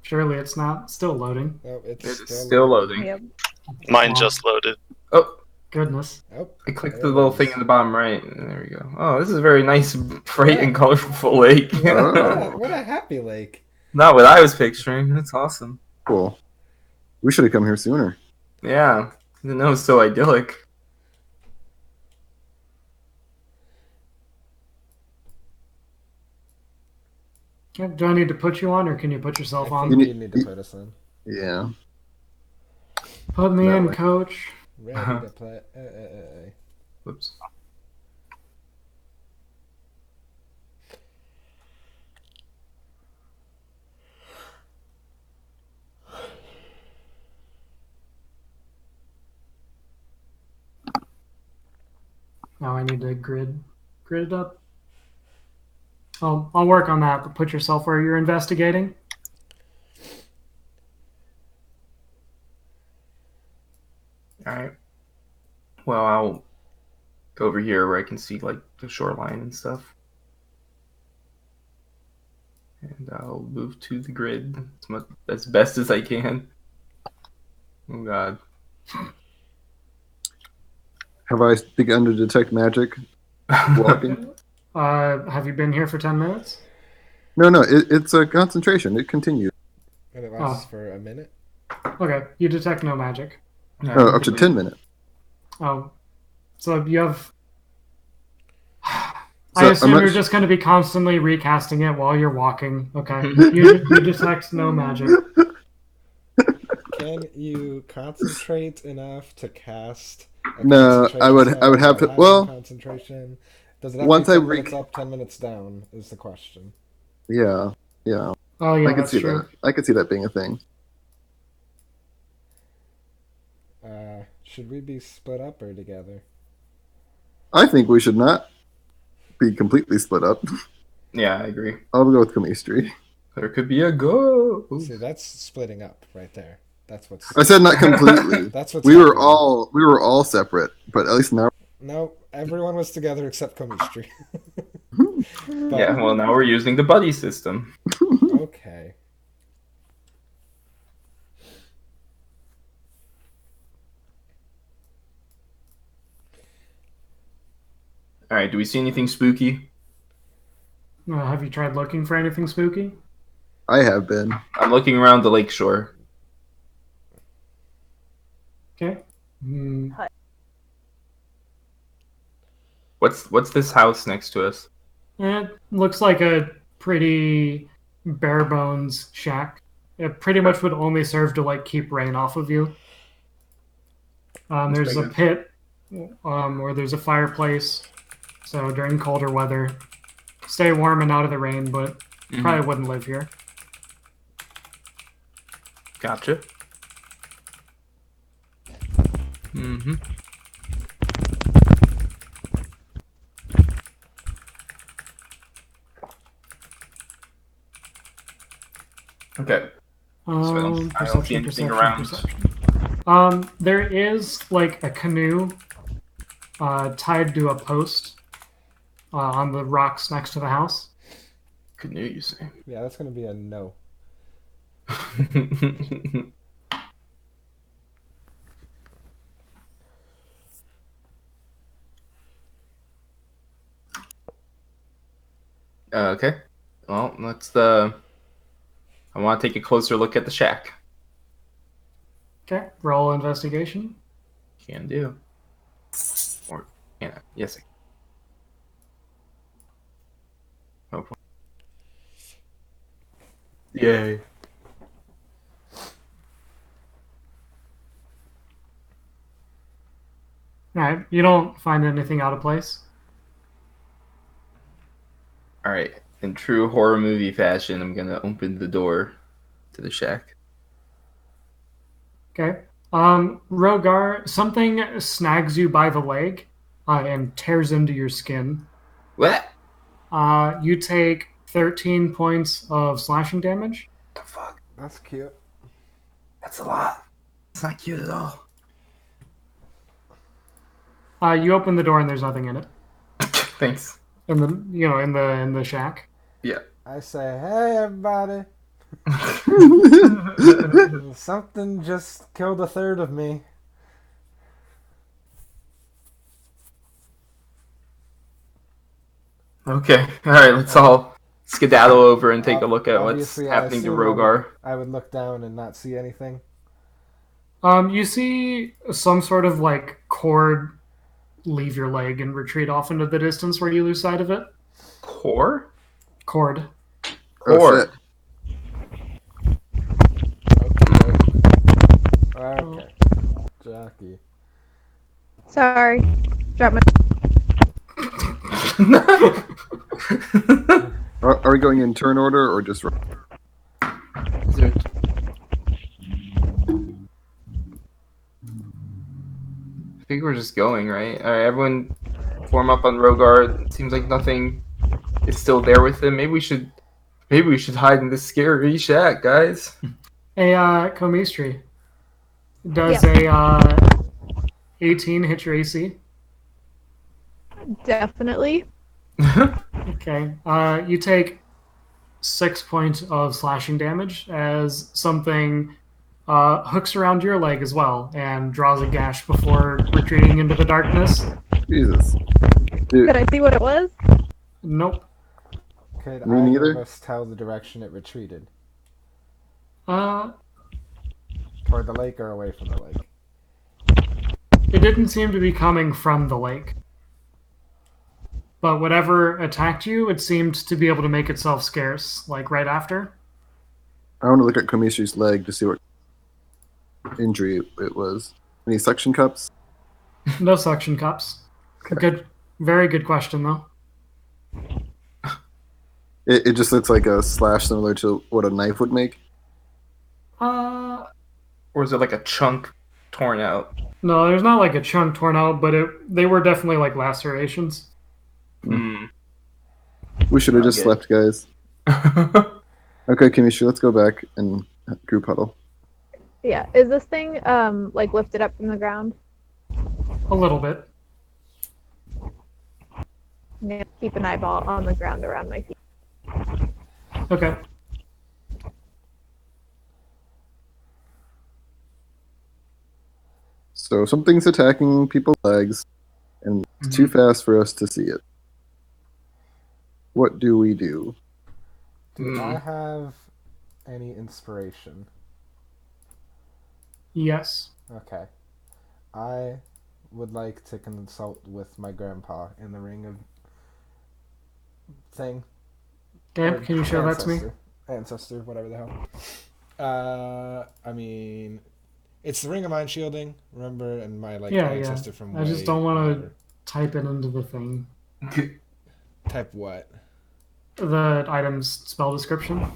Surely it's not still loading. Oh, It's it's still loading. Yep. Mine just loaded. Oh, Goodness. Oh, I clicked there the little it thing is. in the bottom right. And there we go. Oh, this is a very nice, bright, and colorful lake. Oh. What a happy lake. Not what I was picturing. That's awesome. Cool. We should have come here sooner. Yeah. I didn't know it was so idyllic. Yeah, do I need to put you on, or can you put yourself I on? think you need to put us in. Yeah. Put me That in, way. coach. Ready to play. Whoops. Now I need to grid it up. I'll work on that, but put yourself where you're investigating. Alright. Well, I'll go over here where I can see, like, the shoreline and stuff. And I'll move to the grid as best as I can. Oh, God. Have I begun to detect magic walking? Have you been here for 10 minutes? No, it's a concentration. It continues. And it lasts for a minute. Okay, you detect no magic. Yeah, Up to 10 minutes. Oh, so you have. So I assume I'm not you're just going to be constantly recasting it while you're walking. Okay, you detect no magic. Can you concentrate enough to cast A No, I would concentration have spell, to. a hiding Well, concentration. Does it have to be once I 10 re minutes up, 10 minutes down? Is the question. yeah, yeah, Oh I yeah, could that's see true. that. I could see that being a thing. Should we be split up or together? I think we should not be completely split up. Yeah, I agree. I'll go with Kamistri. There could be a ghost. See, that's splitting up right there. That's what's. I said not completely. That's what's. we were happening. all separate, but at least now. No, everyone was together except Komistri. But, Yeah, well, now we're using the buddy system. Okay. All right, do we see anything spooky? Have you tried looking for anything spooky? I have been. I'm looking around the lakeshore. Okay. Hmm. What's this house next to us? It looks like a pretty bare bones shack. It pretty much would only serve to like keep rain off of you. There's a big. pit, or there's a fireplace. So during colder weather, stay warm and out of the rain, but probably wouldn't live here. Gotcha. Mm-hmm. Okay. I don't see Perception, anything perception, around. perception. There is like a canoe tied to a post on the rocks next to the house. Canoe, you say? Yeah, that's gonna be a no. Okay. Well, let's I want to take a closer look at the shack. Okay, roll investigation. Can do. Or can I? Yes. Oh. Yay. All right, you don't find anything out of place. All right. In true horror movie fashion, I'm gonna open the door to the shack. Okay. Rogar, something snags you by the leg and tears into your skin. What? You take 13 points of slashing damage. The fuck? That's cute. That's a lot. It's not cute at all. You open the door and there's nothing in it. Thanks. In the shack. Yeah. I say, hey everybody, something just killed a third of me. Okay. All right. Let's all skedaddle over and take a look at what's Obviously, I happening to assume Rogar. I would look down and not see anything. You see some sort of like cord leave your leg and retreat off into the distance where you lose sight of it. Core? Cord. Core. Okay. Jackie. Sorry. Drop my. Are we going in turn order or just? I think we're just going, right? All right, everyone form up on Rogar. It seems like nothing is still there with him. Maybe we should hide in this scary shack, guys. Hey, Komistri. Does Yeah. a 18 hit your AC? Definitely. Okay. You take 6 points of slashing damage as something hooks around your leg as well and draws a gash before retreating into the darkness. Jesus. Dude, Could I see what it was? Nope. Could Me either neither. of us tell the direction it retreated? Uh, Toward the lake or away from the lake? it didn't seem to be coming from the lake. But whatever attacked you, it seemed to be able to make itself scarce, like right after. I want to look at Komishi's leg to see what injury it was. Any suction cups? No suction cups. Good, very good question though. It just looks like a slash similar to what a knife would make. Uh, Or is it like a chunk torn out? no, there's not like a chunk torn out, but they were definitely like lacerations. Hmm. We should have just Okay. slept, guys. Okay, Kamisha, let's go back and group huddle. Yeah. Is this thing like lifted up from the ground? A little bit. I'm gonna keep an eyeball on the ground around my feet. Okay. So something's attacking people's legs, and it's too fast for us to see it. What do we do? Do I have any inspiration? Yes. Okay. I would like to consult with my grandpa in the ring of thing. Dan, Or can you show that to me? Ancestor, whatever the hell. I mean, it's the ring of mind shielding, remember, and my Yeah, ancestor yeah. from I just way don't want to whatever. type it into the thing. Type what? The item's spell description.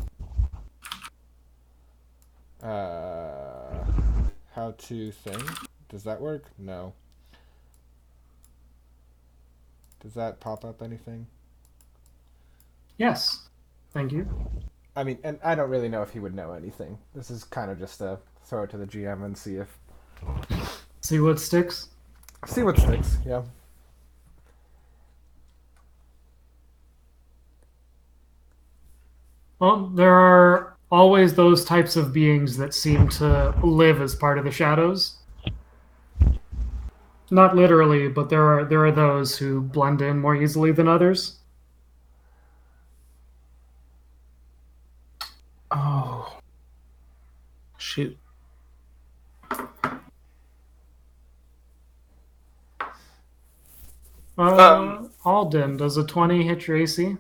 How to thing? Does that work? No. Does that pop up anything? Yes. Thank you. I mean, and I don't really know if he would know anything. This is kind of just a throw it to the GM and see See what sticks. what sticks. Yeah. Well, there are always those types of beings that seem to live as part of the shadows. Not literally, but there are those who blend in more easily than others. Oh. Shoot. Alden, does a 20 hit your AC?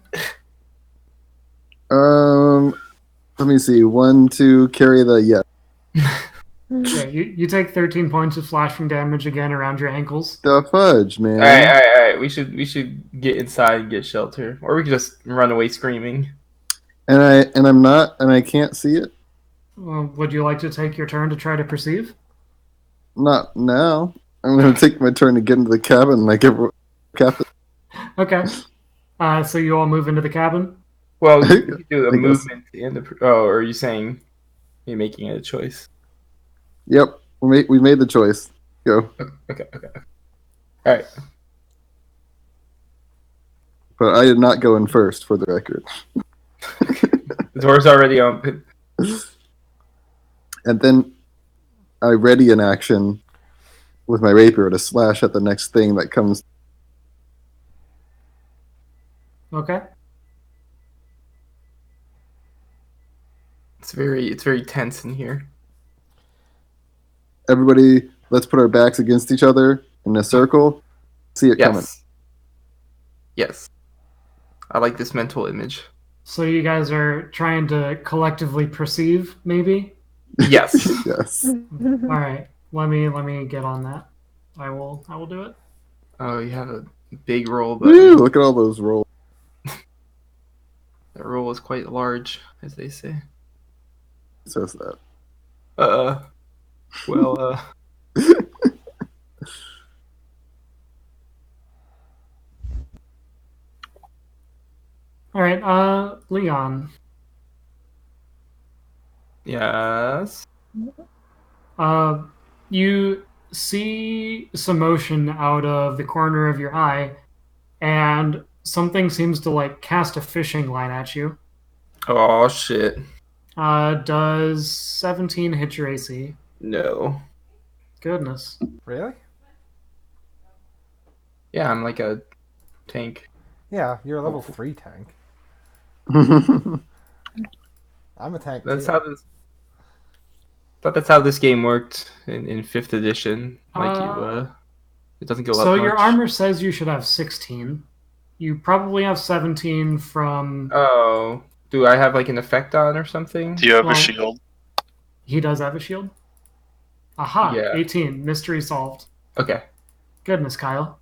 Let me see. 1, 2, carry the Yeah, you take 13 points of slashing damage again around your ankles. The fudge, man. All right. We should get inside and get shelter, or we could just run away screaming. And I can't see it. Would you like to take your turn to try to perceive? Not now. I'm gonna take my turn to get into the cabin like everyone. Captain. Okay. So you all move into the cabin? Well, you could do a I guess. movement and or are you saying you're making a choice? Yep, we made the choice. Go. Okay. All right. But I did not go in first, for the record. The door's already open. And then I ready an action with my rapier to slash at the next thing that comes. Okay. It's very tense in here. Everybody, let's put our backs against each other in a circle. See it coming. Yes. I like this mental image. So you guys are trying to collectively perceive, maybe? Yes. Yes. All right. Let me get on that. I will do it. Oh, you have a big roll, Woo, but look at all those rolls. the roll is quite large, as they say. It says that. Well, All right. Leon. yes. You see some motion out of the corner of your eye, and something seems to like cast a fishing line at you. Oh shit. Does 17 hit your AC? No. Goodness. Really? Yeah, I'm like a tank. Yeah, you're a level 3 tank. I'm a tank That's too. how this. Thought that's how this game worked in 5th edition. Like it doesn't go up So much. your armor says you should have 16. You probably have 17 from. Oh, do I have like an effect on or something? Do you have Well, a shield? He does have a shield. Aha! Yeah. 18. Mystery solved. Okay. Goodness, Kyle.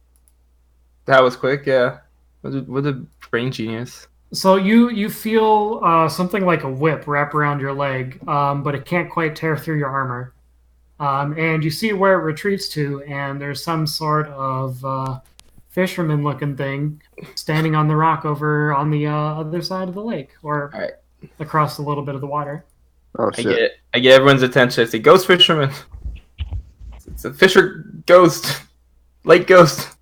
That was quick, yeah. What a brain genius. So you feel something like a whip wrap around your leg, but it can't quite tear through your armor. And you see where it retreats to, and there's some sort of fisherman-looking thing standing on the rock over on the other side of the lake, or All right. across a little bit of the water. Oh shit! I get everyone's attention. I say, "Ghost fisherman." It's a fisher ghost, lake ghost.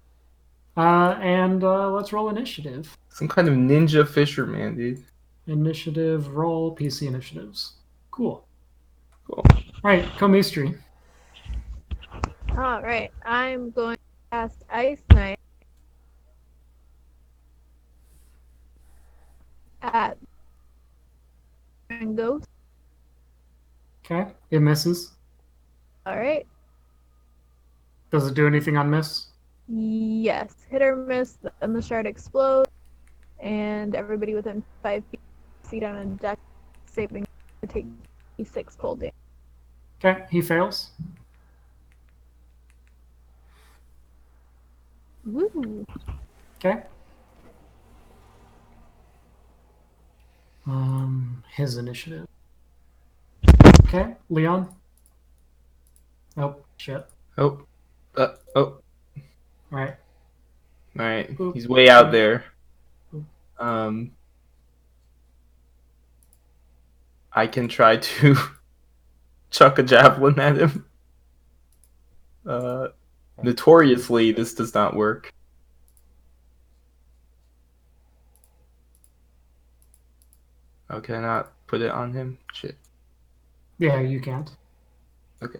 And let's roll initiative. Some kind of ninja fisherman, dude. Initiative, roll, PC initiatives. Cool. Cool. Right, Comistry. All right, I'm going to cast Ice Knight at Ghost. Okay, it misses. All right. Does it do anything on miss? Yes, hit or miss, then the shard explodes, and everybody within 5 feet on a deck saving to take 6 cold damage. Okay, he fails. Woo! Okay. His initiative. Okay, Leon. Oh shit. Oh. Oh. All right. All right. Boop. He's way out there. Boop. I can try to chuck a javelin at him. Notoriously, this does not work. Oh, can I not put it on him? Shit. Yeah, you can't. Okay.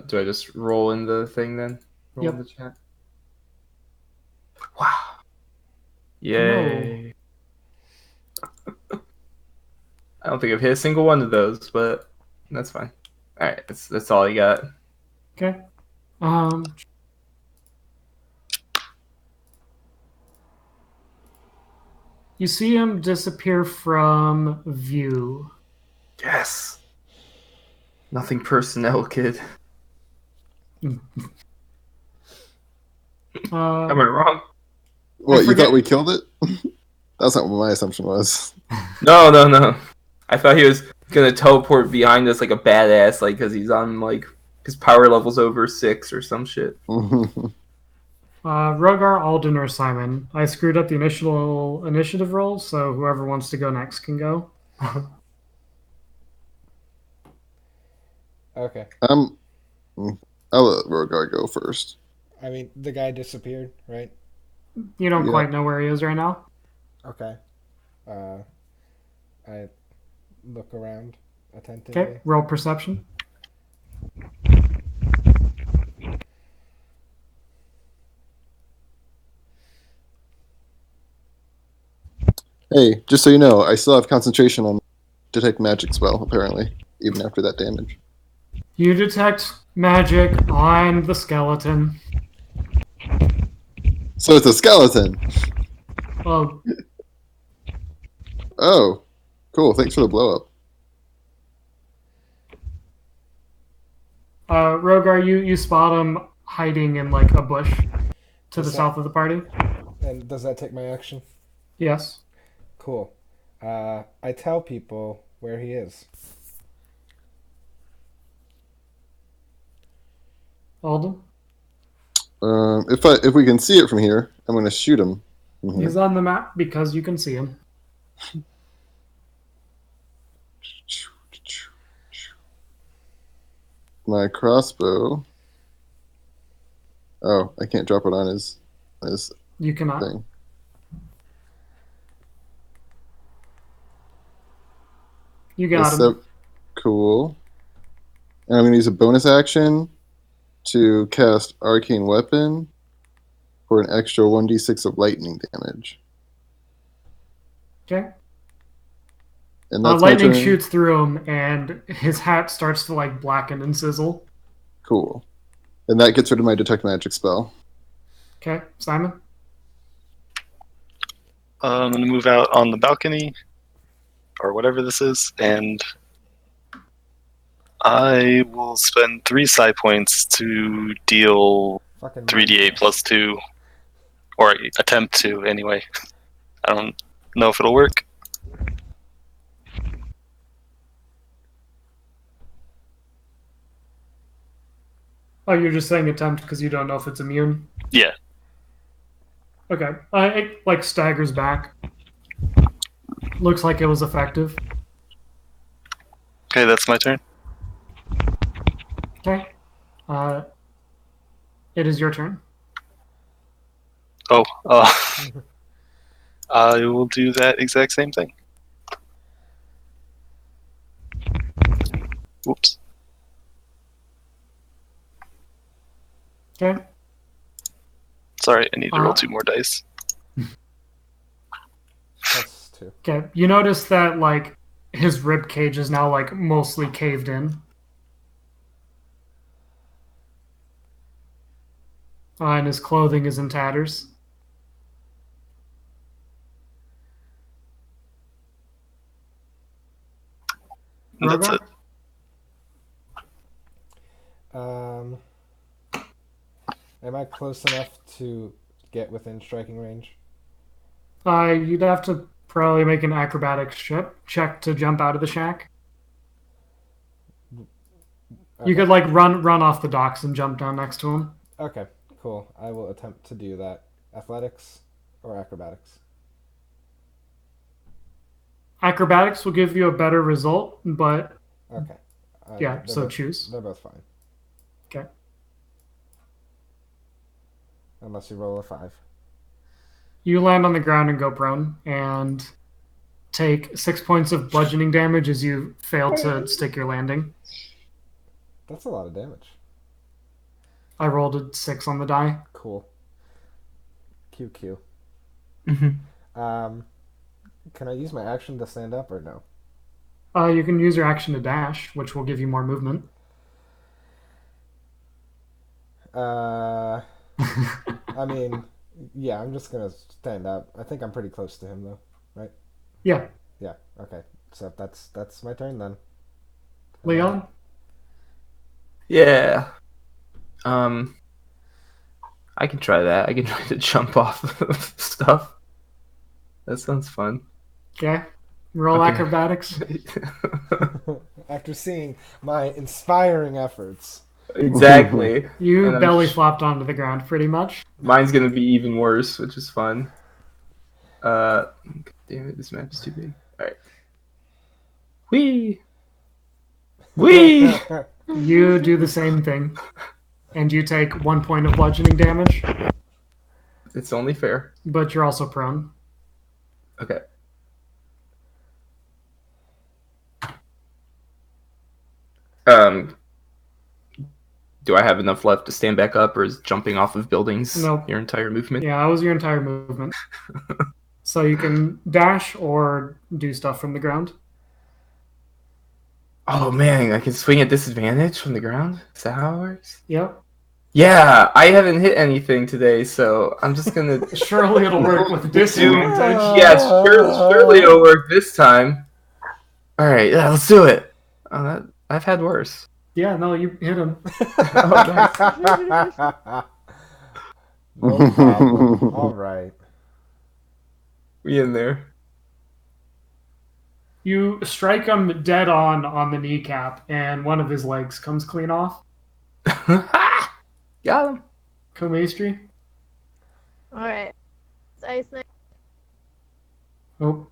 Do I just roll in the thing then? Roll Yep. in the chat. Wow. Yay. I don't think I've hit a single one of those, but that's fine. Alright, that's all I got. Okay. You see him disappear from view. Yes. Nothing personnel, kid. Am I wrong? What, you forget- thought we killed it? That's not what my assumption was. No. I thought he was gonna teleport behind us like a badass, like because he's on like his power level's over 6 or some shit. Rogar, Alden, or Simon. I screwed up the initial initiative roll, so whoever wants to go next can go. Okay. I'll let Rogar go first. I mean, the guy disappeared, right? You don't Yeah. quite know where he is right now. Okay. I look around attentively. Okay, roll perception. Hey, just so you know, I still have concentration on detect magic spell, apparently, even after that damage. You detect magic on the skeleton. So it's a skeleton! Well, Oh, cool. Thanks for the blow up. Rogar, you spot him hiding in like a bush to the Is that- south of the party. And does that take my action? Yes. Cool. I tell people where he is. Alden? If we can see it from here, I'm going to shoot him. from here. He's on the map because you can see him. My crossbow. Oh, I can't drop it on his You cannot. thing. You got That's him. so cool. And I'm going to use a bonus action to cast Arcane Weapon for an extra 1d6 of lightning damage. Okay. And that's my Lightning turn. shoots through him, and his hat starts to like blacken and sizzle. Cool. And that gets rid of my detect magic spell. Okay, Simon. I'm going to move out on the balcony, or whatever this is, and I will spend 3 psi points to deal Fucking 3d8 plus 2, or attempt to anyway. I don't know if it'll work. Oh, you're just saying attempt because you don't know if it's immune? Yeah. Okay. It like staggers back. Looks like it was effective. Okay, that's my turn. Okay. It is your turn. Oh, I will do that exact same thing. Whoops. Okay. Sorry, I need to roll 2 more dice. Plus 2. Okay. You notice that like his rib cage is now like mostly caved in. And his clothing is in tatters. That's it. Am I close enough to get within striking range? You'd have to probably make an acrobatics check to jump out of the shack. Okay. You could like run off the docks and jump down next to him. Okay, cool. I will attempt to do that. Athletics or acrobatics? Acrobatics will give you a better result, but Okay. yeah, they're so both- choose. They're both fine. Okay. Unless you roll a 5. You land on the ground and go prone, and take 6 points of bludgeoning damage as you fail to stick your landing. That's a lot of damage. I rolled a 6 on the die. Cool. QQ. Mm-hmm. Can I use my action to stand up or no? You can use your action to dash, which will give you more movement. I mean, yeah, I'm just gonna stand up. I think I'm pretty close to him though, right? Yeah. Yeah. Okay. So that's my turn then. Leon? Yeah. I can try that. I can try to jump off of stuff. That sounds fun. Okay. Roll Okay. acrobatics. After seeing my inspiring efforts. Exactly. You And I'm belly sh- flopped onto the ground pretty much. Mine's gonna be even worse, which is fun. God damn it, this map is too big. Alright. Whee! Whee! You do the same thing. And you take 1 point of bludgeoning damage, It's only fair. but you're also prone. Okay. Do I have enough left to stand back up, or is jumping off of buildings Nope. your entire movement? Yeah, that was your entire movement. So you can dash or do stuff from the ground. Oh man, I can swing at disadvantage from the ground? Is that how it works? Yep. Yeah, I haven't hit anything today, so I'm just gonna Surely it'll work with disadvantage. yeah, surely it'll work this time. Alright, yeah, let's do it. I've had worse. Yeah, no, you hit him. No problem. All right. We in there. You strike him dead on the kneecap, and one of his legs comes clean off. Got him. Comastry. Alright. It's Ice Knight. Oh.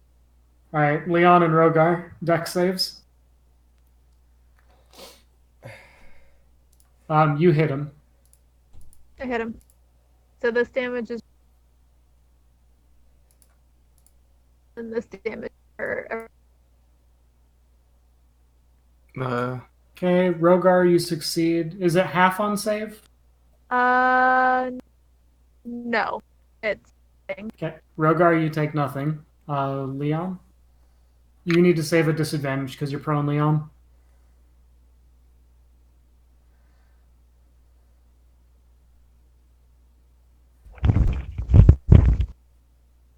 Alright, Leon and Rogar, dex saves. You hit him. I hit him. So this damage is. And this damage for. Okay, Rogar, you succeed. Is it half on save? No. It's. Okay, Rogar, you take nothing. Leon? You need to save a disadvantage because you're prone, Leon.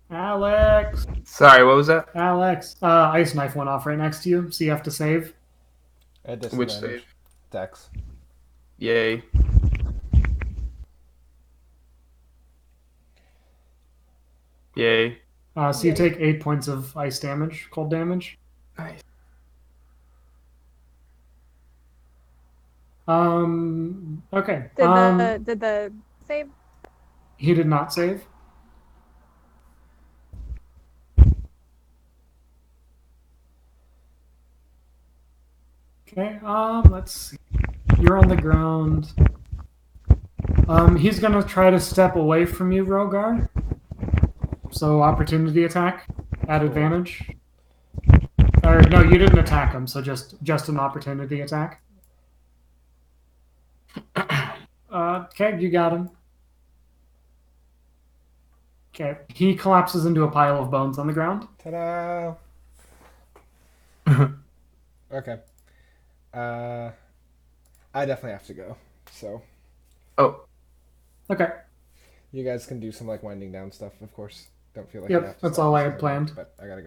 Alex! Sorry, what was that? Alex! Ice knife went off right next to you, so you have to save. At Which disadvantage. save? Dex. Yay. Yay. So you take 8 points of ice damage, cold damage. Nice. Okay. Did the save? He did not save. Okay. Let's see. You're on the ground. He's gonna try to step away from you, Rogar. So opportunity attack at advantage. Or no, you didn't attack him, so just an opportunity attack. Okay, you got him. Okay, he collapses into a pile of bones on the ground. Ta-da! Okay. I definitely have to go. So Oh, Okay. you guys can do some like winding down stuff, of course. Don't feel like Yep, you have to that's stop all I this had and planned. everything, but I gotta go.